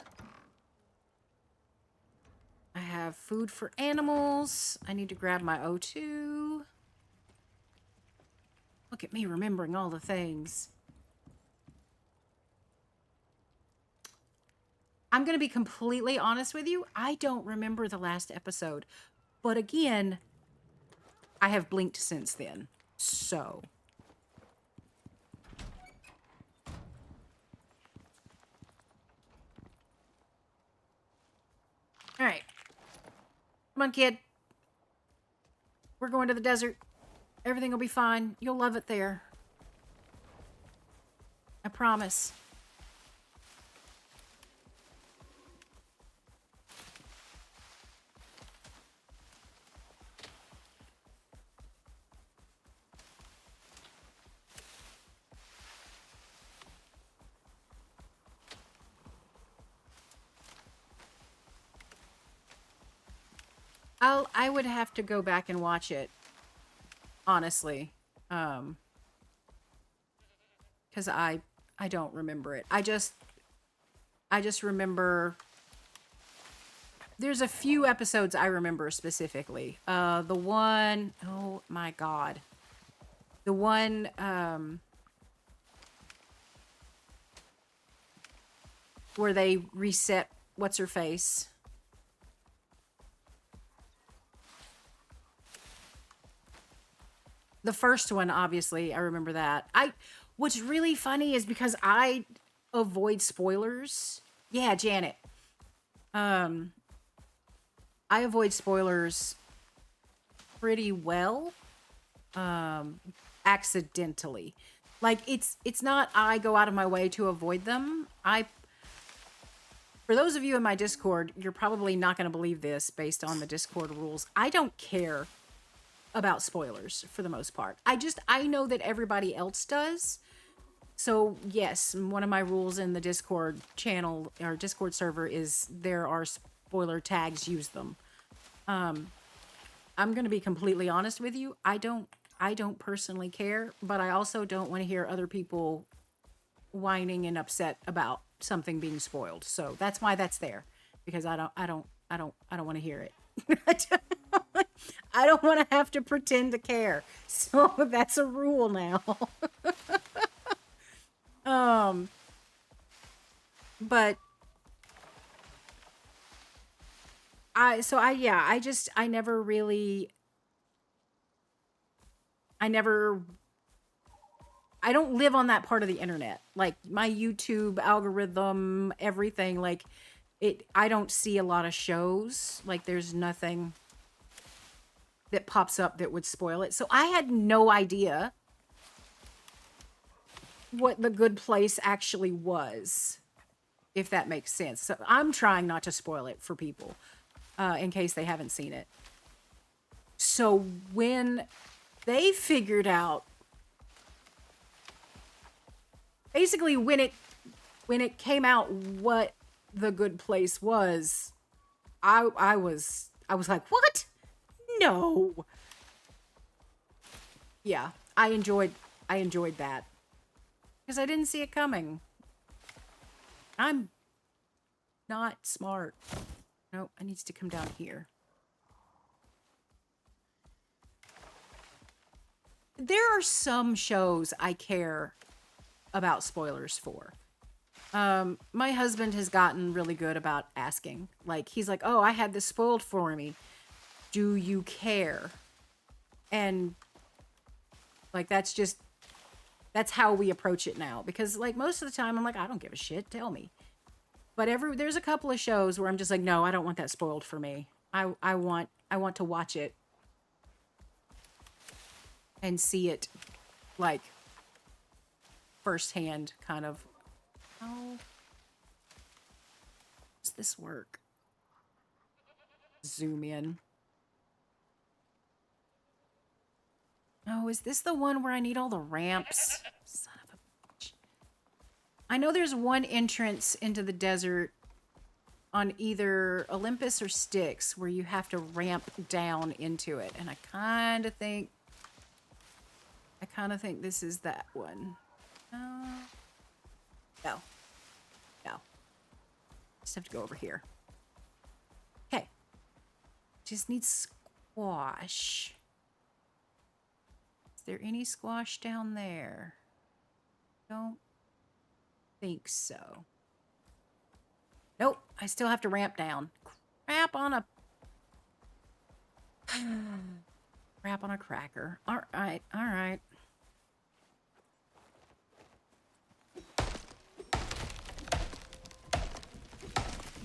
I have food for animals. I need to grab my O2. Look at me remembering all the things. I'm going to be completely honest with you. I don't remember the last episode. But again, I have blinked since then. So... All right. Come on, kid. We're going to the desert. Everything will be fine. You'll love it there. I promise. I would have to go back and watch it, honestly, because I don't remember it. I just remember there's a few episodes I remember specifically. The one, oh my God, the one where they reset what's her face. The first one, obviously, I remember that. What's really funny is because I avoid spoilers. Yeah, Janet. I avoid spoilers pretty well. Accidentally. Like, it's not I go out of my way to avoid them. For those of you in my Discord, you're probably not going to believe this based on the Discord rules. I don't care about spoilers for the most part. I know that everybody else does. So yes, one of my rules in the Discord channel or Discord server is there are spoiler tags, use them. I'm going to be completely honest with you. I don't personally care, but I also don't want to hear other people whining and upset about something being spoiled. So that's why that's there, because I don't want to hear it. I don't want to have to pretend to care. So that's a rule now. But I don't live on that part of the internet. Like, my YouTube algorithm, everything, like, I don't see a lot of shows. Like, there's nothing that pops up that would spoil it. So I had no idea what The Good Place actually was, if that makes sense. So I'm trying not to spoil it for people, in case they haven't seen it. So when they figured out basically when it came out what the good place was. I was like, what? No. Yeah, I enjoyed that because I didn't see it coming. I'm not smart. No, it needs to come down here. There are some shows I care about spoilers for. My husband has gotten really good about asking. Like, he's like, oh, I had this spoiled for me. Do you care? And, like, that's how we approach it now. Because, like, most of the time, I'm like, I don't give a shit. Tell me. But there's a couple of shows where I'm just like, no, I don't want that spoiled for me. I want to watch it and see it, like, firsthand, kind of. How does this work? Zoom in. Oh, is this the one where I need all the ramps? Son of a bitch. I know there's one entrance into the desert on either Olympus or Styx where you have to ramp down into it. And I kind of think this is that one. No. Just have to go over here. Okay. Just need squash. Is there any squash down there? Don't think so. Nope. I still have to ramp down. Crap on a cracker. All right.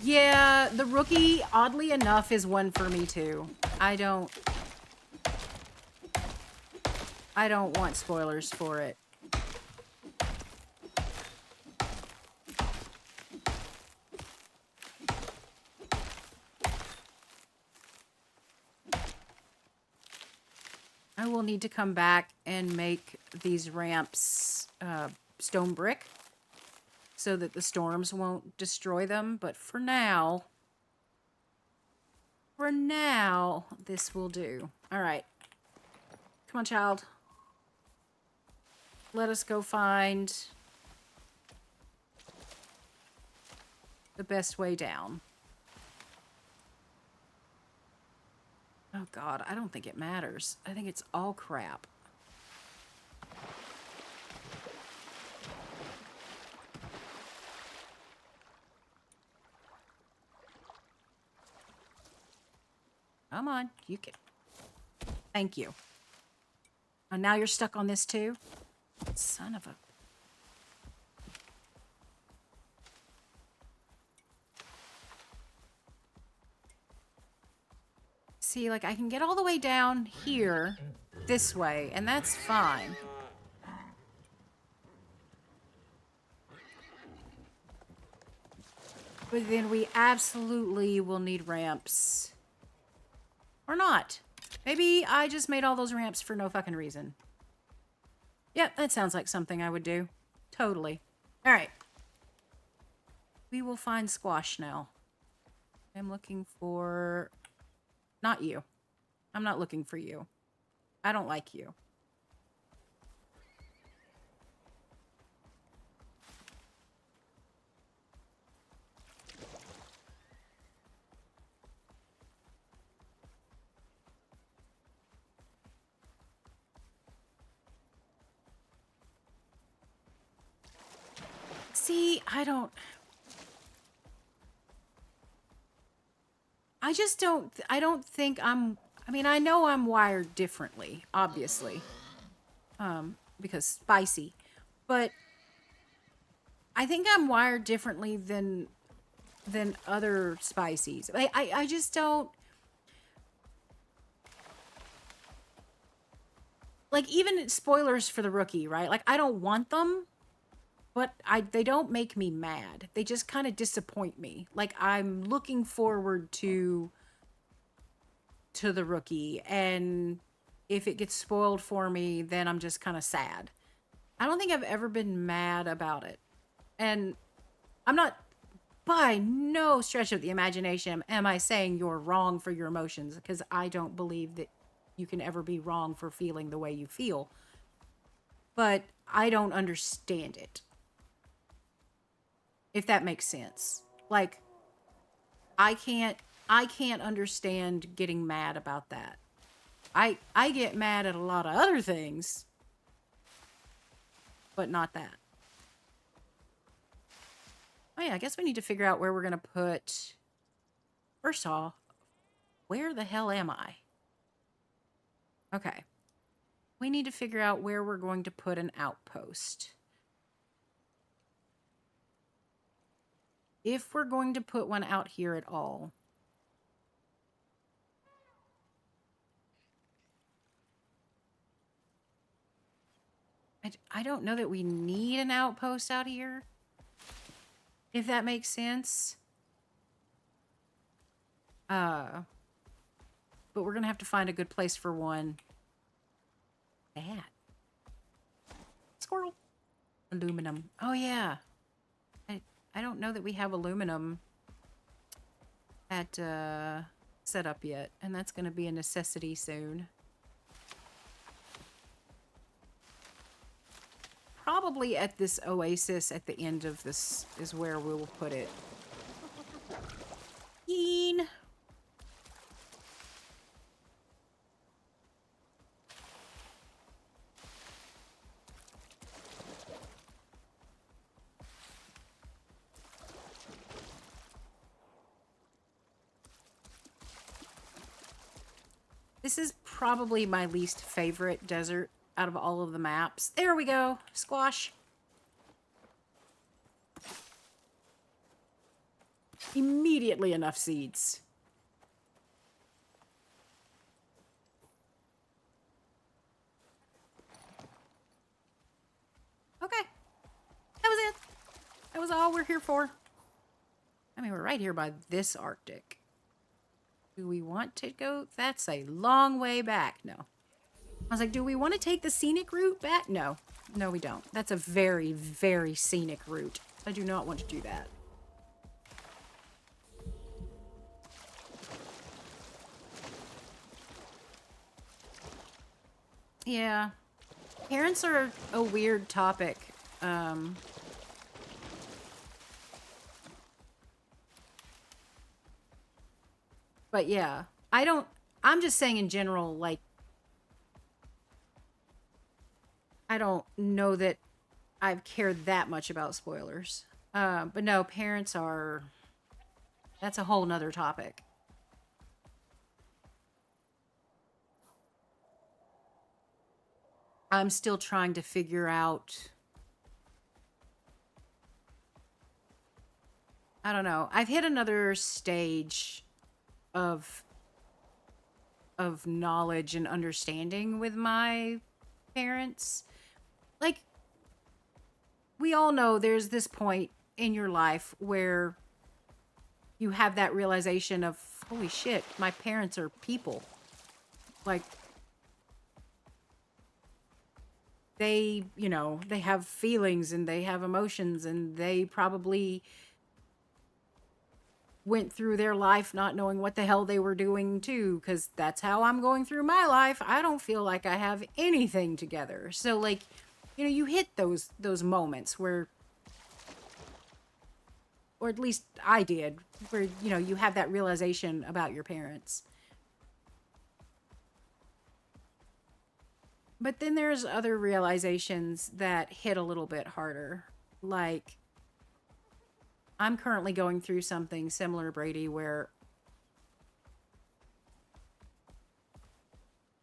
Yeah, the rookie, oddly enough, is one for me too. I don't want spoilers for it. I will need to come back and make these ramps stone brick so that the storms won't destroy them. But for now, this will do. All right. Come on, child. Let us go find the best way down. Oh, God, I don't think it matters. I think it's all crap. Come on, you can. Thank you. Oh, now you're stuck on this too? Son of a... See, like, I can get all the way down here this way, and that's fine. But then we absolutely will need ramps. Or not. Maybe I just made all those ramps for no fucking reason. Yep, that sounds like something I would do. Totally. Alright. We will find squash now. I'm looking for... Not you. I'm not looking for you. I don't like you. See, I don't think I mean, I know I'm wired differently, obviously. Because spicy. But I think I'm wired differently than other spicies. I just don't... Like, even spoilers for the rookie, right? Like, I don't want them, but they don't make me mad. They just kind of disappoint me. Like, I'm looking forward to the rookie, and if it gets spoiled for me, then I'm just kind of sad. I don't think I've ever been mad about it. And I'm not, by no stretch of the imagination, am I saying you're wrong for your emotions, because I don't believe that you can ever be wrong for feeling the way you feel. But I don't understand it. If that makes sense. Like, I can't understand getting mad about that. I get mad at a lot of other things, but not that. Oh yeah, I guess we need to figure out where we're going to put... First off, where the hell am I? Okay. We need to figure out where we're going to put an outpost. If we're going to put one out here at all. I don't know that we need an outpost out here. If that makes sense. But we're going to have to find a good place for one. That. Squirrel. Aluminum. Oh, yeah. I don't know that we have aluminum at set up yet. And that's going to be a necessity soon. Probably at this oasis at the end of this is where we will put it. Yeen. This is probably my least favorite desert out of all of the maps. There we go. Squash. Immediately enough seeds. Okay. That was it. That was all we're here for. I mean, we're right here by this Arctic. Do we want to go? That's a long way back. No. I was like, do we want to take the scenic route back? No. No, we don't. That's a very, very scenic route. I do not want to do that. Yeah. Parents are a weird topic. But yeah, I'm just saying in general, like, I don't know that I've cared that much about spoilers. But no, parents are, that's a whole nother topic. I'm still trying to figure out, I don't know. I've hit another stage of knowledge and understanding with my parents. Like, we all know there's this point in your life where you have that realization of, holy shit, my parents are people. Like, they, you know, they have feelings and they have emotions and they probably went through their life not knowing what the hell they were doing too, because that's how I'm going through my life. I don't feel like I have anything together. So, like, you know, you hit those moments where, or at least I did, where, you know, you have that realization about your parents. But then there's other realizations that hit a little bit harder. Like, I'm currently going through something similar, Brady, where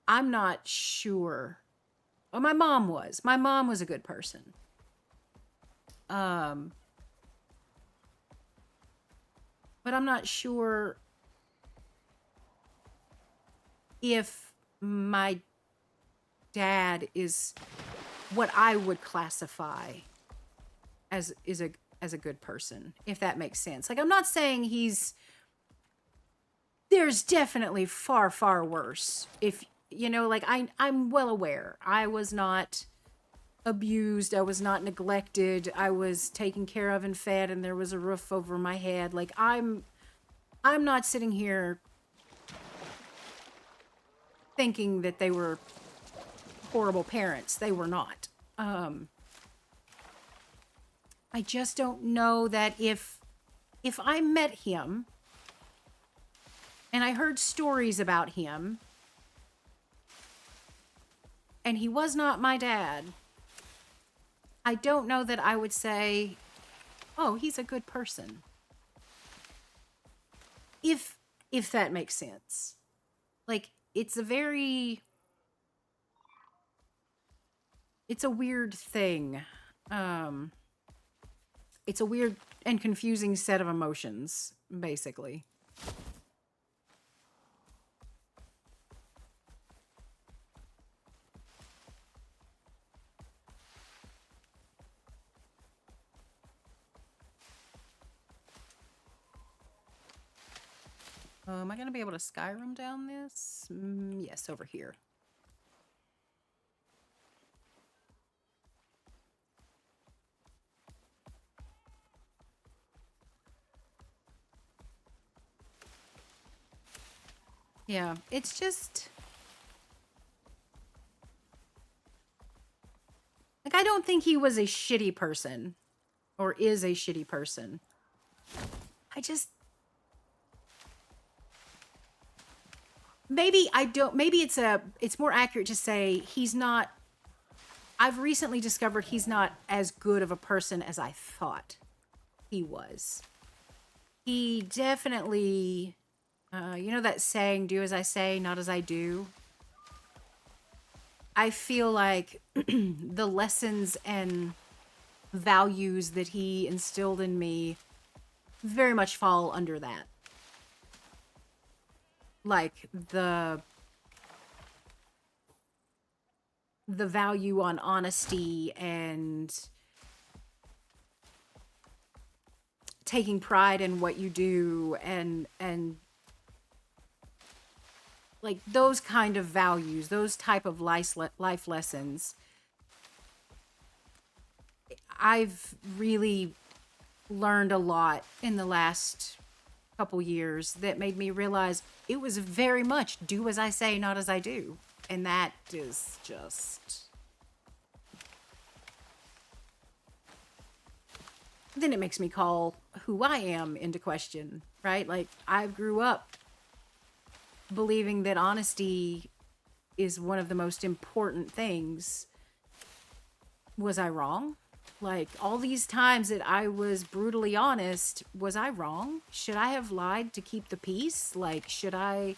I'm not sure. Well, my mom was. My mom was a good person. But I'm not sure if my dad is what I would classify as a good person, if that makes sense. Like, I'm not saying there's definitely far, far worse. If you know, like I'm well aware. I was not abused, I was not neglected, I was taken care of and fed, and there was a roof over my head. Like I'm not sitting here thinking that they were horrible parents. They were not. I just don't know that if I met him and I heard stories about him and he was not my dad, I don't know that I would say, oh, he's a good person. If that makes sense. Like, it's a weird thing. It's a weird and confusing set of emotions, basically. Am I going to be able to Skyrim down this? Yes, over here. Yeah, it's just... like, I don't think he was a shitty person. Or is a shitty person. Maybe it's more accurate to say he's not... I've recently discovered he's not as good of a person as I thought he was. He definitely... you know that saying, do as I say, not as I do? I feel like the lessons and values that he instilled in me very much fall under that. Like the value on honesty and taking pride in what you do and like those kind of values, those type of life lessons. I've really learned a lot in the last couple years that made me realize it was very much do as I say, not as I do. And that is just... then it makes me call who I am into question, right? Like, I grew up believing that honesty is one of the most important things. Was I wrong? Like, all these times that I was brutally honest, was I wrong? Should I have lied to keep the peace? Like, should I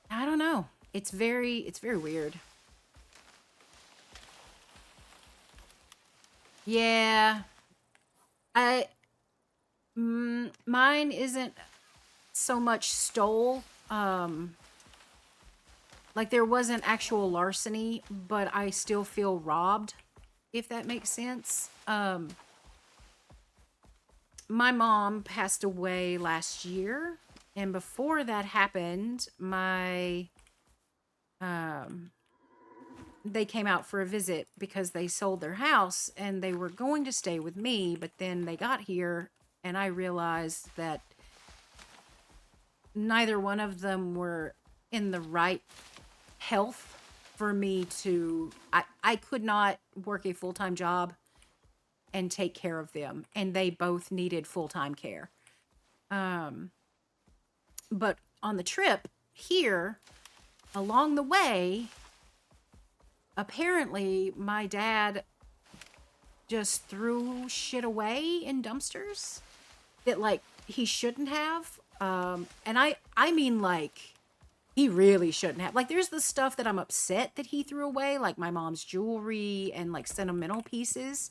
don't know. It's very weird. Yeah. Mine isn't so much stole. Like, there wasn't actual larceny, but I still feel robbed, if that makes sense. My mom passed away last year, and before that happened, they came out for a visit because they sold their house and they were going to stay with me, but then they got here and I realized that neither one of them were in the right health for me to... I could not work a full-time job and take care of them, and they both needed full-time care. But on the trip here, along the way, apparently my dad just threw shit away in dumpsters that, like, he shouldn't have. And I mean, like, he really shouldn't have. Like, there's the stuff that I'm upset that he threw away, like my mom's jewelry and, like, sentimental pieces.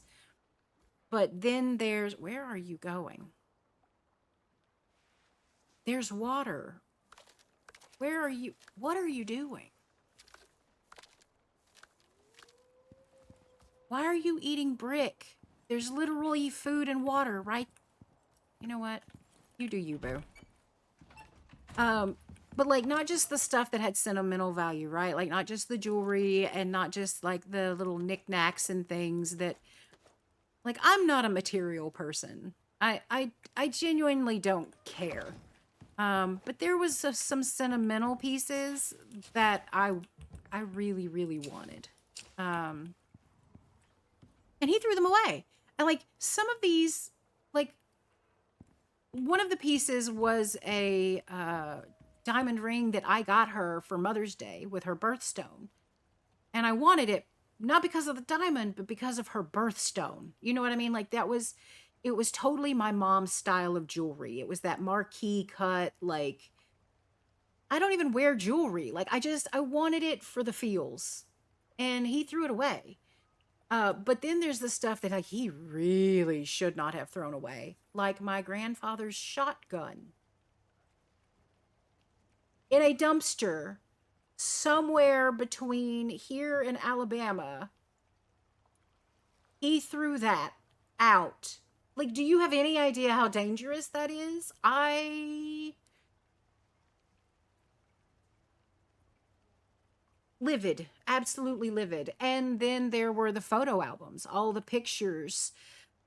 But then there's... where are you going? There's water. Where are you? What are you doing? Why are you eating brick? There's literally food and water, right? You know what? You do you, boo. But like not just the stuff that had sentimental value, right? Like not just the jewelry and not just like the little knickknacks and things that like I'm not a material person. I genuinely don't care. But there was some sentimental pieces that I really really wanted. And he threw them away. And like some of these, like one of the pieces was a diamond ring that I got her for Mother's Day with her birthstone. And I wanted it not because of the diamond, but because of her birthstone. You know what I mean? Like it was totally my mom's style of jewelry. It was that marquee cut, like I don't even wear jewelry. Like I wanted it for the feels. And he threw it away. But then there's the stuff that like he really should not have thrown away, like my grandfather's shotgun in a dumpster somewhere between here and Alabama. He threw that out. Like, do you have any idea how dangerous that is? Livid, absolutely livid. And then there were the photo albums, all the pictures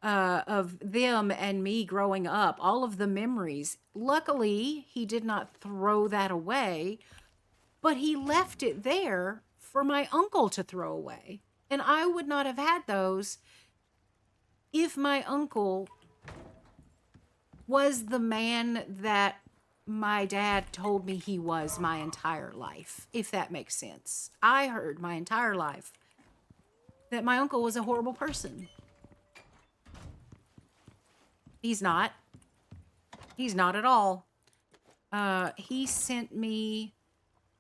of them and me growing up, all of the memories. Luckily, he did not throw that away, but he left it there for my uncle to throw away. And I would not have had those if my uncle was the man that my dad told me he was my entire life, if that makes sense. I heard my entire life that my uncle was a horrible person. He's not. He's not at all. He sent me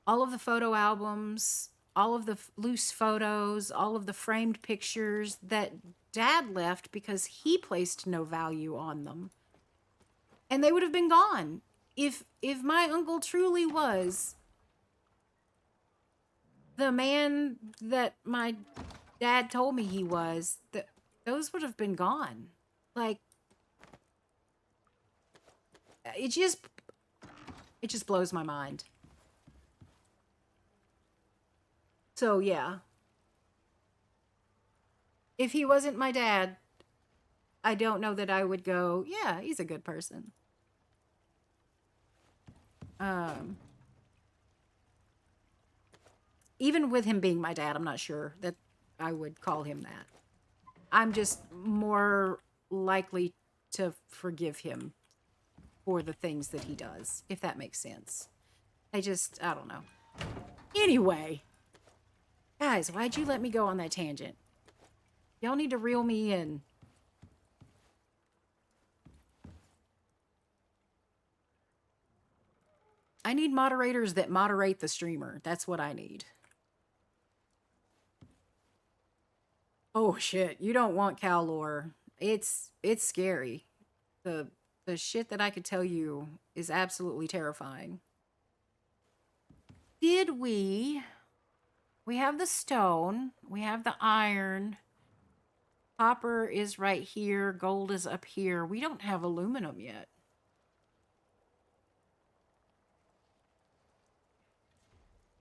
all of the photo albums, all of the loose photos, all of the framed pictures that Dad left because he placed no value on them. And they would have been gone if my uncle truly was the man that my dad told me he was. Those would have been gone. Like it just blows my mind. So yeah. If he wasn't my dad, I don't know that I would go, yeah, he's a good person. Even with him being my dad, I'm not sure that I would call him that. I'm just more likely to forgive him for the things that he does, if that makes sense. I don't know. Anyway, guys, why'd you let me go on that tangent? Y'all need to reel me in. I need moderators that moderate the streamer. That's what I need. Oh shit, you don't want cow lore. It's scary. The shit that I could tell you is absolutely terrifying. Did we have the stone, we have the iron. Copper is right here, gold is up here. We don't have aluminum yet.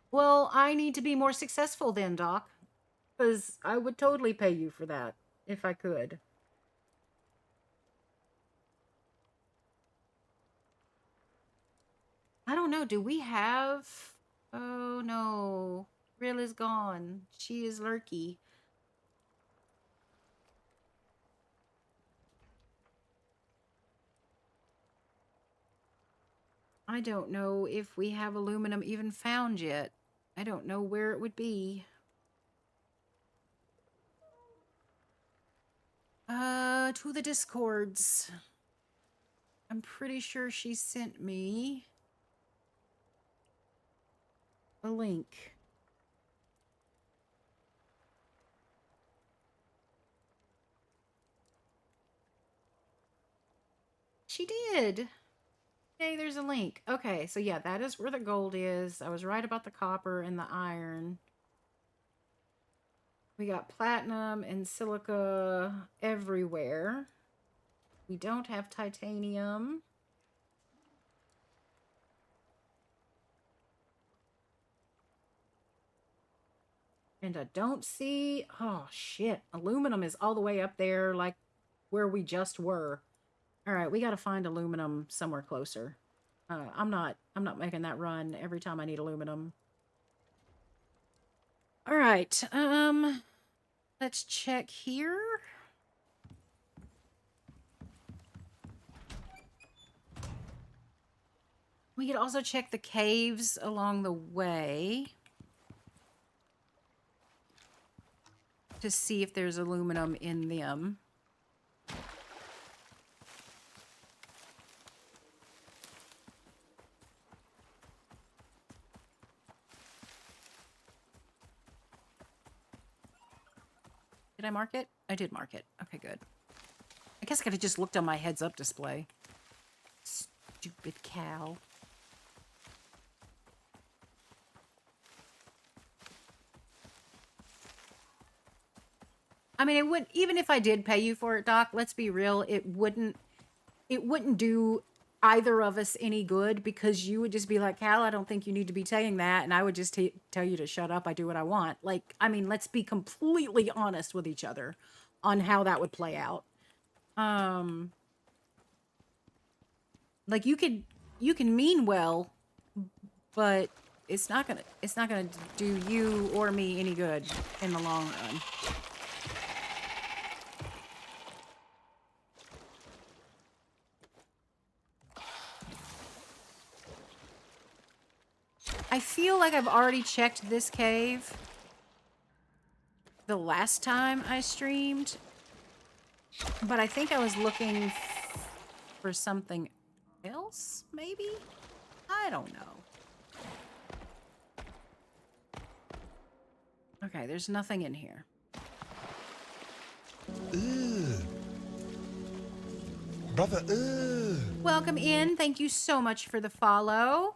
Well, I need to be more successful then, Doc. Because I would totally pay you for that, if I could. I don't know, do we have... Oh, no. Rill is gone. She is lurky. I don't know if we have aluminum even found yet. I don't know where it would be. To the Discords. I'm pretty sure she sent me a link. She did. Hey, there's a link. Okay, so yeah, that is where the gold is. I was right about the copper and the iron. We got platinum and silica everywhere. We don't have titanium. And I don't see... Oh, shit. Aluminum is all the way up there, like where we just were. All right, we got to find aluminum somewhere closer. I'm not making that run every time I need aluminum. All right. Let's check here. We could also check the caves along the way to see if there's aluminum in them. Did I mark it? I did mark it. Okay, good. I guess I could have just looked on my heads-up display. Stupid cow. I mean, it would, even if I did pay you for it, Doc, let's be real, it wouldn't do either of us any good, because you would just be like, Cal, I don't think you need to be saying that, and I would just tell you to shut up. I do what I want. Like, I mean, let's be completely honest with each other on how that would play out. Like, you can mean well, but it's not gonna do you or me any good in the long run. I feel like I've already checked this cave the last time I streamed, but I think I was looking for something else, maybe? I don't know. Okay, there's nothing in here. Ugh. Brother, ugh. Welcome in. Thank you so much for the follow.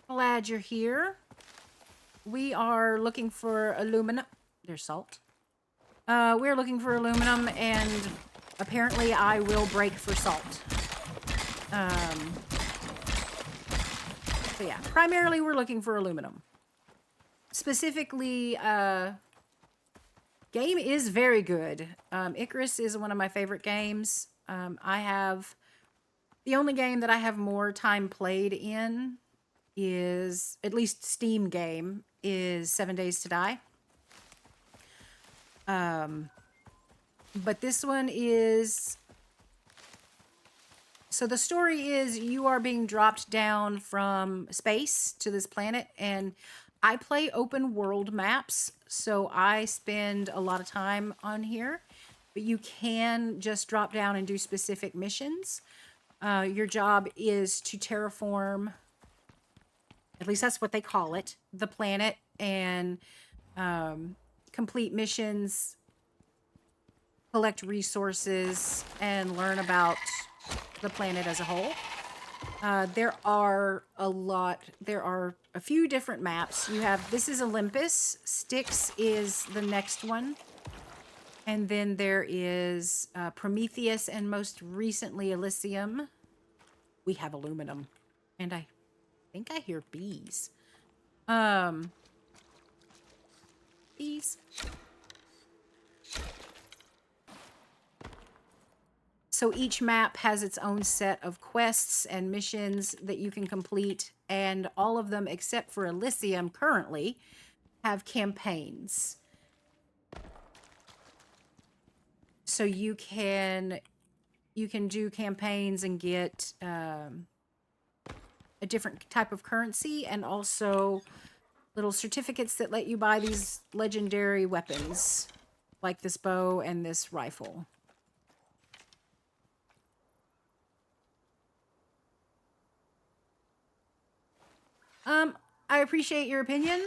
Glad you're here. We are looking for aluminum. There's salt. We're looking for aluminum, and apparently I will break for salt. So yeah, primarily we're looking for aluminum. Specifically, game is very good. Icarus is one of my favorite games. The only game that I have more time played in is, at least Steam game, is 7 Days to Die. But this one is... So the story is you are being dropped down from space to this planet, and I play open world maps, so I spend a lot of time on here, but you can just drop down and do specific missions. Your job is to terraform, at least that's what they call it, the planet, and complete missions, collect resources, and learn about the planet as a whole. There are a few different maps. You have, this is Olympus, Styx is the next one, and then there is Prometheus, and most recently Elysium. We have aluminum, and I think I hear bees. Bees. So each map has its own set of quests and missions that you can complete, and all of them, except for Elysium currently, have campaigns. So you can do campaigns and get a different type of currency, and also little certificates that let you buy these legendary weapons, like this bow and this rifle. I appreciate your opinion.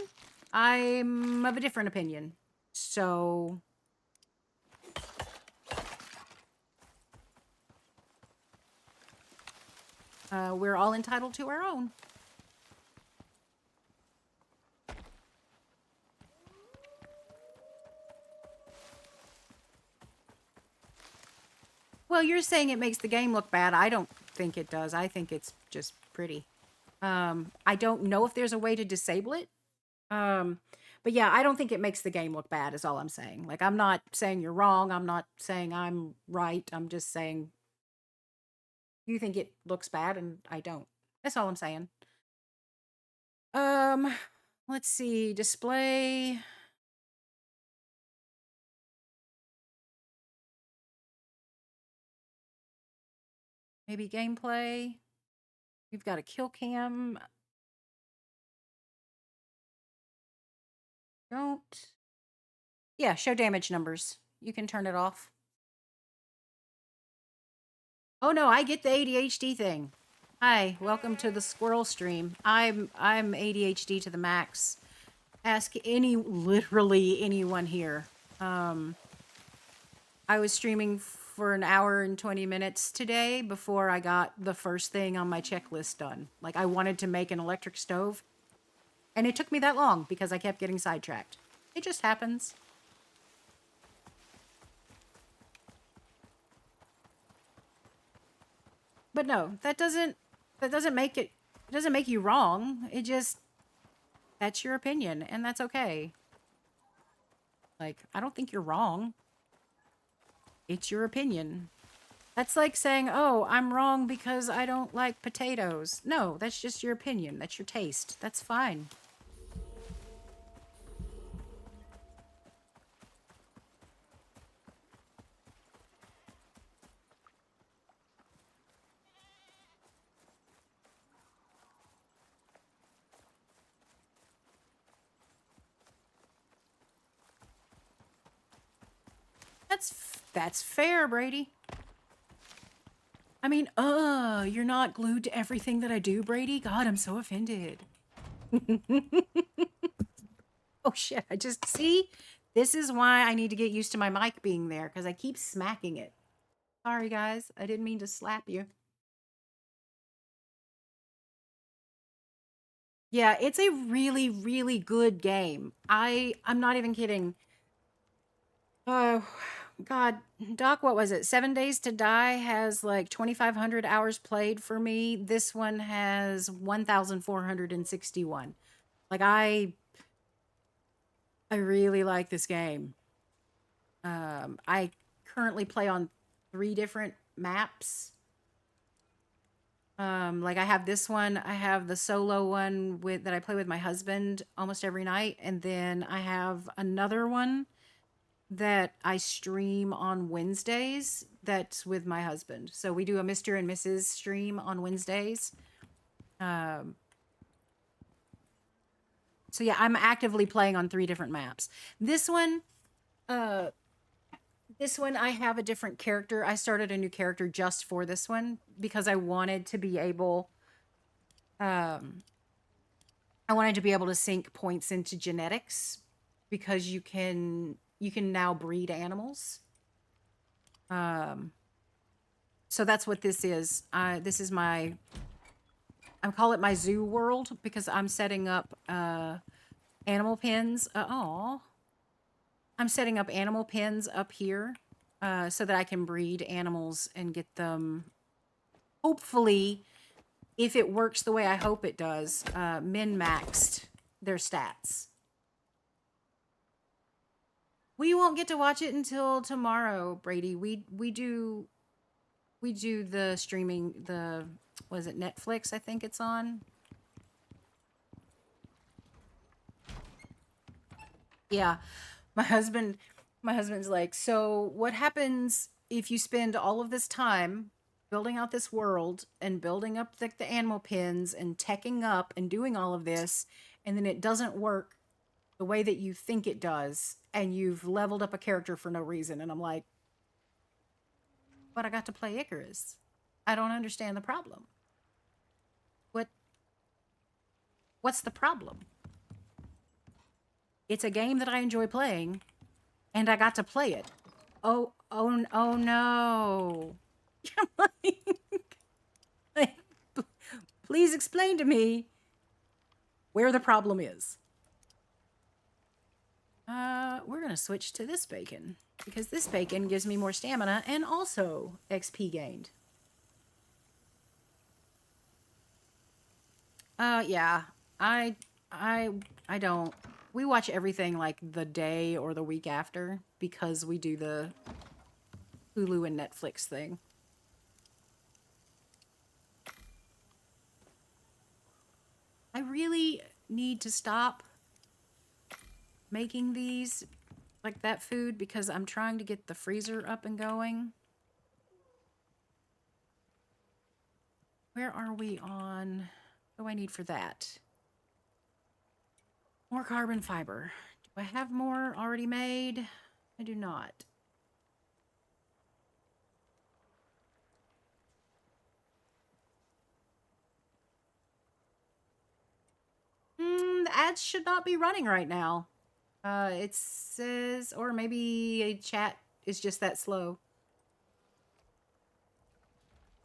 I'm of a different opinion. So... we're all entitled to our own. Well, you're saying it makes the game look bad. I don't think it does. I think it's just pretty. I don't know if there's a way to disable it. But yeah, I don't think it makes the game look bad is all I'm saying. Like, I'm not saying you're wrong. I'm not saying I'm right. I'm just saying you think it looks bad and I don't. That's all I'm saying. Um, let's see. Display. Maybe gameplay. You've got a kill cam. Don't. Yeah, show damage numbers. You can turn it off. Oh no, I get the ADHD thing. Hi, welcome to the Squirrel stream. I'm ADHD to the max. Ask literally anyone here. I was streaming for an hour and 20 minutes today before I got the first thing on my checklist done. Like, I wanted to make an electric stove, and it took me that long because I kept getting sidetracked. It just happens. But no, that doesn't make it doesn't make you wrong. It just, that's your opinion, and that's okay. Like, I don't think you're wrong. It's your opinion. That's like saying, oh, I'm wrong because I don't like potatoes. No, that's just your opinion. That's your taste. That's fine. That's fair, Brady. I mean, you're not glued to everything that I do, Brady? God, I'm so offended. Oh, shit. I just, see? This is why I need to get used to my mic being there, because I keep smacking it. Sorry, guys. I didn't mean to slap you. Yeah, it's a really, really good game. I'm not even kidding. Oh, God. Doc, what was it? 7 Days to Die has like 2,500 hours played for me. This one has 1,461. Like, I really like this game. I currently play on 3 different maps. Like, I have this one, I have the solo one that I play with my husband almost every night, and then I have another one that I stream on Wednesdays that's with my husband. So we do a Mr. and Mrs. stream on Wednesdays. So yeah, I'm actively playing on 3 different maps. This one I have a different character. I started a new character just for this one because I wanted to be able to sync points into genetics, because you can now breed animals. So that's what this is. This is I call it my zoo world, because I'm setting up animal pens. I'm setting up animal pens up here so that I can breed animals and get them, hopefully, if it works the way I hope it does, min-maxed their stats. We won't get to watch it until tomorrow, Brady. We do the streaming, was it Netflix, I think it's on? Yeah. My husband's like, so what happens if you spend all of this time building out this world and building up the animal pens and teching up and doing all of this, and then it doesn't work the way that you think it does, and you've leveled up a character for no reason? And I'm like, but I got to play Icarus. I don't understand the problem. What's the problem? It's a game that I enjoy playing, and I got to play it. Oh no. like, please explain to me where the problem is. We're gonna switch to this bacon, because this bacon gives me more stamina and also XP gained. Yeah, I don't. we watch everything like the day or the week after because we do the Hulu and Netflix thing. I really need to stop making these like that food because I'm trying to get the freezer up and going. Where are we on? What do I need for that? More carbon fiber. Do I have more already made? I do not. The ads should not be running right now. It says, or maybe a chat is just that slow.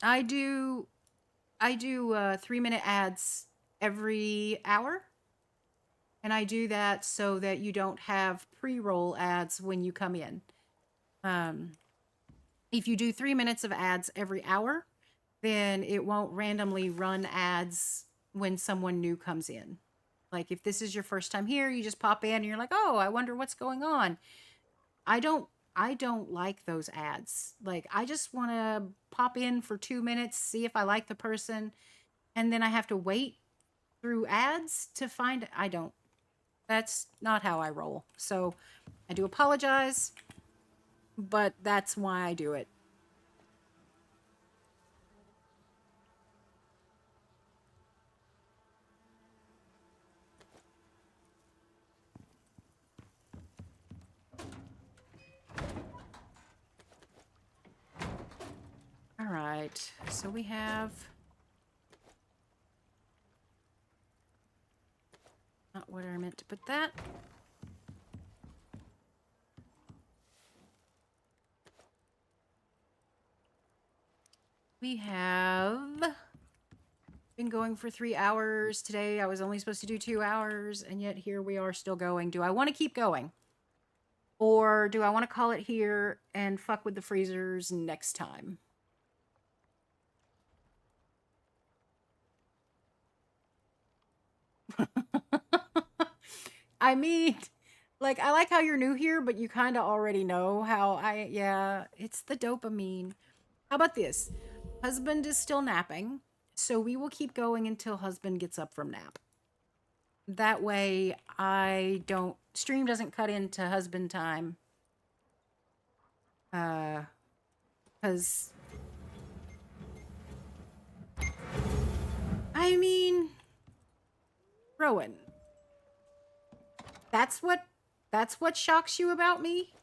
I do 3-minute ads every hour. And I do that so that you don't have pre-roll ads when you come in. If you do 3 minutes of ads every hour, then it won't randomly run ads when someone new comes in. Like if this is your first time here, you just pop in and you're like, oh, I wonder what's going on. I don't like those ads. Like I just want to pop in for 2 minutes, see if I like the person, and then I have to wait through ads to find. That's not how I roll. So I do apologize, but that's why I do it. All right, so we have not where I meant to put that. We have been going for 3 hours today. I was only supposed to do 2 hours, and yet here we are still going. Do I want to keep going? Or do I want to call it here and fuck with the freezers next time? I mean, like, I like how you're new here, but you kind of already know how yeah, it's the dopamine. How about this? Husband is still napping, so we will keep going until husband gets up from nap. That way, stream doesn't cut into husband time. Because, I mean, Rowan, that's what shocks you about me?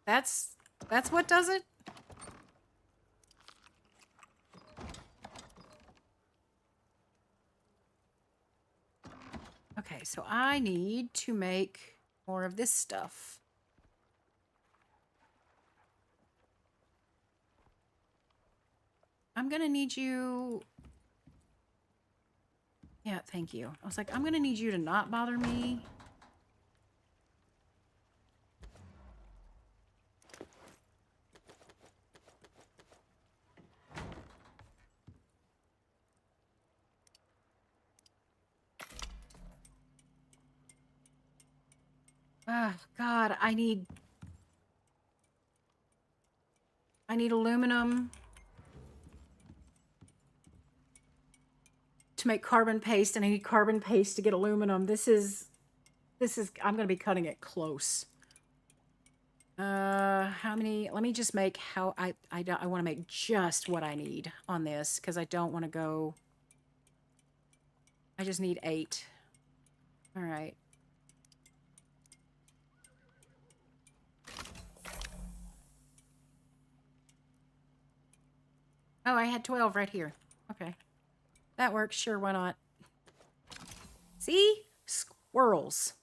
That's what does it? Okay, so I need to make more of this stuff. I'm gonna need you... Yeah, thank you. I was like, I'm gonna need you to not bother me. Oh, God, I need aluminum to make carbon paste, and I need carbon paste to get aluminum. This is, I'm going to be cutting it close. How many, let me just make I want to make just what I need on this, because I don't want to go, I just need 8. All right. Oh, I had 12 right here. Okay. That works. Sure, why not? See? Squirrels.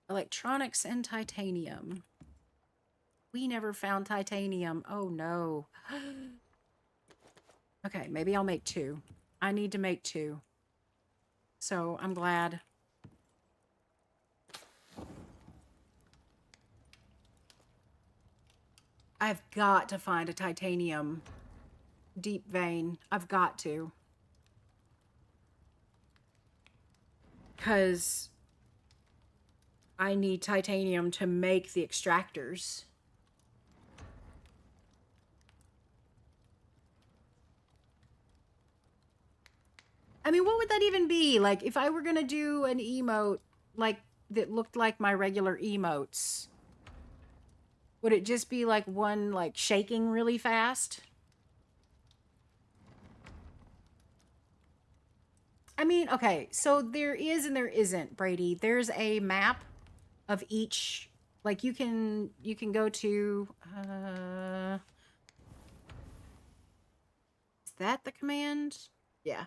Electronics and titanium. We never found titanium. Oh, no. Okay, maybe I'll make 2. I need to make 2. So, I'm glad. I've got to find a titanium deep vein. I've got to. because I need titanium to make the extractors. I mean, what would that even be? Like, if I were gonna do an emote, like, that looked like my regular emotes, would it just be, like, one, like, shaking really fast? I mean, okay, so there is and there isn't, Brady. There's a map of each, like, you can go to, is that the command? Yeah.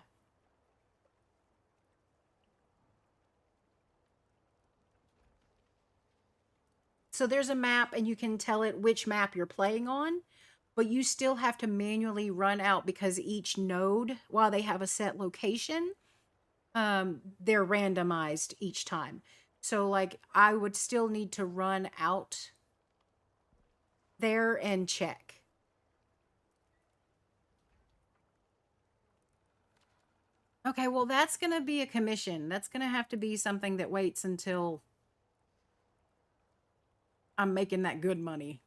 So there's a map and you can tell it which map you're playing on, but you still have to manually run out because each node, while they have a set location, they're randomized each time. So like I would still need to run out there and check. Okay, well that's going to be a commission. That's going to have to be something that waits until I'm making that good money.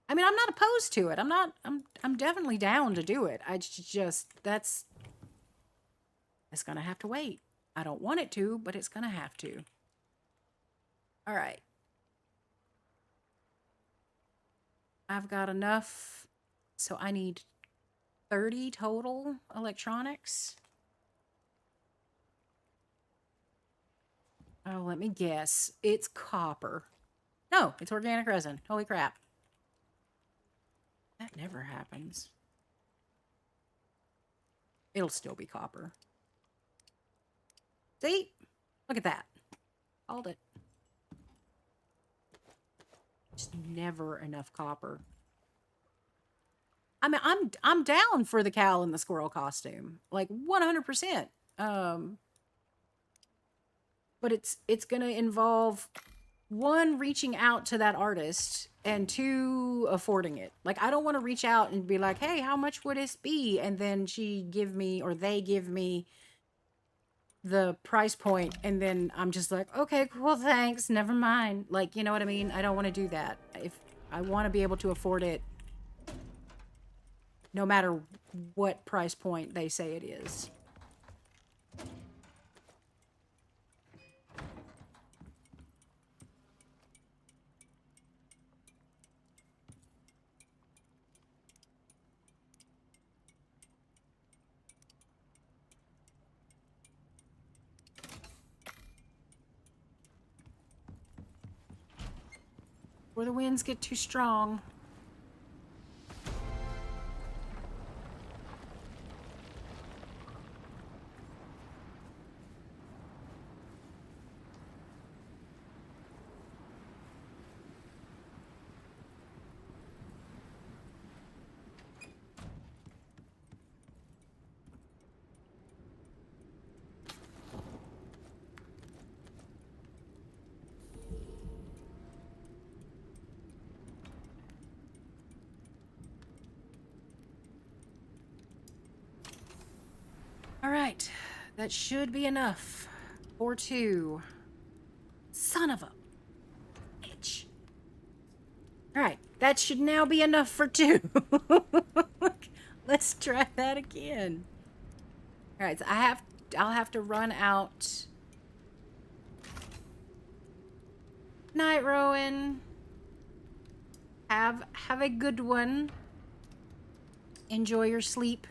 I mean, I'm not opposed to it. I'm definitely down to do it. I just it's going to have to wait. I don't want it to, but it's going to have to. All right. I've got enough. So I need 30 total electronics. Oh, let me guess. It's copper. No, it's organic resin. Holy crap. That never happens. It'll still be copper. See? Look at that. Called it. Just never enough copper. I mean, I'm down for the cow and the squirrel costume. Like 100%. But it's going to involve one, reaching out to that artist, and two, affording it. Like, I don't want to reach out and be like, hey, how much would this be? And then she give me, or they give me the price point, and then I'm just like, okay, cool, thanks, never mind. Like, you know what I mean? I don't want to do that. If I want to be able to afford it, no matter what price point they say it is. Before the winds get too strong. All right, that should be enough for two. Son of a bitch. All right, that should now be enough for two. Let's try that again. All right, so I'll have to run out. Night, Rowan. Have a good one. Enjoy your sleep.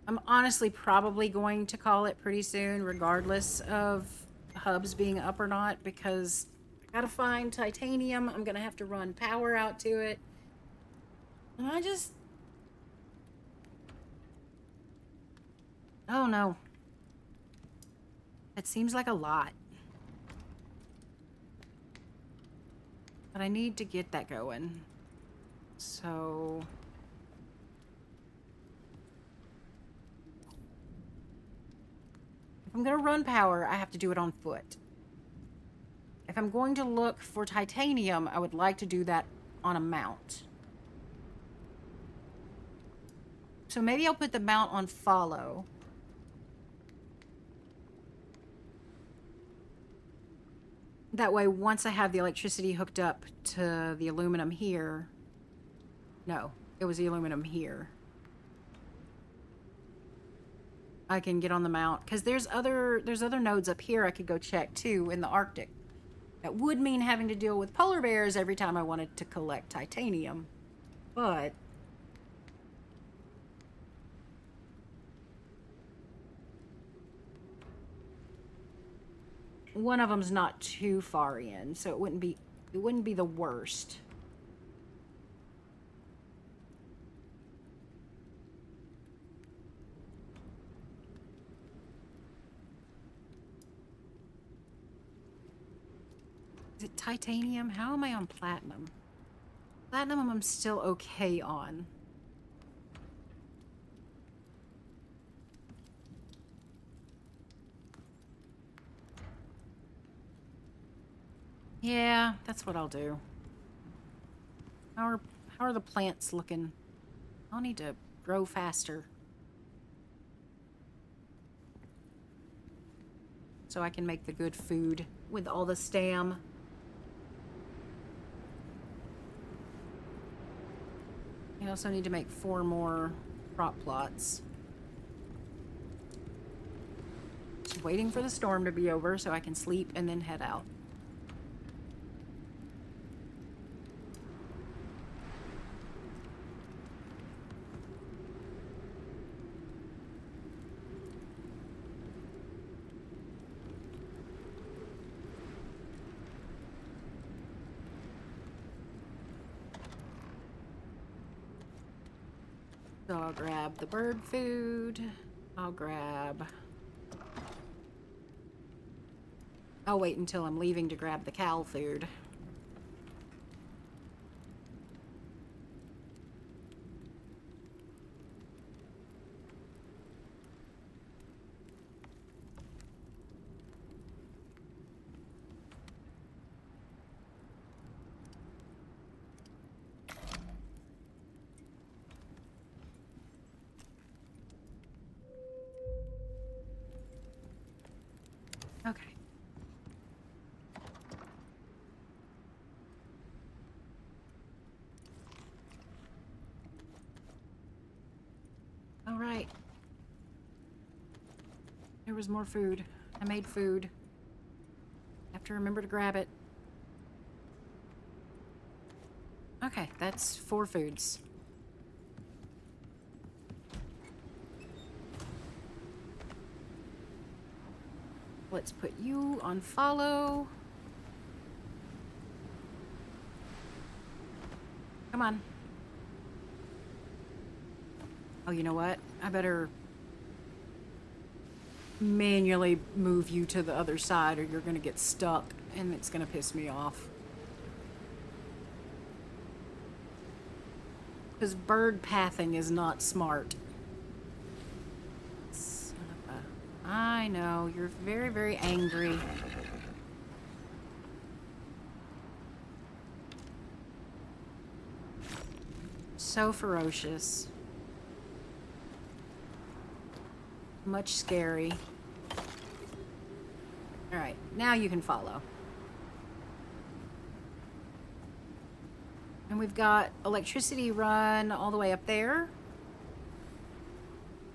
I'm honestly probably going to call it pretty soon, regardless of hubs being up or not, because I gotta find titanium. I'm gonna have to run power out to it. And I just... Oh no. It seems like a lot. But I need to get that going. So... if I'm going to run power, I have to do it on foot. If I'm going to look for titanium, I would like to do that on a mount. So maybe I'll put the mount on follow. That way, once I have the electricity hooked up to the aluminum here... No, it was the aluminum here. I can get on the mount. Because there's other nodes up here I could go check, too, in the Arctic. That would mean having to deal with polar bears every time I wanted to collect titanium. But... one of them's not too far in, so it wouldn't be the worst. Is it titanium? How am I on platinum? Platinum I'm still okay on. Yeah, that's what I'll do. How are the plants looking? I'll need to grow faster. So I can make the good food with all the stam. I also need to make 4 more crop plots. Just waiting for the storm to be over so I can sleep and then head out. So I'll grab the bird food. I'll wait until I'm leaving to grab the cow food. Okay. All right. There was more food. I made food. I have to remember to grab it. Okay, that's 4 foods. Let's put you on follow. Come on. Oh, you know what? I better manually move you to the other side or you're gonna get stuck and it's gonna piss me off. Because bird pathing is not smart. I know, you're very, very angry. So ferocious. Much scary. Alright, now you can follow. And we've got electricity run all the way up there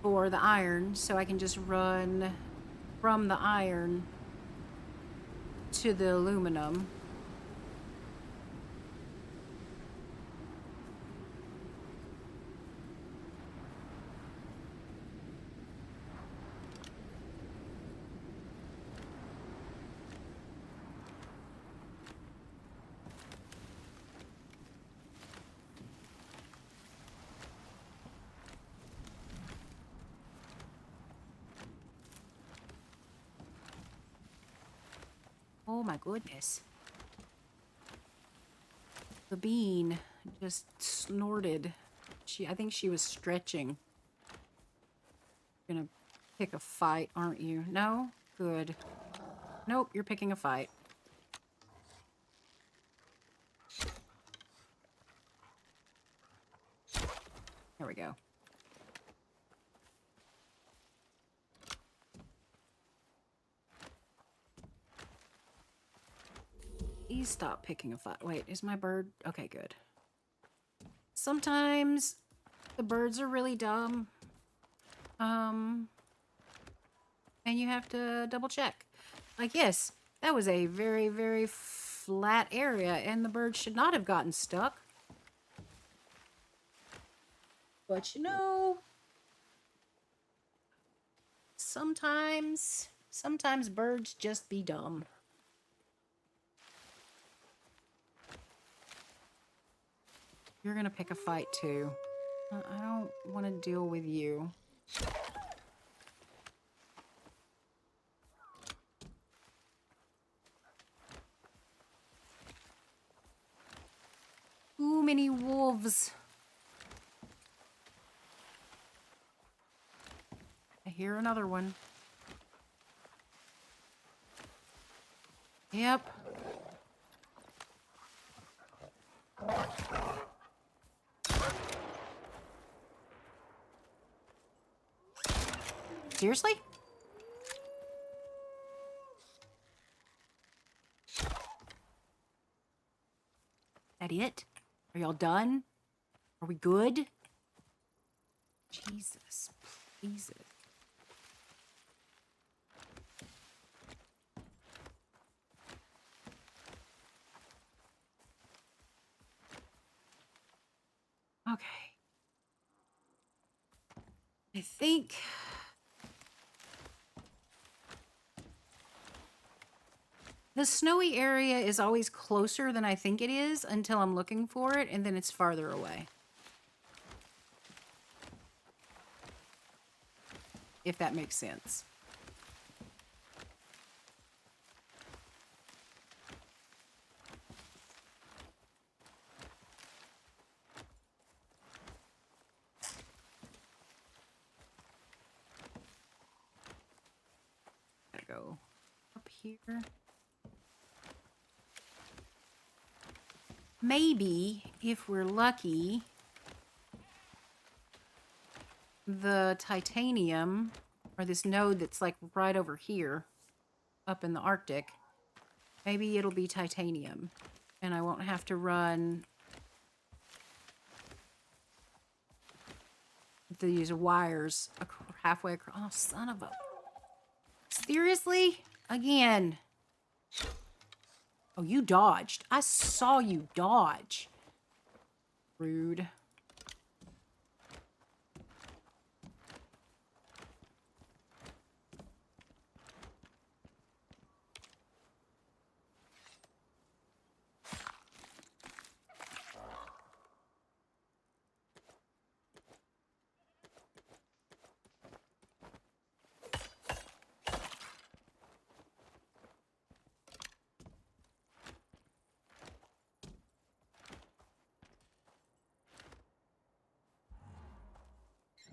for the iron, so I can just run from the iron to the aluminum. Oh my goodness. The bean just snorted. I think she was stretching. Gonna pick a fight, aren't you? No? Good. Nope, you're picking a fight. There we go. Please stop picking a fight. Wait, is my bird? Okay, good. Sometimes the birds are really dumb. And you have to double check. Like, yes, that was a very, very flat area, and the bird should not have gotten stuck. But you know, sometimes birds just be dumb. You're gonna pick a fight too. I don't want to deal with you. Too many wolves. I hear another one. Yep. Seriously? That it? Are y'all done? Are we good? Jesus, please. Okay. I think the snowy area is always closer than I think it is until I'm looking for it, and then it's farther away. If that makes sense. Gotta go up here. Maybe, if we're lucky, the titanium, or this node that's like right over here, up in the Arctic, maybe it'll be titanium, and I won't have to run these wires halfway across. Oh, son of a... Seriously? Again. Oh, you dodged. I saw you dodge. Rude.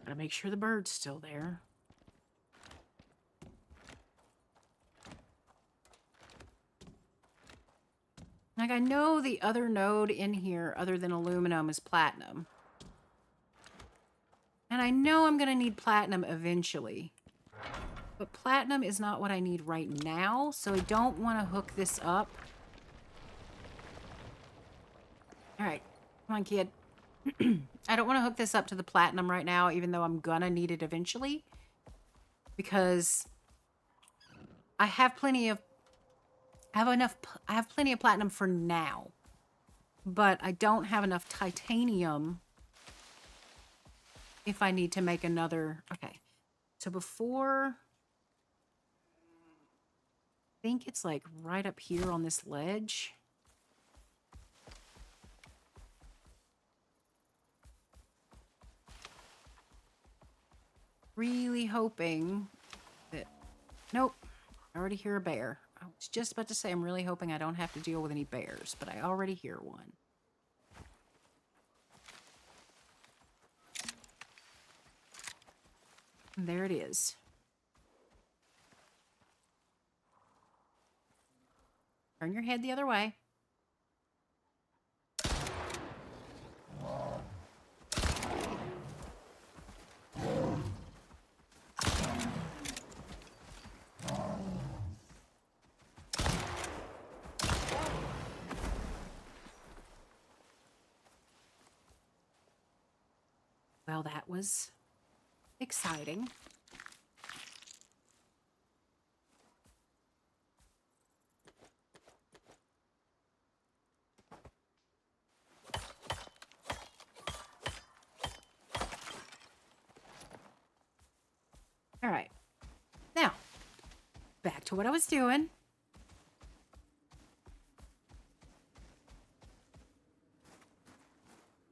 Gotta make sure the bird's still there. Like, I know the other node in here, other than aluminum, is platinum. And I know I'm gonna need platinum eventually. But platinum is not what I need right now, so I don't want to hook this up. Alright, come on, kid. I don't want to hook this up to the platinum right now, even though I'm gonna need it eventually. Because I have plenty of... I have plenty of platinum for now. But I don't have enough titanium if I need to make another... Okay. So before... I think it's like right up here on this ledge. Really hoping that... Nope. I already hear a bear. I was just about to say I'm really hoping I don't have to deal with any bears, but I already hear one. And there it is. Turn your head the other way. Well, that was exciting. All right. Now, back to what I was doing.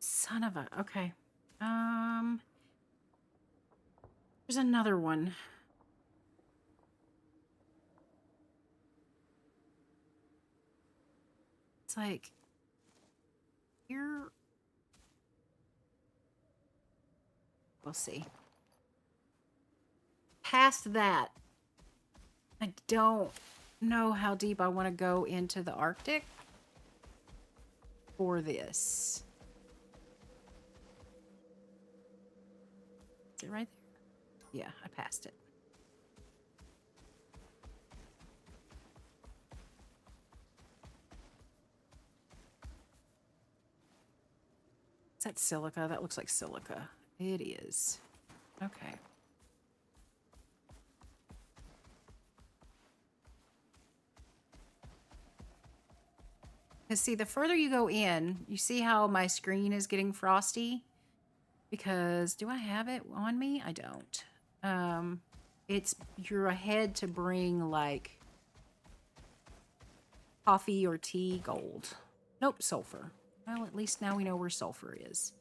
Son of a... Okay. There's another one. It's like... Here... We'll see. Past that, I don't know how deep I want to go into the Arctic for this. Is it right there? Yeah, I passed it. Is that silica? That looks like silica. It is. Okay. Because see, the further you go in, you see how my screen is getting frosty? Because, do I have it on me? I don't. You're ahead to bring, like, coffee or tea gold. Nope, sulfur. Well, at least now we know where sulfur is.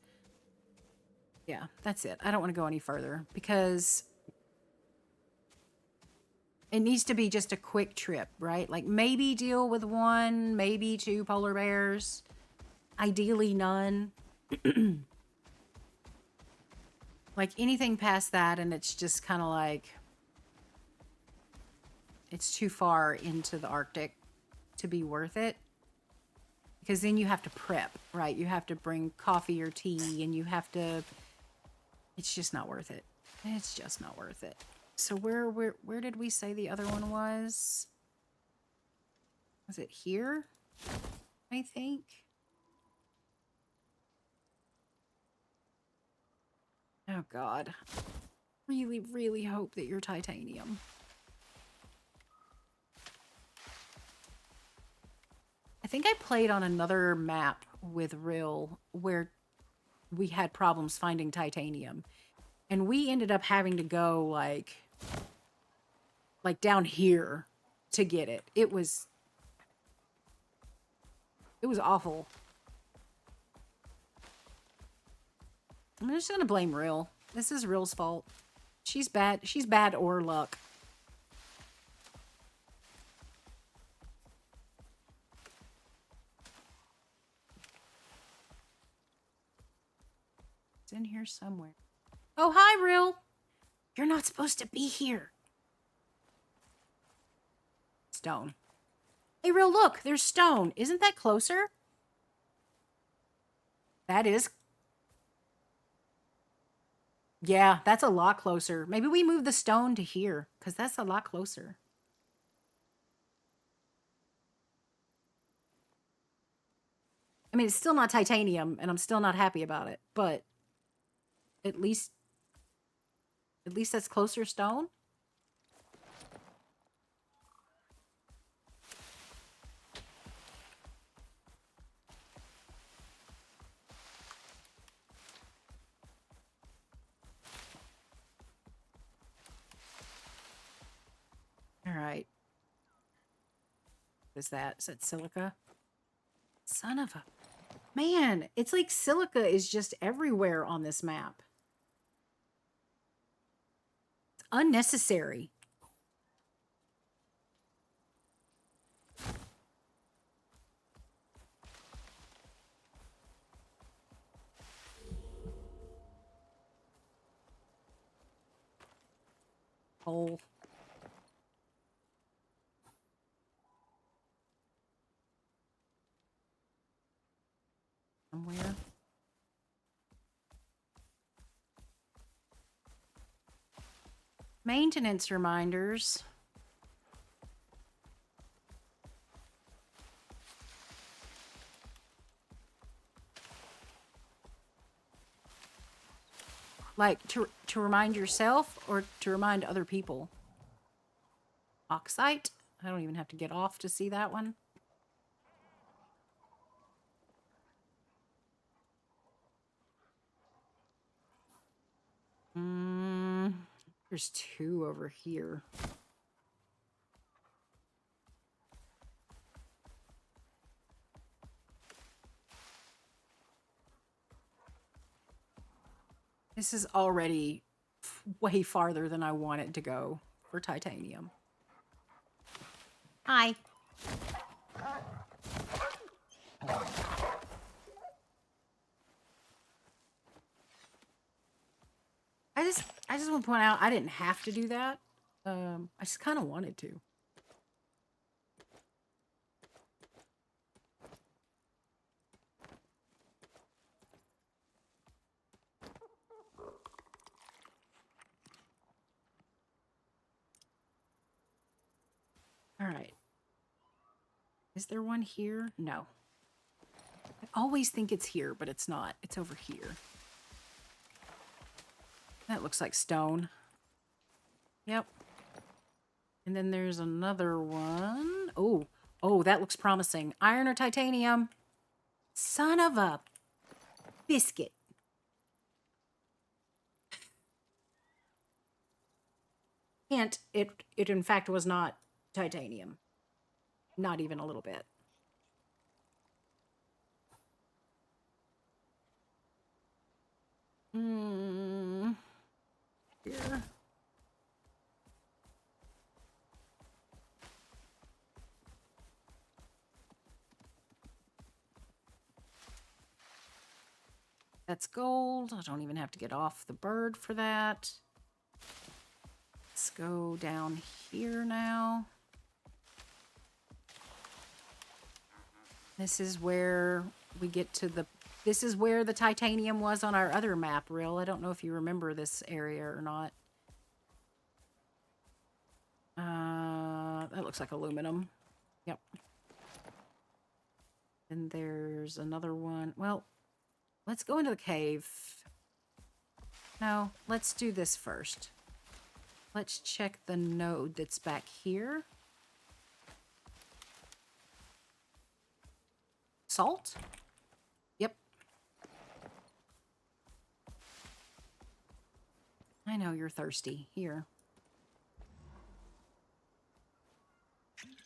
Yeah, that's it. I don't want to go any further because it needs to be just a quick trip, right? Like maybe deal with one, maybe 2 polar bears. Ideally none. Like anything past that and it's just kind of like it's too far into the Arctic to be worth it. Because then you have to prep, right? You have to bring coffee or tea and you have to... It's just not worth it. It's just not worth it. So where did we say the other one was? Was it here? I think. Oh God. Really, really hope that you're titanium. I think I played on another map with Rill where we had problems finding titanium. And we ended up having to go like down here to get it. It was awful. I'm just gonna blame Rill. This is Rill's fault. She's bad. She's bad or luck. It's in here somewhere. Oh, hi, Rill. You're not supposed to be here. Stone. Hey, Rill, look. There's stone. Isn't that closer? That is. Yeah, that's a lot closer. Maybe we move the stone to here, because that's a lot closer. I mean, it's still not titanium, and I'm still not happy about it, but at least that's closer stone. All right. What is that? Is that silica? Son of a... Man, it's like silica is just everywhere on this map. It's unnecessary. Hole. Somewhere. Maintenance reminders. Like, to remind yourself or to remind other people? Oxite? I don't even have to get off to see that one. There's two over here. This is already way farther than I want it to go for titanium. Hi. I just want to point out I didn't have to do that. I just kind of wanted to. All right. Is there one here? No. I always think it's here, but it's not. It's over here. That looks like stone. Yep. And then there's another one. Oh, that looks promising. Iron or titanium? Son of a biscuit. And it in fact was not titanium. Not even a little bit. Here. That's gold. I don't even have to get off the bird for that. Let's go down here now. This is where we get to the... This is where the titanium was on our other map reel. I don't know if you remember this area or not. That looks like aluminum. Yep. And there's another one. Well, let's go into the cave. No, let's do this first. Let's check the node that's back here. Salt? Yep. I know you're thirsty. Here.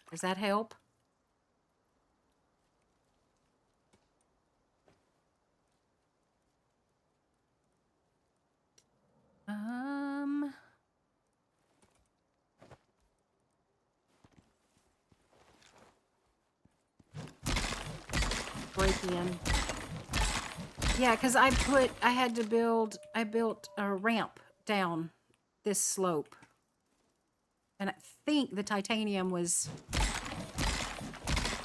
Does that help? Break in. Yeah, because I built a ramp down this slope. And I think the titanium was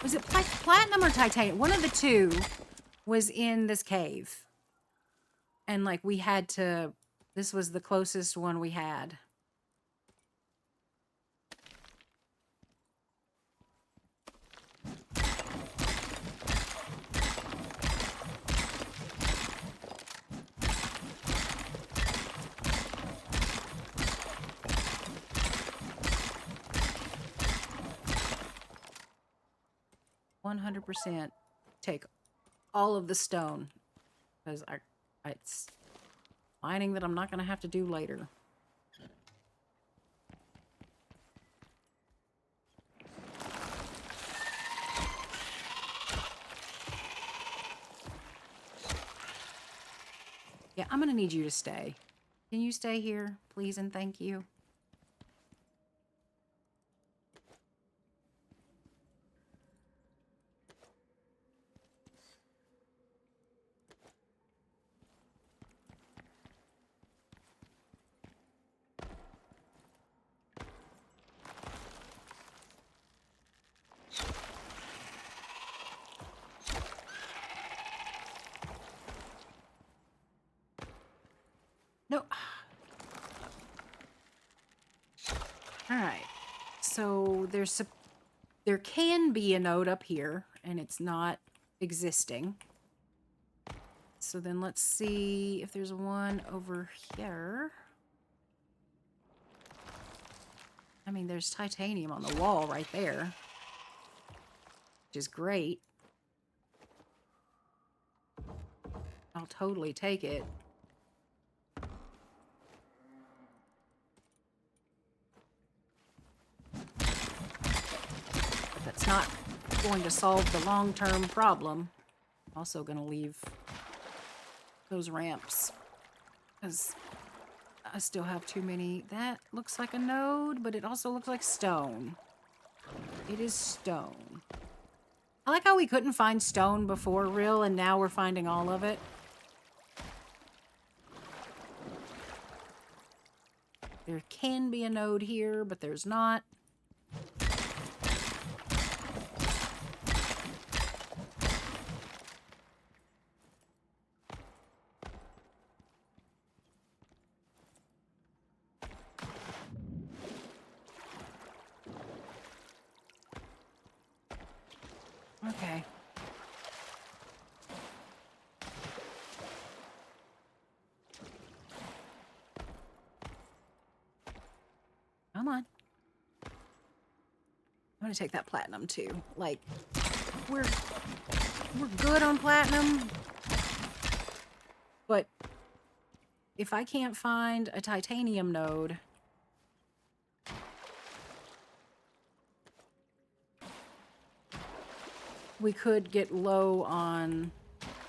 it platinum or titanium? One of the two was in this cave. And like we had to, this was the closest one we had. %. Take all of the stone because it's mining that I'm not going to have to do later. Yeah, I'm going to need you to stay. Can you stay here, please and thank you? No. All right. So there can be a node up here, and it's not existing. So then let's see if there's one over here. I mean, there's titanium on the wall right there, which is great. I'll totally take it. But that's not going to solve the long-term problem. I'm also going to leave those ramps because I still have too many. That looks like a node, but it also looks like stone. It is stone. I like how we couldn't find stone before, real, and now we're finding all of it. There can be a node here, but there's not. Okay. Come on. I'm gonna take that platinum too. Like, we're good on platinum, but if I can't find a titanium node, we could get low on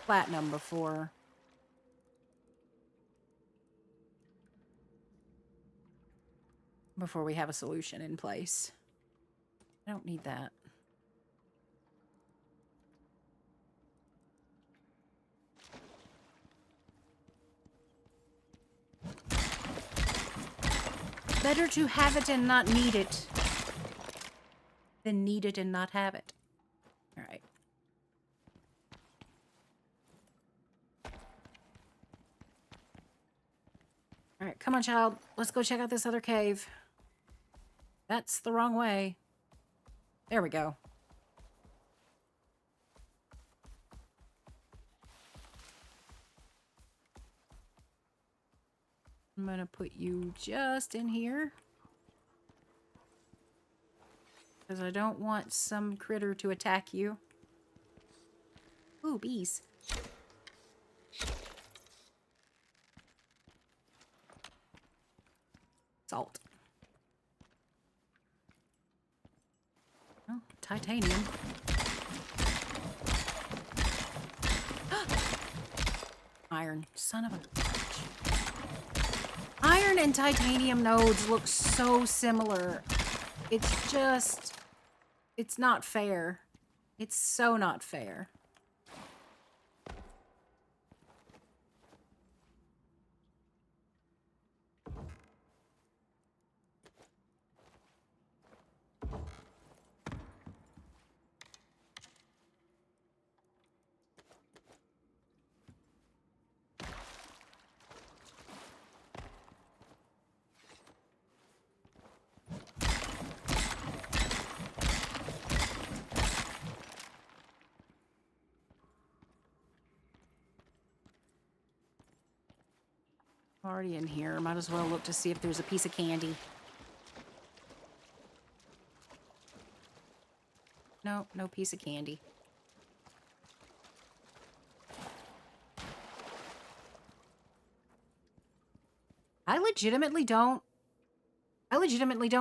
platinum before we have a solution in place. I don't need that. Better to have it and not need it than need it and not have it. All right. All right, come on, child. Let's go check out this other cave. That's the wrong way. There we go. I'm gonna put you just in here, because I don't want some critter to attack you. Ooh, bees. Salt. Oh, titanium. Iron. Son of a bitch. Iron and titanium nodes look so similar. It's just... it's not fair. It's so not fair. Already in here. Might as well look to see if there's a piece of candy. No, no piece of candy. I legitimately don't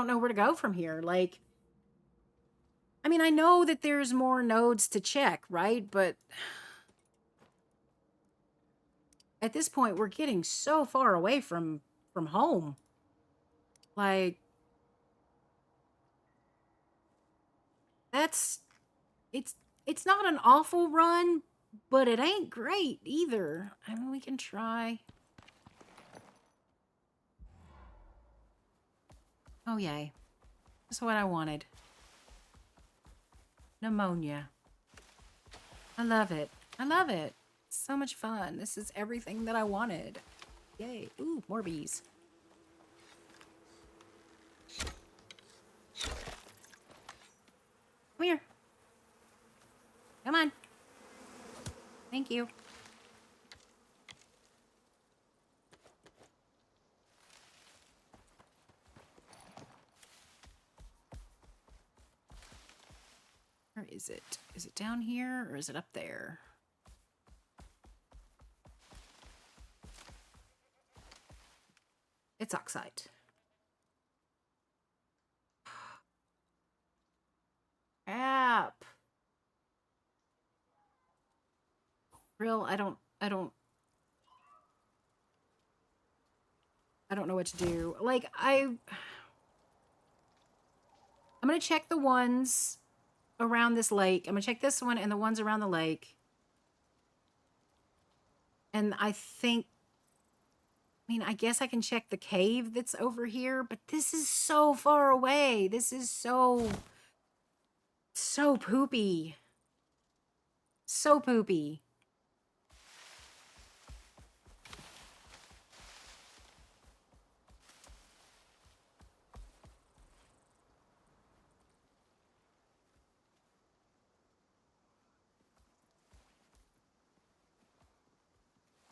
know where to go from here. Like, I mean, I know that there's more nodes to check, right? But at this point, we're getting so far away from home. Like, it's not an awful run, but it ain't great either. I mean, we can try. Oh, yay. That's what I wanted. Pneumonia. I love it. I love it. It's so much fun. This is everything that I wanted. Yay. Ooh, more bees. Come here. Come on. Thank you. is it? Is it down here or is it up there? It's oxide. App. Real, I don't know what to do. Like, I'm gonna check the ones around this lake. I'm gonna check this one and the ones around the lake. And I mean, I guess I can check the cave that's over here, but this is so far away. This is so poopy. So poopy.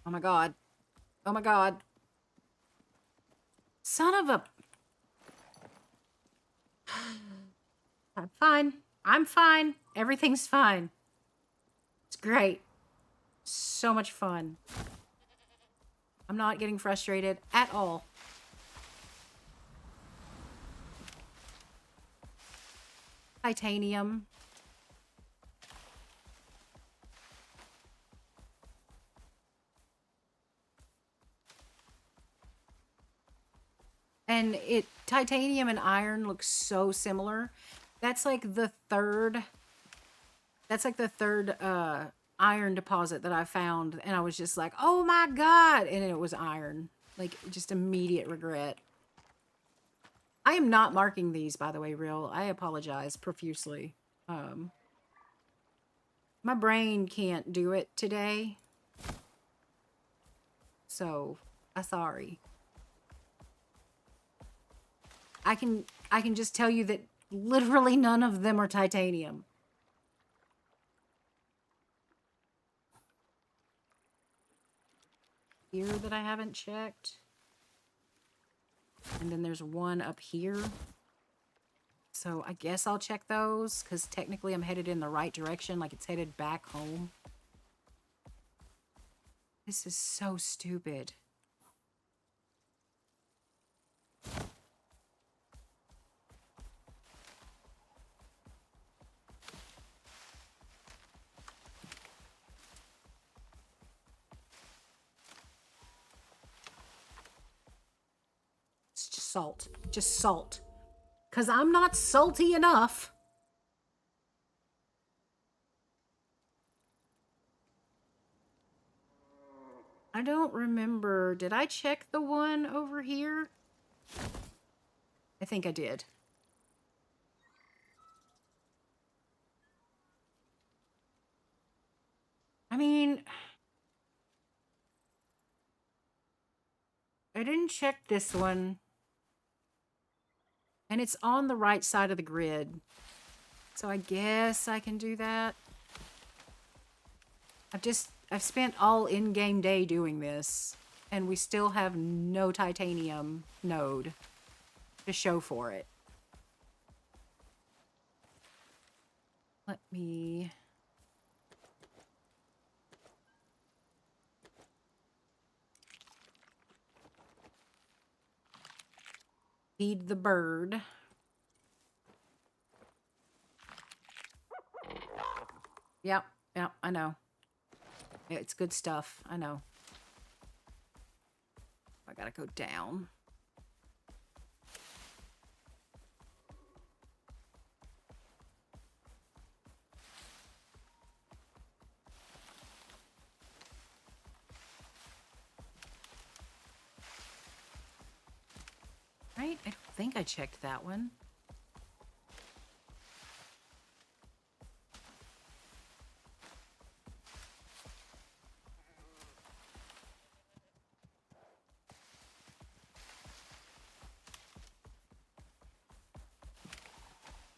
Oh my god. Oh my god. Son of a... I'm fine. I'm fine. Everything's fine. It's great. So much fun. I'm not getting frustrated at all. Titanium. And titanium and iron look so similar. That's like the third iron deposit that I found, and I was just like, oh my god, and it was iron. Like, just immediate regret. I am not marking these, by the way, Real. I apologize profusely. My brain can't do it today. So, I'm sorry. I can just tell you that literally none of them are titanium. Here that I haven't checked. And then there's one up here. So I guess I'll check those, because technically I'm headed in the right direction, like it's headed back home. This is so stupid. It's just salt. Just salt. Because I'm not salty enough. I don't remember. Did I check the one over here? I think I did. I mean, I didn't check this one. And it's on the right side of the grid. So I guess I can do that. I've spent all in-game day doing this. And we still have no titanium node to show for it. Let me... feed the bird. Yep, I know. It's good stuff, I know. I gotta go down. Right? I don't think I checked that one.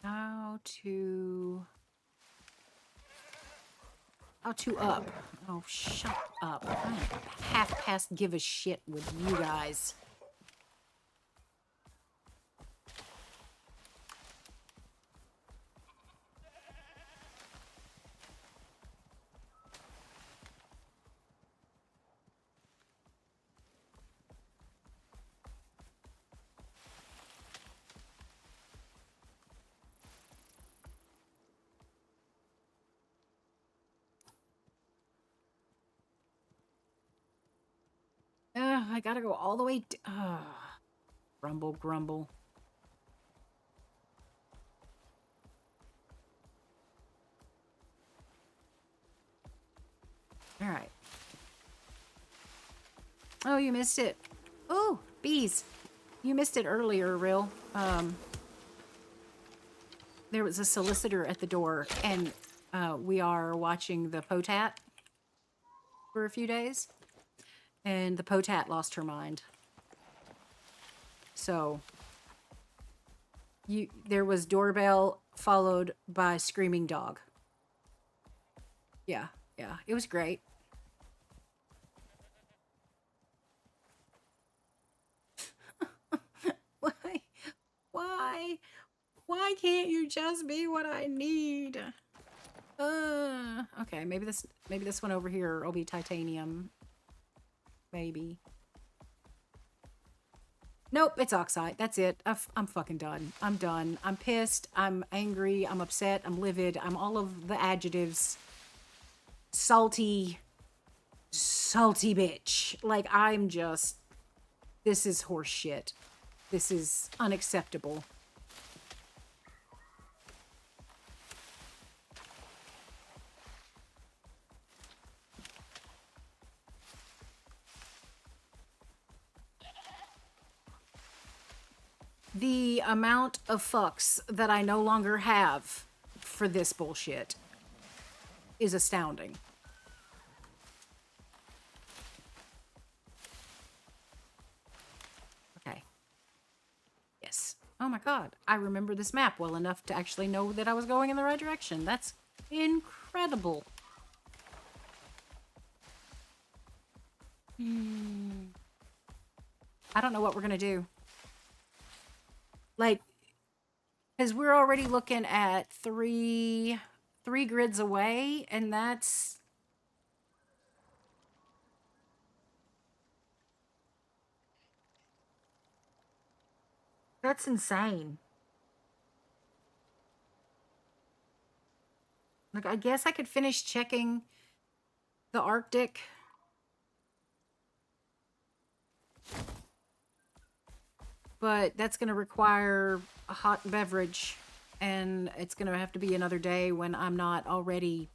How to up. Oh, shut up. I'm half past give a shit with you guys. I gotta go all the way. Grumble, grumble. All right. Oh, you missed it. Oh, bees. You missed it earlier, Real. There was a solicitor at the door, and we are watching the Potat for a few days. And the Potat lost her mind. So, there was doorbell followed by screaming dog. Yeah, it was great. Why can't you just be what I need? Okay, maybe this one over here will be titanium. Maybe. Nope, it's oxide. That's it. I'm fucking done. I'm done. I'm pissed. I'm angry. I'm upset. I'm livid. I'm all of the adjectives. Salty bitch. Like, I'm just... This is horse shit. This is unacceptable. The amount of fucks that I no longer have for this bullshit is astounding. Okay. Yes. Oh my god. I remember this map well enough to actually know that I was going in the right direction. That's incredible. I don't know what we're gonna do. Like, because we're already looking at three grids away, and that's... That's insane. Like, I guess I could finish checking the Arctic. But that's going to require a hot beverage, and it's going to have to be another day when I'm not already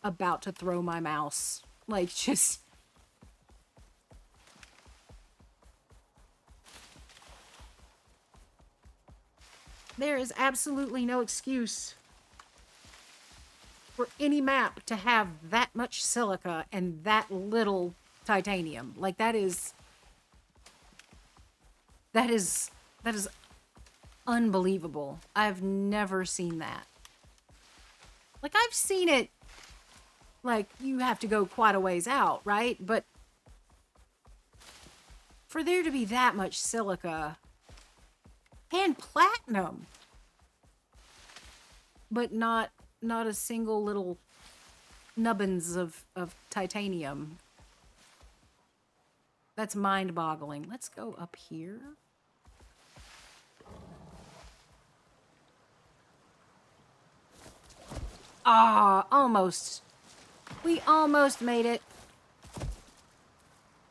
about to throw my mouse. Like, just... There is absolutely no excuse for any map to have that much silica and that little titanium. Like, that is unbelievable. I've never seen that. Like, I've seen it, like, you have to go quite a ways out, right? But for there to be that much silica and platinum, but not a single little nubbins of titanium. That's mind-boggling. Let's go up here. Ah, almost. We almost made it.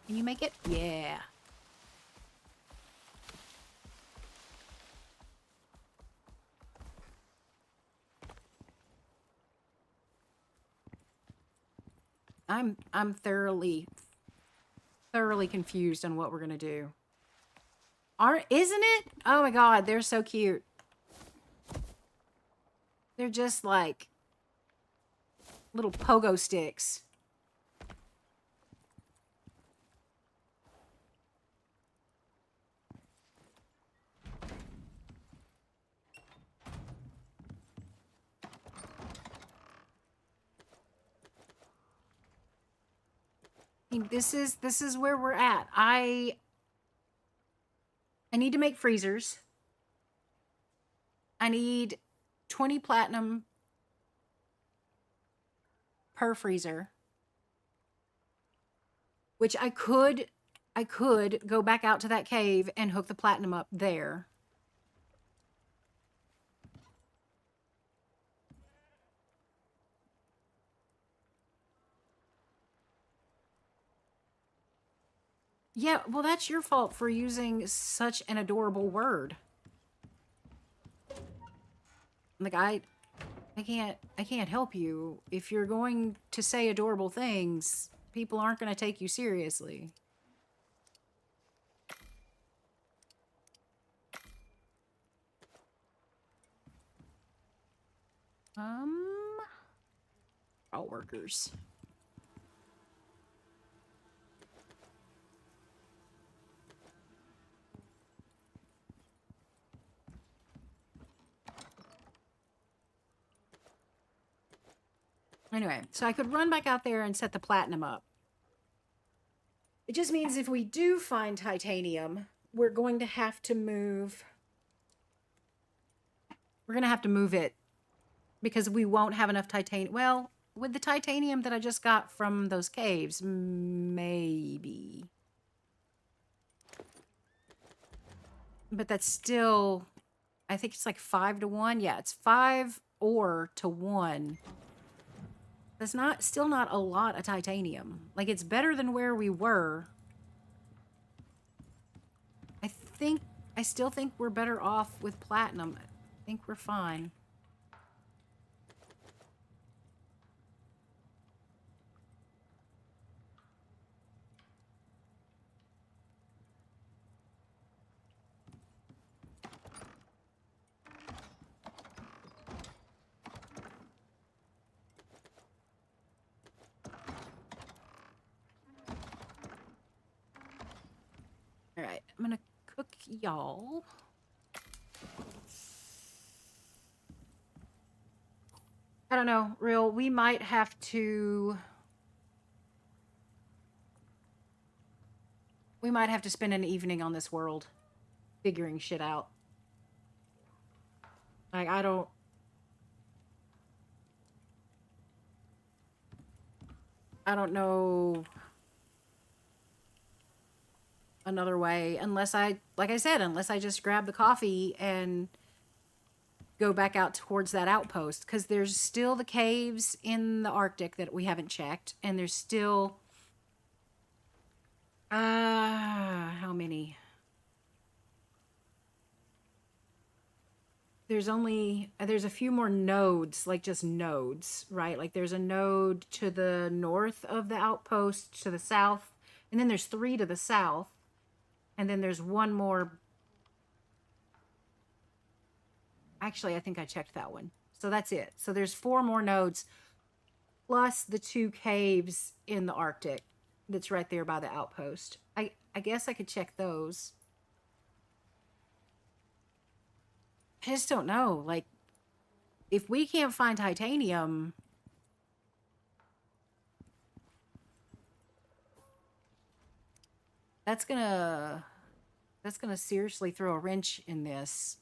Can you make it? Yeah. I'm thoroughly confused on what we're gonna do. Isn't it? Oh my god, they're so cute. They're just like little pogo sticks. I mean, this is where we're at. I need to make freezers. I need 20 platinum per freezer, which I could go back out to that cave and hook the platinum up there. Yeah, well, that's your fault for using such an adorable word. Like, I can't help you. If you're going to say adorable things, people aren't going to take you seriously. All workers. Anyway, so I could run back out there and set the platinum up. It just means if we do find titanium, we're going to have to move. We're going to have to move it because we won't have enough titanium. Well, with the titanium that I just got from those caves, maybe. But that's still, I think it's like 5 to 1. Yeah, it's 5 ore to 1. That's still not a lot of titanium. Like, it's better than where we were. I still think we're better off with platinum. I think we're fine. All right, I'm gonna cook y'all. I don't know, real. We might have to. We might have to spend an evening on this world, figuring shit out. Like, I don't know another way unless like I said, unless I just grab the coffee and go back out towards that outpost, because there's still the caves in the Arctic that we haven't checked, and there's still how many? There's a few more nodes, like just nodes, right? Like there's a node to the north of the outpost, to the south, and then there's 3 to the south, and then there's one more. Actually, I think I checked that one. So that's it. So there's 4 more nodes, plus the 2 caves in the Arctic that's right there by the outpost. I guess I could check those. I just don't know. Like, if we can't find titanium, that's gonna seriously throw a wrench in this.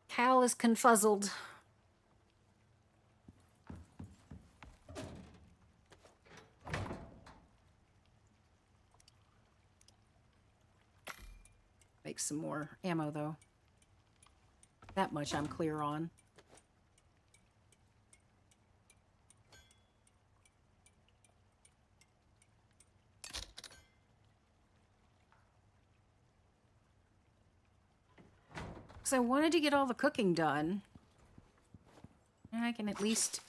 Cal is confuzzled. Make some more ammo, though. That much I'm clear on. Because I wanted to get all the cooking done. And I can at least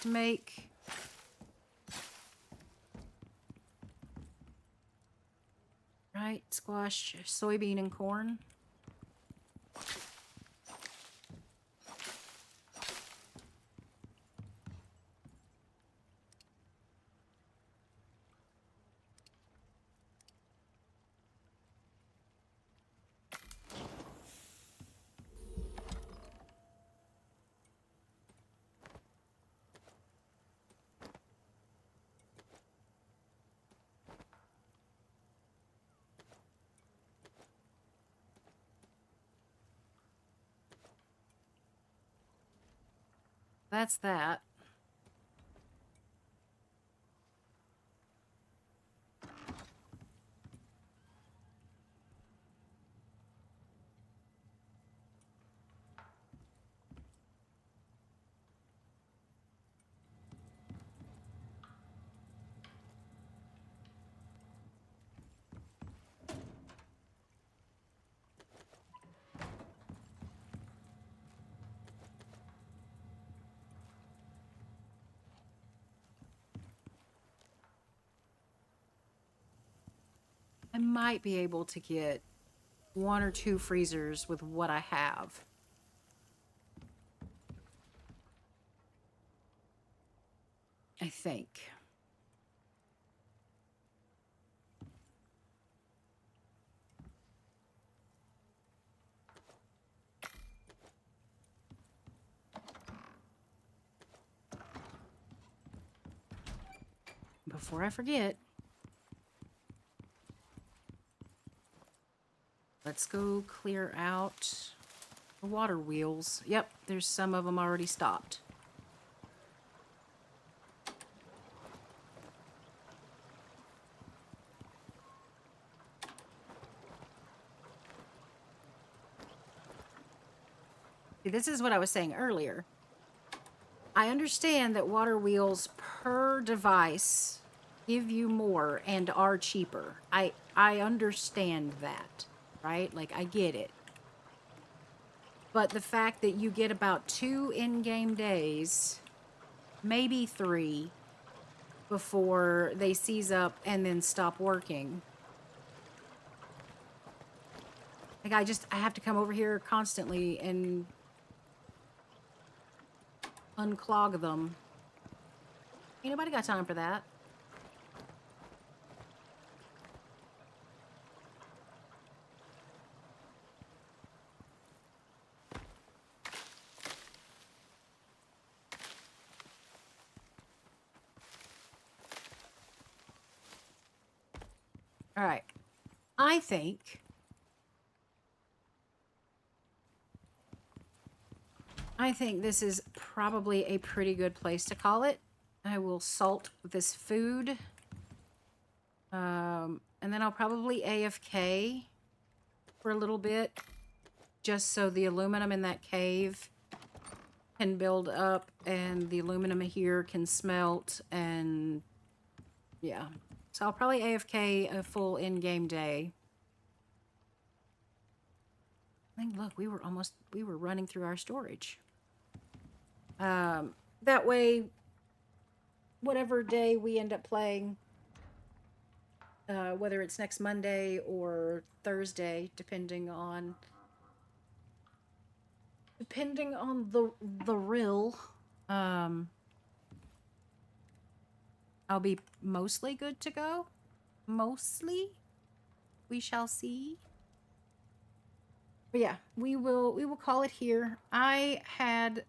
make... Right, squash, soybean, and corn. That's that. I might be able to get 1 or 2 freezers with what I have. I think. Before I forget, let's go clear out the water wheels. Yep, there's some of them already stopped. See, this is what I was saying earlier. I understand that water wheels per device give you more and are cheaper. I understand that, right? Like, I get it. But the fact that you get about 2 in-game days, maybe 3, before they seize up and then stop working. Like, I have to come over here constantly and unclog them. Ain't nobody got time for that. All right. I think this is probably a pretty good place to call it. I will salt this food. And then I'll probably AFK for a little bit, just so the aluminum in that cave can build up and the aluminum here can smelt, and yeah. So I'll probably AFK a full in-game day. I think, look, we were running through our storage. That way, whatever day we end up playing, whether it's next Monday or Thursday, depending on the rill, I'll be mostly good to go. Mostly, we shall see. But yeah, we will call it here. I had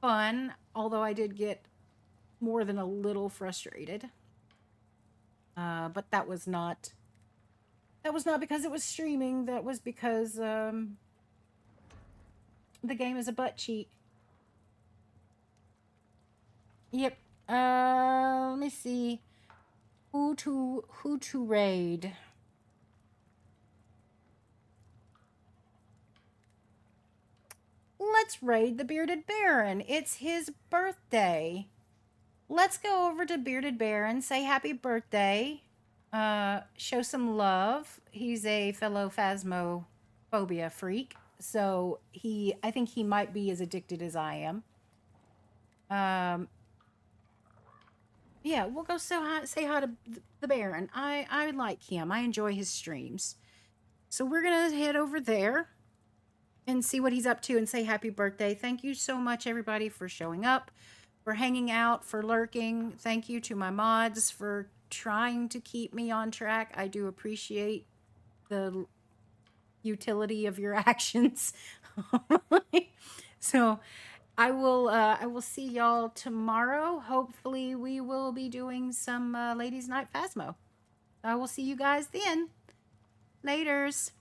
fun, although I did get more than a little frustrated. But that was not because it was streaming. That was because the game is a butt cheat. Yep. Let me see. Who to raid? Let's raid the Bearded Baron. It's his birthday. Let's go over to Bearded Baron, say happy birthday, show some love. He's a fellow phasmophobia freak, so I think he might be as addicted as I am. Yeah, we'll go say hi to the Baron. I like him. I enjoy his streams. So we're gonna head over there and see what he's up to and say happy birthday. Thank you so much, everybody, for showing up, for hanging out, for lurking. Thank you to my mods for trying to keep me on track. I do appreciate the utility of your actions. So I will see y'all tomorrow. Hopefully we will be doing some Ladies Night Phasmo. I will see you guys then. Laters.